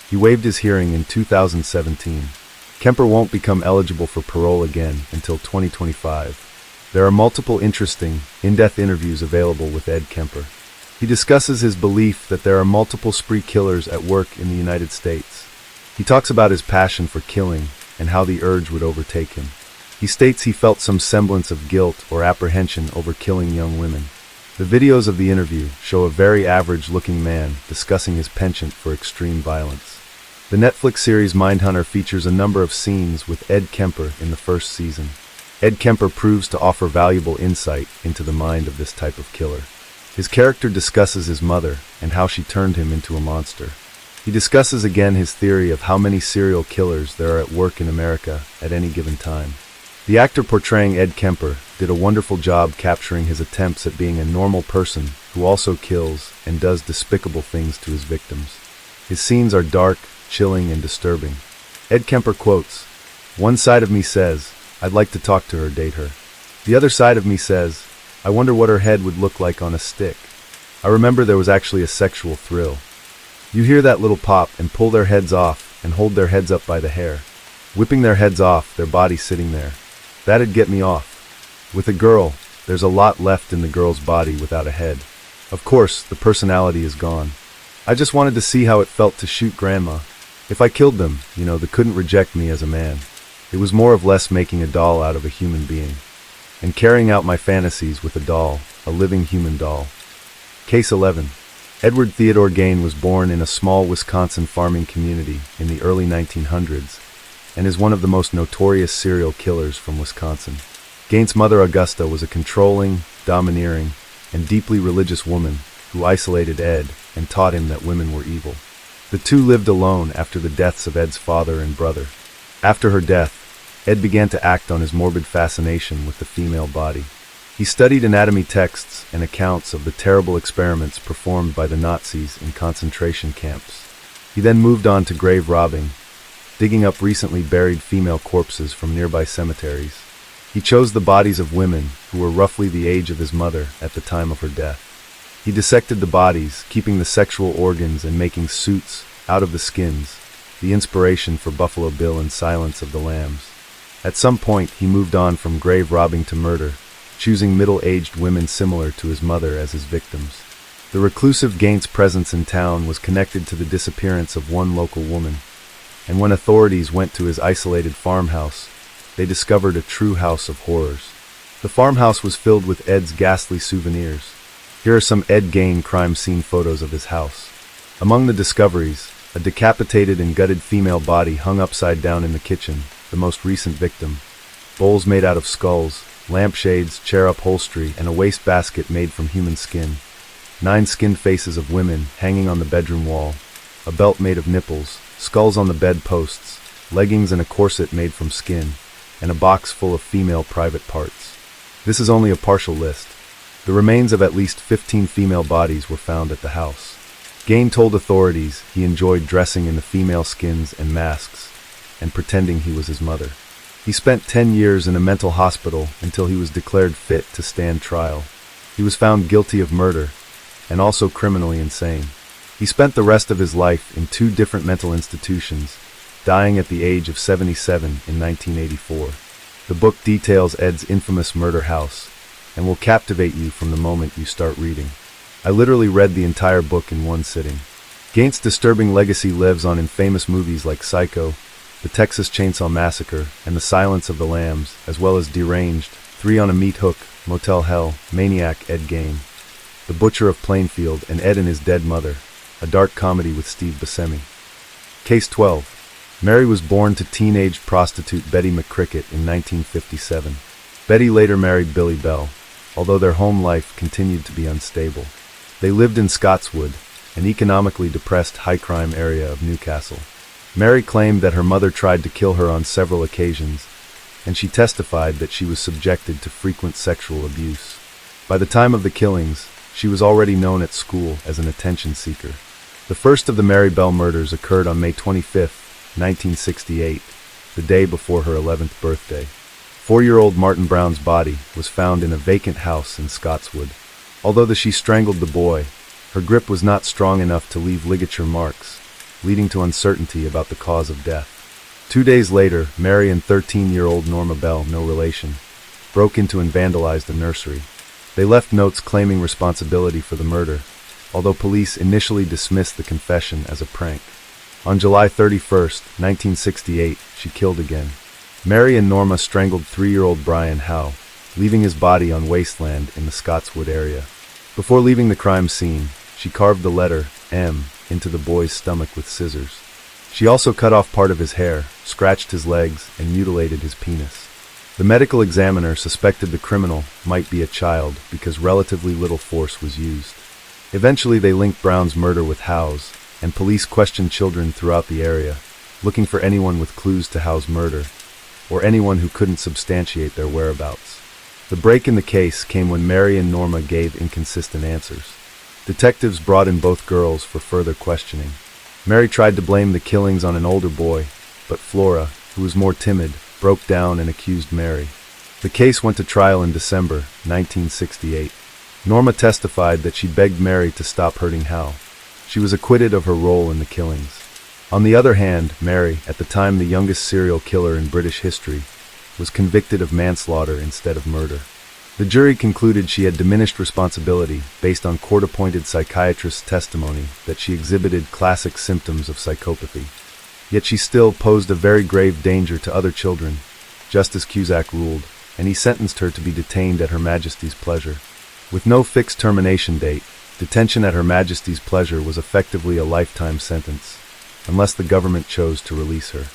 He waived his hearing in 2017. Kemper won't become eligible for parole again until 2025. There are multiple interesting, in-depth interviews available with Ed Kemper. He discusses his belief that there are multiple spree killers at work in the United States. He talks about his passion for killing and how the urge would overtake him. He states he felt some semblance of guilt or apprehension over killing young women. The videos of the interview show a very average-looking man discussing his penchant for extreme violence. The Netflix series Mindhunter features a number of scenes with Ed Kemper in the first season. Ed Kemper proves to offer valuable insight into the mind of this type of killer. His character discusses his mother and how she turned him into a monster. He discusses again his theory of how many serial killers there are at work in America at any given time. The actor portraying Ed Kemper did a wonderful job capturing his attempts at being a normal person who also kills and does despicable things to his victims. His scenes are dark, chilling, and disturbing. Ed Kemper quotes, "One side of me says, I'd like to talk to her, date her. The other side of me says, I wonder what her head would look like on a stick. I remember there was actually a sexual thrill. You hear that little pop and pull their heads off and hold their heads up by the hair. Whipping their heads off, their body sitting there. That'd get me off. With a girl, there's a lot left in the girl's body without a head. Of course, the personality is gone. I just wanted to see how it felt to shoot grandma. If I killed them, they couldn't reject me as a man. It was more or less making a doll out of a human being. And carrying out my fantasies with a doll, a living human doll." Case 11. Edward Theodore Gain was born in a small Wisconsin farming community in the early 1900s and is one of the most notorious serial killers from Wisconsin. Gain's mother Augusta was a controlling, domineering, and deeply religious woman who isolated Ed and taught him that women were evil. The two lived alone after the deaths of Ed's father and brother. After her death, Ed began to act on his morbid fascination with the female body. He studied anatomy texts and accounts of the terrible experiments performed by the Nazis in concentration camps. He then moved on to grave robbing, digging up recently buried female corpses from nearby cemeteries. He chose the bodies of women who were roughly the age of his mother at the time of her death. He dissected the bodies, keeping the sexual organs and making suits out of the skins, the inspiration for Buffalo Bill and Silence of the Lambs. At some point, he moved on from grave robbing to murder, choosing middle-aged women similar to his mother as his victims. The reclusive Gain's presence in town was connected to the disappearance of one local woman, and when authorities went to his isolated farmhouse, they discovered a true house of horrors. The farmhouse was filled with Ed's ghastly souvenirs. Here are some Ed Gain crime scene photos of his house. Among the discoveries, a decapitated and gutted female body hung upside down in the kitchen, the most recent victim. Bowls made out of skulls, lampshades, chair upholstery, and a wastebasket made from human skin. 9 skinned faces of women hanging on the bedroom wall. A belt made of nipples, skulls on the bed posts, leggings and a corset made from skin, and a box full of female private parts. This is only a partial list. The remains of at least 15 female bodies were found at the house. Gain told authorities he enjoyed dressing in the female skins and masks, and pretending he was his mother. He spent 10 years in a mental hospital until he was declared fit to stand trial. He was found guilty of murder, and also criminally insane. He spent the rest of his life in 2 different mental institutions, dying at the age of 77 in 1984. The book details Ed's infamous murder house, and will captivate you from the moment you start reading. I literally read the entire book in one sitting. Gain's disturbing legacy lives on in famous movies like Psycho, The Texas Chainsaw Massacre, and The Silence of the Lambs, as well as Deranged, 3 on a Meat Hook, Motel Hell, Maniac Ed Gain, The Butcher of Plainfield, and Ed and His Dead Mother, a dark comedy with Steve Buscemi. Case 12. Mary was born to teenage prostitute Betty McCricket in 1957. Betty later married Billy Bell, although their home life continued to be unstable. They lived in Scotswood, an economically depressed high-crime area of Newcastle. Mary claimed that her mother tried to kill her on several occasions, and she testified that she was subjected to frequent sexual abuse. By the time of the killings, she was already known at school as an attention seeker. The first of the Mary Bell murders occurred on May 25, 1968, the day before her 11th birthday. 4-year-old Martin Brown's body was found in a vacant house in Scotswood. Although she strangled the boy, her grip was not strong enough to leave ligature marks, leading to uncertainty about the cause of death. 2 days later, Mary and 13-year-old Norma Bell, no relation, broke into and vandalized a nursery. They left notes claiming responsibility for the murder, although police initially dismissed the confession as a prank. On July 31, 1968, she killed again. Mary and Norma strangled 3-year-old Brian Howe, leaving his body on wasteland in the Scotswood area. Before leaving the crime scene, she carved the letter M into the boy's stomach with scissors. She also cut off part of his hair, scratched his legs, and mutilated his penis. The medical examiner suspected the criminal might be a child because relatively little force was used. Eventually they linked Brown's murder with Howe's, and police questioned children throughout the area, looking for anyone with clues to Howe's murder, or anyone who couldn't substantiate their whereabouts. The break in the case came when Mary and Norma gave inconsistent answers. Detectives brought in both girls for further questioning. Mary tried to blame the killings on an older boy, but Flora, who was more timid, broke down and accused Mary. The case went to trial in December 1968. Norma testified that she begged Mary to stop hurting Howe. She was acquitted of her role in the killings. On the other hand, Mary, at the time the youngest serial killer in British history, was convicted of manslaughter instead of murder. The jury concluded she had diminished responsibility based on court-appointed psychiatrist's testimony that she exhibited classic symptoms of psychopathy. Yet she still posed a very grave danger to other children, Justice Cusack ruled, and he sentenced her to be detained at Her Majesty's pleasure. With no fixed termination date, detention at Her Majesty's pleasure was effectively a lifetime sentence, unless the government chose to release her.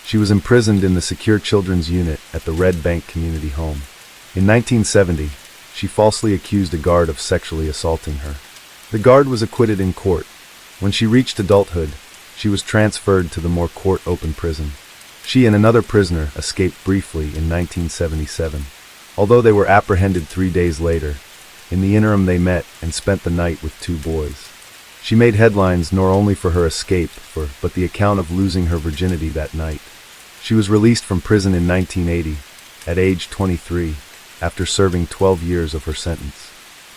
She was imprisoned in the Secure Children's Unit at the Red Bank Community Home. In 1970, she falsely accused a guard of sexually assaulting her. The guard was acquitted in court. When she reached adulthood, she was transferred to the more court-open prison. She and another prisoner escaped briefly in 1977. Although they were apprehended 3 days later, in the interim they met and spent the night with 2 boys. She made headlines not only for her escape, but the account of losing her virginity that night. She was released from prison in 1980, at age 23, after serving 12 years of her sentence.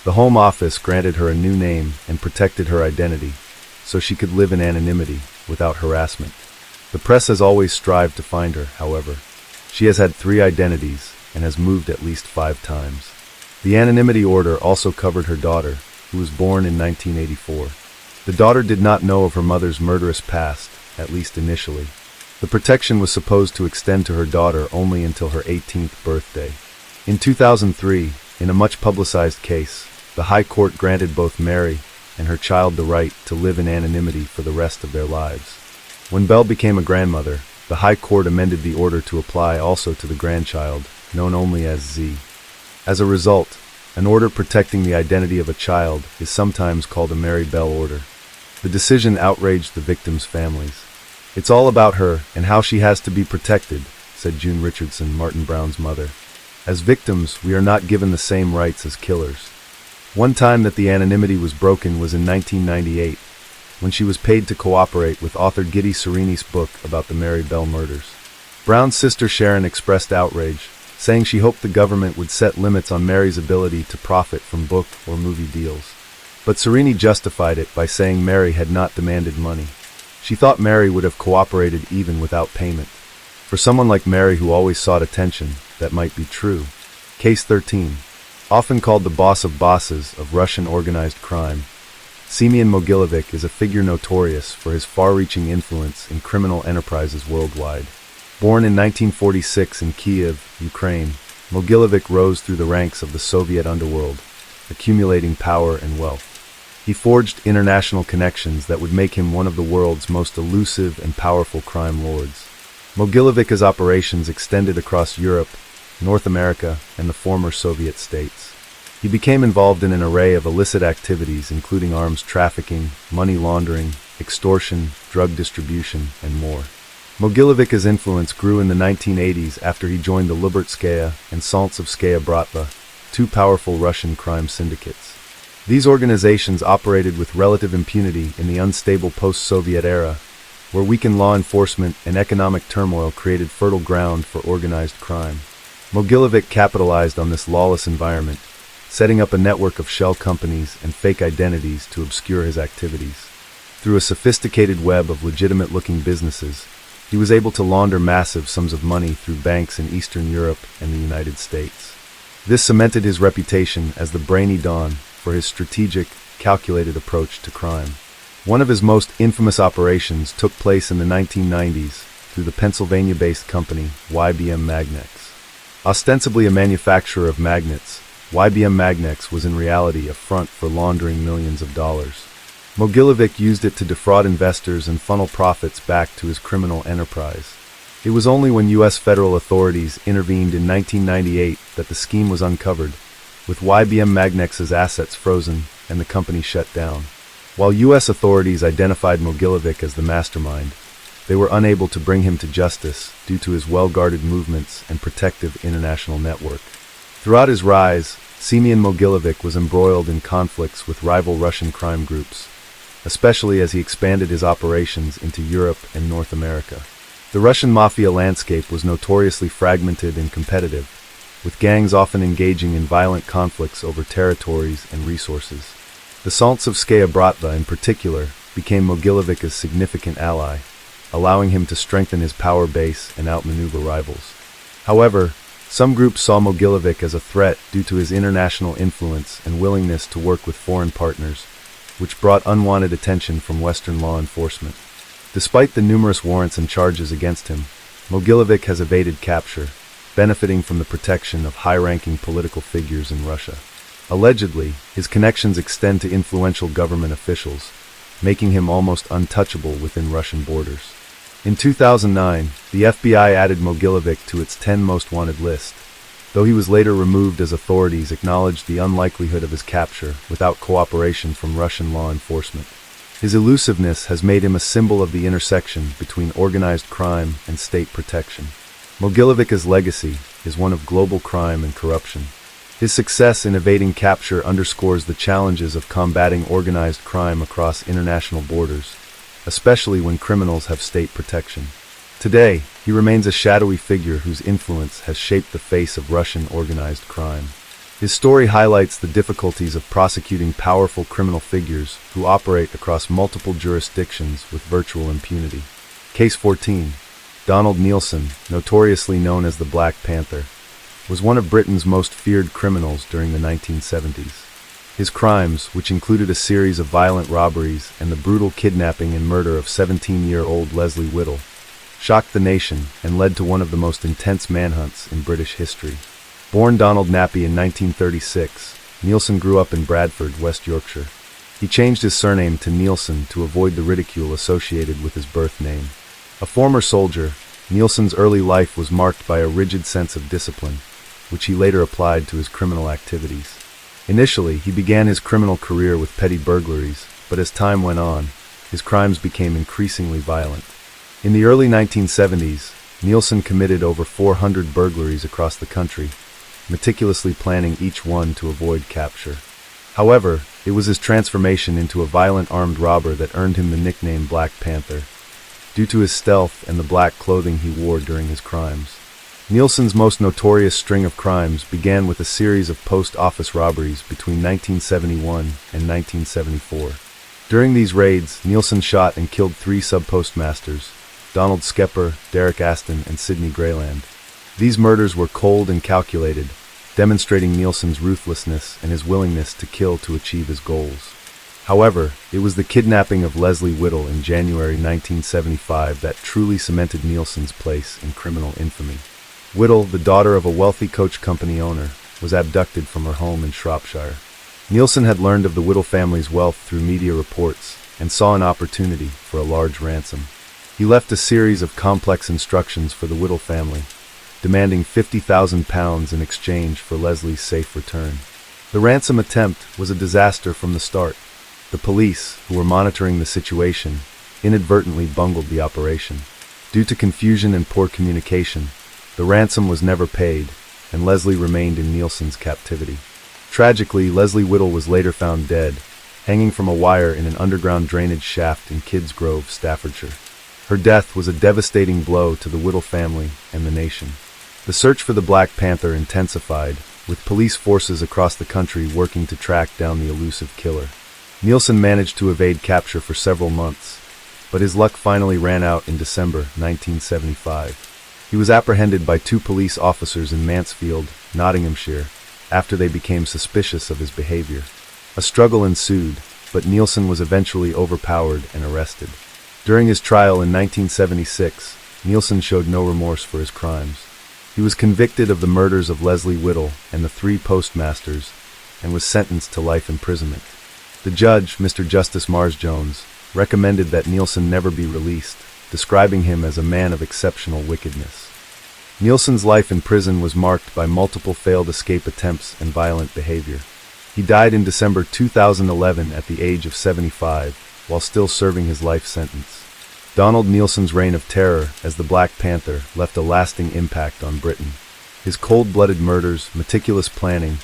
The Home Office granted her a new name and protected her identity, so she could live in anonymity without harassment. The press has always strived to find her, however. She has had 3 identities and has moved at least 5 times. The anonymity order also covered her daughter, who was born in 1984. The daughter did not know of her mother's murderous past, at least initially. The protection was supposed to extend to her daughter only until her 18th birthday. In 2003, in a much publicized case, the High Court granted both Mary and her child the right to live in anonymity for the rest of their lives. When Belle became a grandmother, the High Court amended the order to apply also to the grandchild, known only as Z. As a result, an order protecting the identity of a child is sometimes called a Mary Bell order. The decision outraged the victims' families. "It's all about her and how she has to be protected," said June Richardson, Martin Brown's mother. "As victims, we are not given the same rights as killers." One time that the anonymity was broken was in 1998, when she was paid to cooperate with author Giddy Sereni's book about the Mary Bell murders. Brown's sister Sharon expressed outrage, saying she hoped the government would set limits on Mary's ability to profit from book or movie deals. But Serini justified it by saying Mary had not demanded money. She thought Mary would have cooperated even without payment. For someone like Mary who always sought attention, that might be true. Case 13. Often called the boss of bosses of Russian organized crime, Semyon Mogilevic is a figure notorious for his far-reaching influence in criminal enterprises worldwide. Born in 1946 in Kyiv, Ukraine, Mogilevic rose through the ranks of the Soviet underworld, accumulating power and wealth. He forged international connections that would make him one of the world's most elusive and powerful crime lords. Mogilevic's operations extended across Europe, North America, and the former Soviet states. He became involved in an array of illicit activities including arms trafficking, money laundering, extortion, drug distribution, and more. Mogilevic's influence grew in the 1980s after he joined the Lubeltskaya and Saltsevskaya Bratva, 2 powerful Russian crime syndicates. These organizations operated with relative impunity in the unstable post-Soviet era, where weakened law enforcement and economic turmoil created fertile ground for organized crime. Mogilevich capitalized on this lawless environment, setting up a network of shell companies and fake identities to obscure his activities. Through a sophisticated web of legitimate-looking businesses, he was able to launder massive sums of money through banks in Eastern Europe and the United States. This cemented his reputation as the brainy Don for his strategic, calculated approach to crime. One of his most infamous operations took place in the 1990s through the Pennsylvania-based company YBM Magnex. Ostensibly a manufacturer of magnets, YBM Magnex was in reality a front for laundering millions of dollars. Mogilevich used it to defraud investors and funnel profits back to his criminal enterprise. It was only when U.S. federal authorities intervened in 1998 that the scheme was uncovered, with YBM Magnex's assets frozen and the company shut down. While U.S. authorities identified Mogilevich as the mastermind, they were unable to bring him to justice due to his well-guarded movements and protective international network. Throughout his rise, Semyon Mogilevich was embroiled in conflicts with rival Russian crime groups, especially as he expanded his operations into Europe and North America. The Russian mafia landscape was notoriously fragmented and competitive, with gangs often engaging in violent conflicts over territories and resources. The Saltsevskaya Bratva, in particular, became Mogilevich's significant ally, allowing him to strengthen his power base and outmaneuver rivals. However, some groups saw Mogilevich as a threat due to his international influence and willingness to work with foreign partners, which brought unwanted attention from Western law enforcement. Despite the numerous warrants and charges against him, Mogilevich has evaded capture, benefiting from the protection of high-ranking political figures in Russia. Allegedly, his connections extend to influential government officials, making him almost untouchable within Russian borders. In 2009, the FBI added Mogilevich to its 10 most wanted list, though he was later removed as authorities acknowledged the unlikelihood of his capture without cooperation from Russian law enforcement. His elusiveness has made him a symbol of the intersection between organized crime and state protection. Mogilevich's legacy is one of global crime and corruption. His success in evading capture underscores the challenges of combating organized crime across international borders, especially when criminals have state protection. Today, he remains a shadowy figure whose influence has shaped the face of Russian organized crime. His story highlights the difficulties of prosecuting powerful criminal figures who operate across multiple jurisdictions with virtual impunity. Case 14. Donald Nielsen, notoriously known as the Black Panther, was one of Britain's most feared criminals during the 1970s. His crimes, which included a series of violent robberies and the brutal kidnapping and murder of 17-year-old Leslie Whittle, shocked the nation and led to one of the most intense manhunts in British history. Born Donald Nappy in 1936, Nielsen grew up in Bradford, West Yorkshire. He changed his surname to Nielsen to avoid the ridicule associated with his birth name. A former soldier, Nielsen's early life was marked by a rigid sense of discipline, which he later applied to his criminal activities. Initially, he began his criminal career with petty burglaries, but as time went on, his crimes became increasingly violent. In the early 1970s, Nielsen committed over 400 burglaries across the country, meticulously planning each one to avoid capture. However, it was his transformation into a violent armed robber that earned him the nickname Black Panther, due to his stealth and the black clothing he wore during his crimes. Nielsen's most notorious string of crimes began with a series of post-office robberies between 1971 and 1974. During these raids, Nielsen shot and killed 3 sub-postmasters, Donald Skepper, Derek Aston, and Sidney Grayland. These murders were cold and calculated, demonstrating Nielsen's ruthlessness and his willingness to kill to achieve his goals. However, it was the kidnapping of Leslie Whittle in January 1975 that truly cemented Nielsen's place in criminal infamy. Whittle, the daughter of a wealthy coach company owner, was abducted from her home in Shropshire. Nielsen had learned of the Whittle family's wealth through media reports and saw an opportunity for a large ransom. He left a series of complex instructions for the Whittle family, demanding £50,000 in exchange for Leslie's safe return. The ransom attempt was a disaster from the start. The police, who were monitoring the situation, inadvertently bungled the operation. Due to confusion and poor communication, the ransom was never paid, and Leslie remained in Nielsen's captivity. Tragically, Leslie Whittle was later found dead, hanging from a wire in an underground drainage shaft in Kids Grove, Staffordshire. Her death was a devastating blow to the Whittle family and the nation. The search for the Black Panther intensified, with police forces across the country working to track down the elusive killer. Nielsen managed to evade capture for several months, but his luck finally ran out in December 1975. He was apprehended by 2 police officers in Mansfield, Nottinghamshire, after they became suspicious of his behavior. A struggle ensued, but Nielsen was eventually overpowered and arrested. During his trial in 1976, Nielsen showed no remorse for his crimes. He was convicted of the murders of Leslie Whittle and the 3 postmasters, and was sentenced to life imprisonment. The judge, Mr. Justice Mars Jones, recommended that Nielsen never be released, describing him as a man of exceptional wickedness. Nielsen's life in prison was marked by multiple failed escape attempts and violent behavior. He died in December 2011 at the age of 75, while still serving his life sentence. Donald Nielsen's reign of terror as the Black Panther left a lasting impact on Britain. His cold-blooded murders, meticulous planning,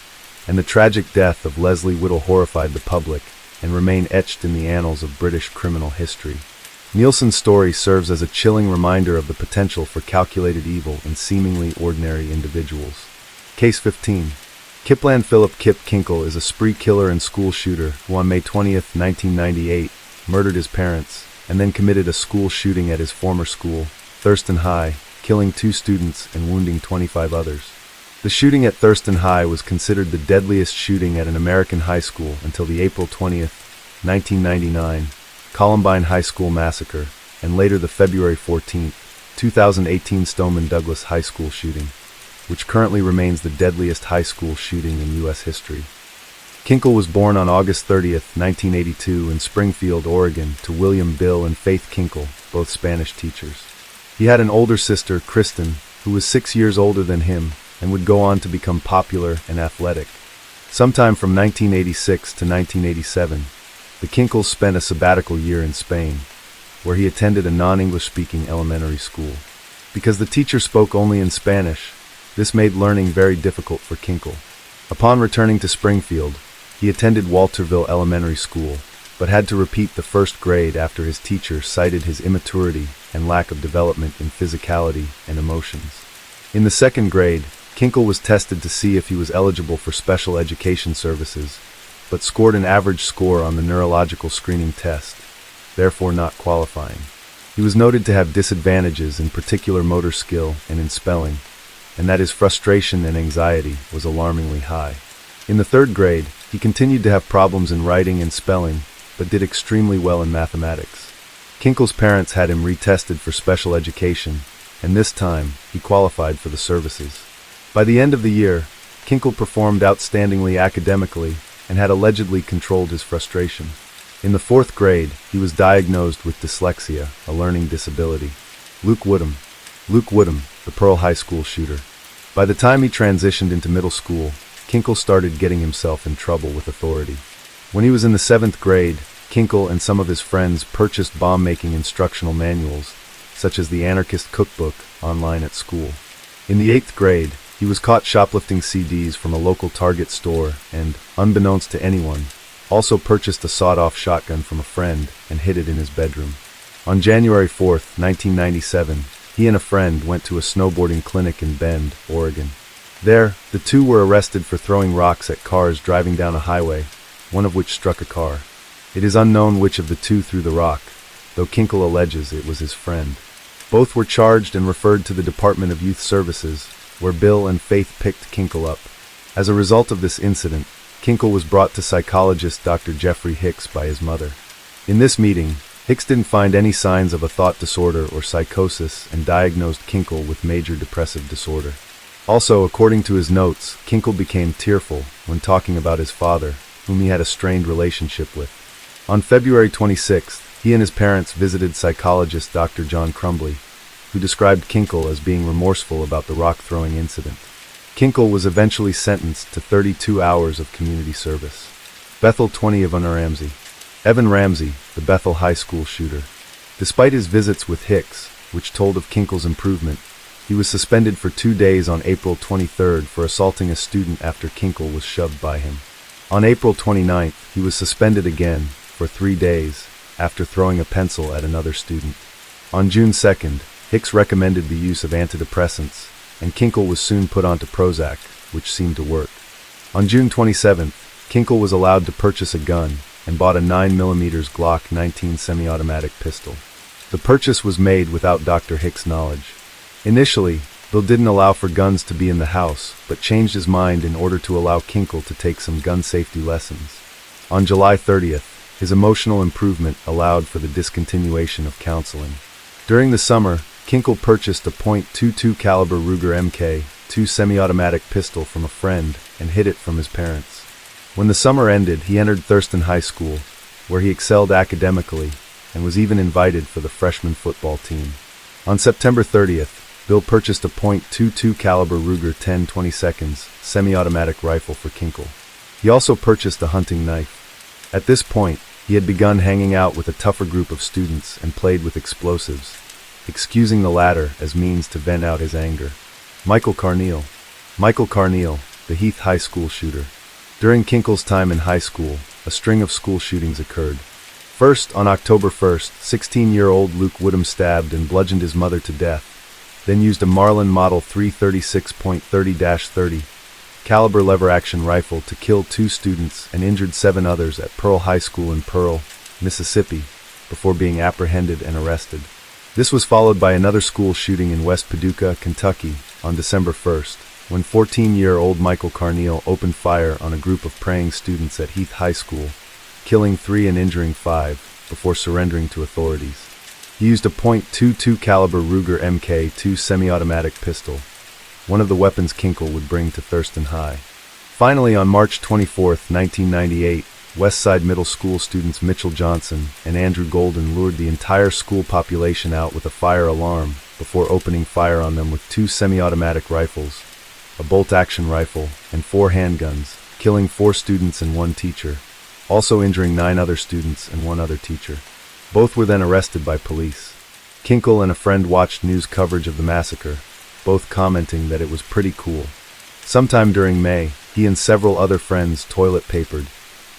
and the tragic death of Leslie Whittle horrified the public and remain etched in the annals of British criminal history. Nielsen's story serves as a chilling reminder of the potential for calculated evil in seemingly ordinary individuals. Case 15. Kipland Philip Kip Kinkle is a spree killer and school shooter who on May 20, 1998, murdered his parents, and then committed a school shooting at his former school, Thurston High, killing 2 students and wounding 25 others. The shooting at Thurston High was considered the deadliest shooting at an American high school until the April 20, 1999, Columbine High School massacre, and later the February 14, 2018 Stoneman Douglas High School shooting, which currently remains the deadliest high school shooting in U.S. history. Kinkle was born on August 30, 1982 in Springfield, Oregon, to William Bill and Faith Kinkle, both Spanish teachers. He had an older sister, Kristen, who was 6 years older than him and would go on to become popular and athletic. Sometime from 1986 to 1987, the Kinkles spent a sabbatical year in Spain, where he attended a non-English-speaking elementary school. Because the teacher spoke only in Spanish, this made learning very difficult for Kinkle. Upon returning to Springfield, he attended Walterville Elementary School, but had to repeat the 1st grade after his teacher cited his immaturity and lack of development in physicality and emotions. In the 2nd grade, Kinkle was tested to see if he was eligible for special education services, but scored an average score on the neurological screening test, therefore not qualifying. He was noted to have disadvantages in particular motor skill and in spelling, and that his frustration and anxiety was alarmingly high. In the 3rd grade, he continued to have problems in writing and spelling, but did extremely well in mathematics. Kinkle's parents had him retested for special education, and this time, he qualified for the services. By the end of the year, Kinkle performed outstandingly academically and had allegedly controlled his frustration. In the 4th grade, he was diagnosed with dyslexia, a learning disability. Luke Woodham, the Pearl High School shooter. By the time he transitioned into middle school, Kinkle started getting himself in trouble with authority. When he was in the 7th grade, Kinkle and some of his friends purchased bomb-making instructional manuals, such as the Anarchist Cookbook, online at school. In the 8th grade, he was caught shoplifting CDs from a local Target store and, unbeknownst to anyone, also purchased a sawed-off shotgun from a friend and hid it in his bedroom. On January 4, 1997, he and a friend went to a snowboarding clinic in Bend, Oregon. There, the 2 were arrested for throwing rocks at cars driving down a highway, one of which struck a car. It is unknown which of the 2 threw the rock, though Kinkle alleges it was his friend. Both were charged and referred to the Department of Youth Services, where Bill and Faith picked Kinkle up. As a result of this incident, Kinkle was brought to psychologist Dr. Jeffrey Hicks by his mother. In this meeting, Hicks didn't find any signs of a thought disorder or psychosis and diagnosed Kinkle with major depressive disorder. Also, according to his notes, Kinkle became tearful when talking about his father, whom he had a strained relationship with. On February 26th, he and his parents visited psychologist Dr. John Crumbly, who described Kinkle as being remorseful about the rock-throwing incident. Kinkle was eventually sentenced to 32 hours of community service. Bethel 20 Evan Ramsey, the Bethel High School shooter. Despite his visits with Hicks, which told of Kinkle's improvement, he was suspended for 2 days on April 23rd for assaulting a student after Kinkle was shoved by him. On April 29th, he was suspended again for 3 days after throwing a pencil at another student. On June 2nd, Hicks recommended the use of antidepressants, and Kinkle was soon put onto Prozac, which seemed to work. On June 27th, Kinkle was allowed to purchase a gun and bought a 9mm Glock 19 semi-automatic pistol. The purchase was made without Dr. Hicks' knowledge. Initially, Bill didn't allow for guns to be in the house, but changed his mind in order to allow Kinkle to take some gun safety lessons. On July 30th, his emotional improvement allowed for the discontinuation of counseling. During the summer, Kinkle purchased a .22 caliber Ruger Mk2 semi-automatic pistol from a friend and hid it from his parents. When the summer ended, he entered Thurston High School, where he excelled academically and was even invited for the freshman football team. On September 30th, Bill purchased a .22 caliber Ruger 10/22 semi-automatic rifle for Kinkle. He also purchased a hunting knife. At this point, he had begun hanging out with a tougher group of students and played with explosives, excusing the latter as means to vent out his anger. Michael Carneal, the Heath High School shooter. During Kinkle's time in high school, a string of school shootings occurred. First, on October 1st, 16-year-old Luke Woodham stabbed and bludgeoned his mother to death, then used a Marlin Model 336.30-30 caliber lever-action rifle to kill 2 students and injured 7 others at Pearl High School in Pearl, Mississippi, before being apprehended and arrested. This was followed by another school shooting in West Paducah, Kentucky, on December 1st, when 14-year-old Michael Carneal opened fire on a group of praying students at Heath High School, killing 3 and injuring 5, before surrendering to authorities. He used a .22 caliber Ruger Mk2 semi-automatic pistol, one of the weapons Kinkle would bring to Thurston High. Finally, on March 24, 1998, Westside Middle School students Mitchell Johnson and Andrew Golden lured the entire school population out with a fire alarm before opening fire on them with 2 semi-automatic rifles, a bolt-action rifle, and 4 handguns, killing 4 students and 1 teacher, also injuring 9 other students and 1 other teacher. Both were then arrested by police. Kinkle and a friend watched news coverage of the massacre, both commenting that it was pretty cool. Sometime during May, he and several other friends toilet papered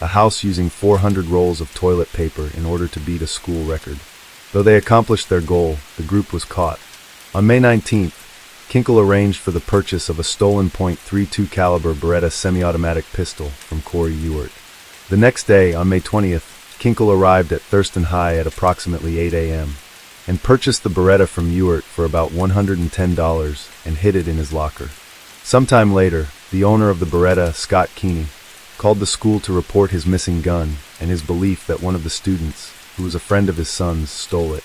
a house using 400 rolls of toilet paper in order to beat a school record. Though they accomplished their goal, the group was caught. On May 19th, Kinkle arranged for the purchase of a stolen .32 caliber Beretta semi-automatic pistol from Corey Ewart. The next day, on May 20th, Kinkle arrived at Thurston High at approximately 8 a.m. and purchased the Beretta from Ewart for about $110 and hid it in his locker. Sometime later, the owner of the Beretta, Scott Keeney, called the school to report his missing gun and his belief that one of the students, who was a friend of his son's, stole it.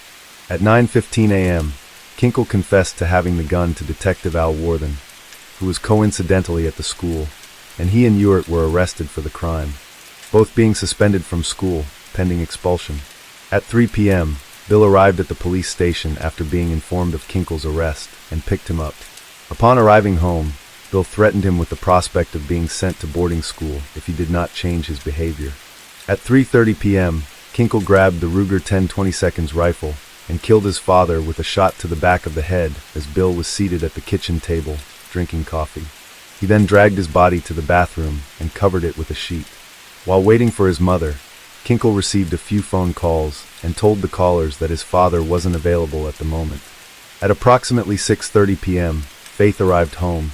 At 9:15 a.m., Kinkle confessed to having the gun to Detective Al Worthen, who was coincidentally at the school, and he and Ewart were arrested for the crime, both being suspended from school, pending expulsion. At 3 p.m., Bill arrived at the police station after being informed of Kinkle's arrest and picked him up. Upon arriving home, Bill threatened him with the prospect of being sent to boarding school if he did not change his behavior. At 3:30 p.m., Kinkle grabbed the Ruger 10/22 rifle and killed his father with a shot to the back of the head as Bill was seated at the kitchen table, drinking coffee. He then dragged his body to the bathroom and covered it with a sheet. While waiting for his mother, Kinkle received a few phone calls and told the callers that his father wasn't available at the moment. At approximately 6:30 p.m., Faith arrived home,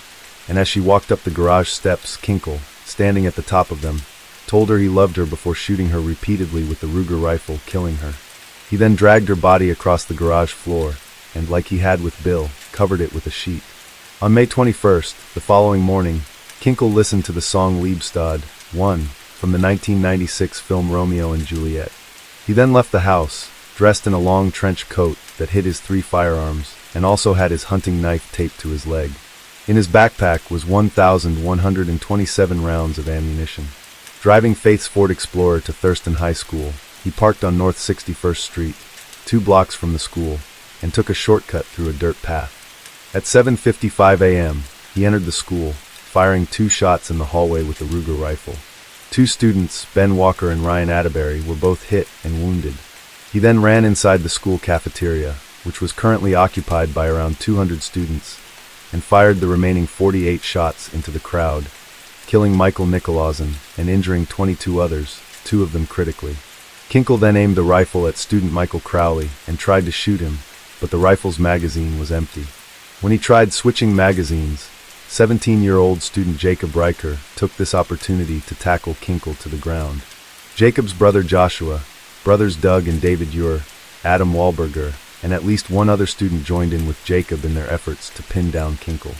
and as she walked up the garage steps, Kinkle, standing at the top of them, told her he loved her before shooting her repeatedly with the Ruger rifle, killing her. He then dragged her body across the garage floor and, like he had with Bill, covered it with a sheet. On May 21st, the following morning, Kinkle listened to the song Liebestod 1 from the 1996 film Romeo and Juliet. He then left the house, dressed in a long trench coat that hid his 3 firearms, and also had his hunting knife taped to his leg. In his backpack was 1,127 rounds of ammunition. Driving Faith's Ford Explorer to Thurston High School, he parked on North 61st Street, 2 blocks from the school, and took a shortcut through a dirt path. At 7:55 a.m., he entered the school, firing 2 shots in the hallway with the Ruger rifle. 2 students, Ben Walker and Ryan Atterbury, were both hit and wounded. He then ran inside the school cafeteria, which was currently occupied by around 200 students, and fired the remaining 48 shots into the crowd, killing Michael Nicolausen and injuring 22 others, 2 of them critically. Kinkle then aimed the rifle at student Michael Crowley and tried to shoot him, but the rifle's magazine was empty. When he tried switching magazines, 17-year-old student Jacob Riker took this opportunity to tackle Kinkle to the ground. Jacob's brother Joshua, brothers Doug and David Ure, Adam Wahlberger, and at least one other student joined in with Jacob in their efforts to pin down Kinkle.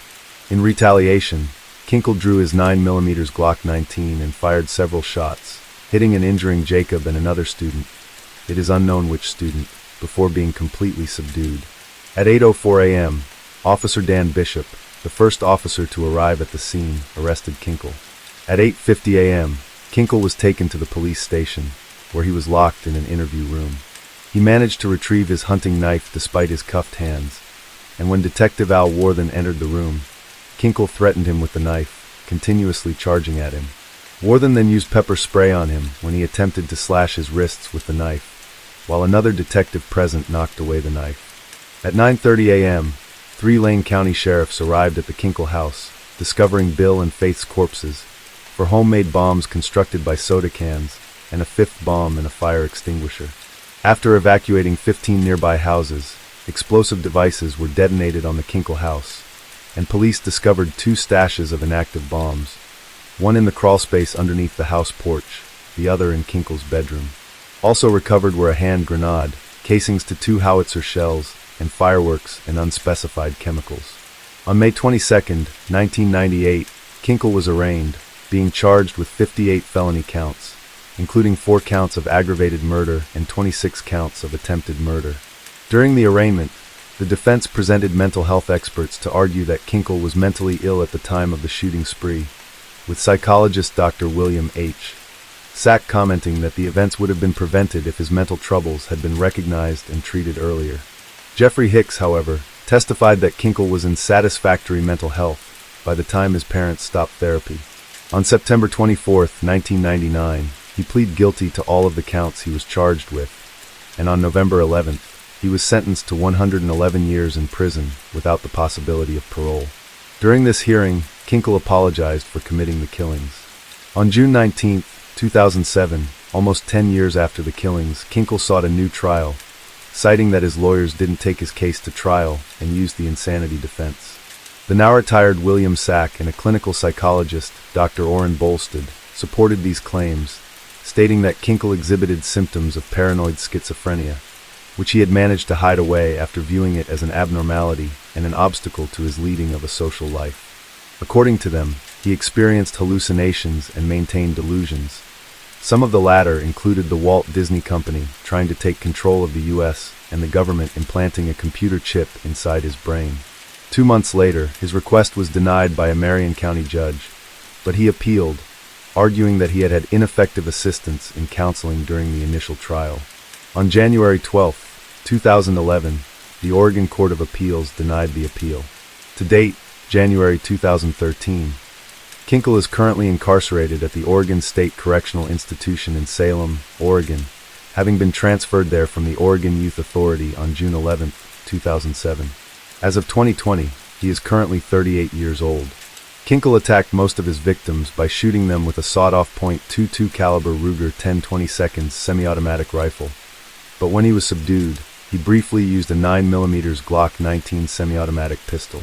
In retaliation, Kinkle drew his 9mm Glock 19 and fired several shots, hitting and injuring Jacob and another student, it is unknown which student, before being completely subdued. At 8:04 a.m., Officer Dan Bishop, the first officer to arrive at the scene, arrested Kinkle. At 8:50 a.m., Kinkle was taken to the police station, where he was locked in an interview room. He managed to retrieve his hunting knife despite his cuffed hands, and when Detective Al Worthen entered the room, Kinkle threatened him with the knife, continuously charging at him. Worthen then used pepper spray on him when he attempted to slash his wrists with the knife, while another detective present knocked away the knife. At 9:30 a.m., 3 Lane County sheriffs arrived at the Kinkle house, discovering Bill and Faith's corpses, for homemade bombs constructed by soda cans, and a 5th bomb and a fire extinguisher. After evacuating 15 nearby houses, explosive devices were detonated on the Kinkle house, and police discovered 2 stashes of inactive bombs, one in the crawlspace underneath the house porch, the other in Kinkle's bedroom. Also recovered were a hand grenade, casings to 2 howitzer shells, and fireworks and unspecified chemicals. On May 22, 1998, Kinkle was arraigned, being charged with 58 felony counts, including 4 counts of aggravated murder and 26 counts of attempted murder. During the arraignment, the defense presented mental health experts to argue that Kinkle was mentally ill at the time of the shooting spree, with psychologist Dr. William H. Sack commenting that the events would have been prevented if his mental troubles had been recognized and treated earlier. Jeffrey Hicks, however, testified that Kinkle was in satisfactory mental health by the time his parents stopped therapy. On September 24, 1999, he pleaded guilty to all of the counts he was charged with, and on November 11th, he was sentenced to 111 years in prison without the possibility of parole. During this hearing, Kinkle apologized for committing the killings. On June 19, 2007, almost 10 years after the killings, Kinkle sought a new trial, citing that his lawyers didn't take his case to trial and used the insanity defense. The now-retired William Sack and a clinical psychologist, Dr. Orrin Bolstad, supported these claims, stating that Kinkle exhibited symptoms of paranoid schizophrenia, which he had managed to hide away after viewing it as an abnormality and an obstacle to his leading of a social life. According to them, he experienced hallucinations and maintained delusions. Some of the latter included the Walt Disney Company trying to take control of the U.S. and the government implanting a computer chip inside his brain. 2 months later, his request was denied by a Marion County judge, but he appealed, arguing that he had had ineffective assistance in counseling during the initial trial. On January 12, 2011, the Oregon Court of Appeals denied the appeal. To date, January 2013, Kinkle is currently incarcerated at the Oregon State Correctional Institution in Salem, Oregon, having been transferred there from the Oregon Youth Authority on June 11, 2007. As of 2020, he is currently 38 years old. Kinkle attacked most of his victims by shooting them with a sawed-off .22 caliber Ruger 10/22 semi-automatic rifle, but when he was subdued, he briefly used a 9mm Glock 19 semi-automatic pistol.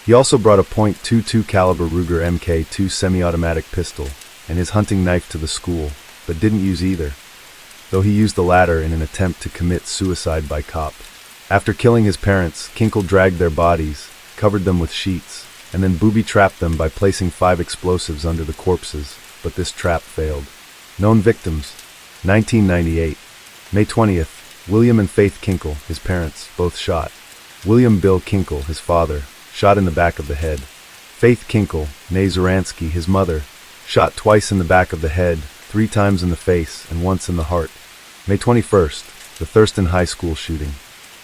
He also brought a .22 caliber Ruger Mk2 semi-automatic pistol and his hunting knife to the school, but didn't use either, though he used the latter in an attempt to commit suicide by cop. After killing his parents, Kinkle dragged their bodies, covered them with sheets, and then booby-trapped them by placing 5 explosives under the corpses, but this trap failed. Known victims: 1998. May 20th, William and Faith Kinkle, his parents, both shot. William Bill Kinkle, his father, shot in the back of the head. Faith Kinkle, née Zaransky, his mother, shot twice in the back of the head, 3 times in the face, and once in the heart. May 21st, the Thurston High School shooting.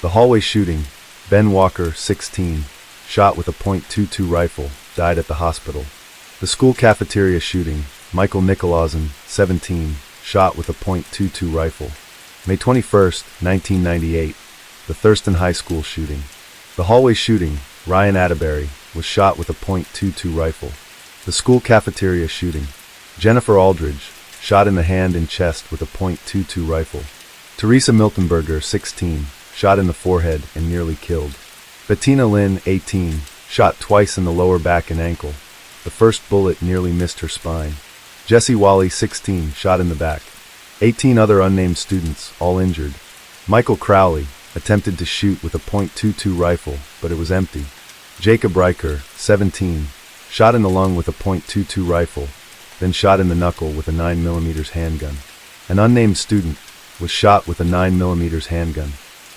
The hallway shooting: Ben Walker, 16, shot with a .22 rifle, died at the hospital. The school cafeteria shooting: Michael Nicolausen, 17, shot with a .22 rifle. May 21st, 1998, the Thurston High School shooting. The hallway shooting: Ryan Atterbury, was shot with a .22 rifle. The school cafeteria shooting: Jennifer Aldridge, shot in the hand and chest with a .22 rifle. Teresa Miltenberger, 16, shot in the forehead and nearly killed. Bettina Lynn, 18, shot twice in the lower back and ankle. The first bullet nearly missed her spine. Jesse Wally, 16, shot in the back. 18 other unnamed students, all injured. Michael Crowley attempted to shoot with a .22 rifle, but it was empty. Jacob Riker, 17, shot in the lung with a .22 rifle, then shot in the knuckle with a 9mm handgun. An unnamed student was shot with a 9mm handgun.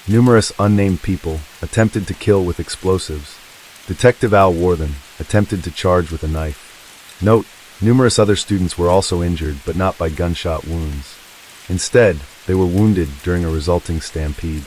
Numerous unnamed people attempted to kill with explosives. Detective Al Worthen attempted to charge with a knife. Note, numerous other students were also injured, but not by gunshot wounds. Instead, they were wounded during a resulting stampede.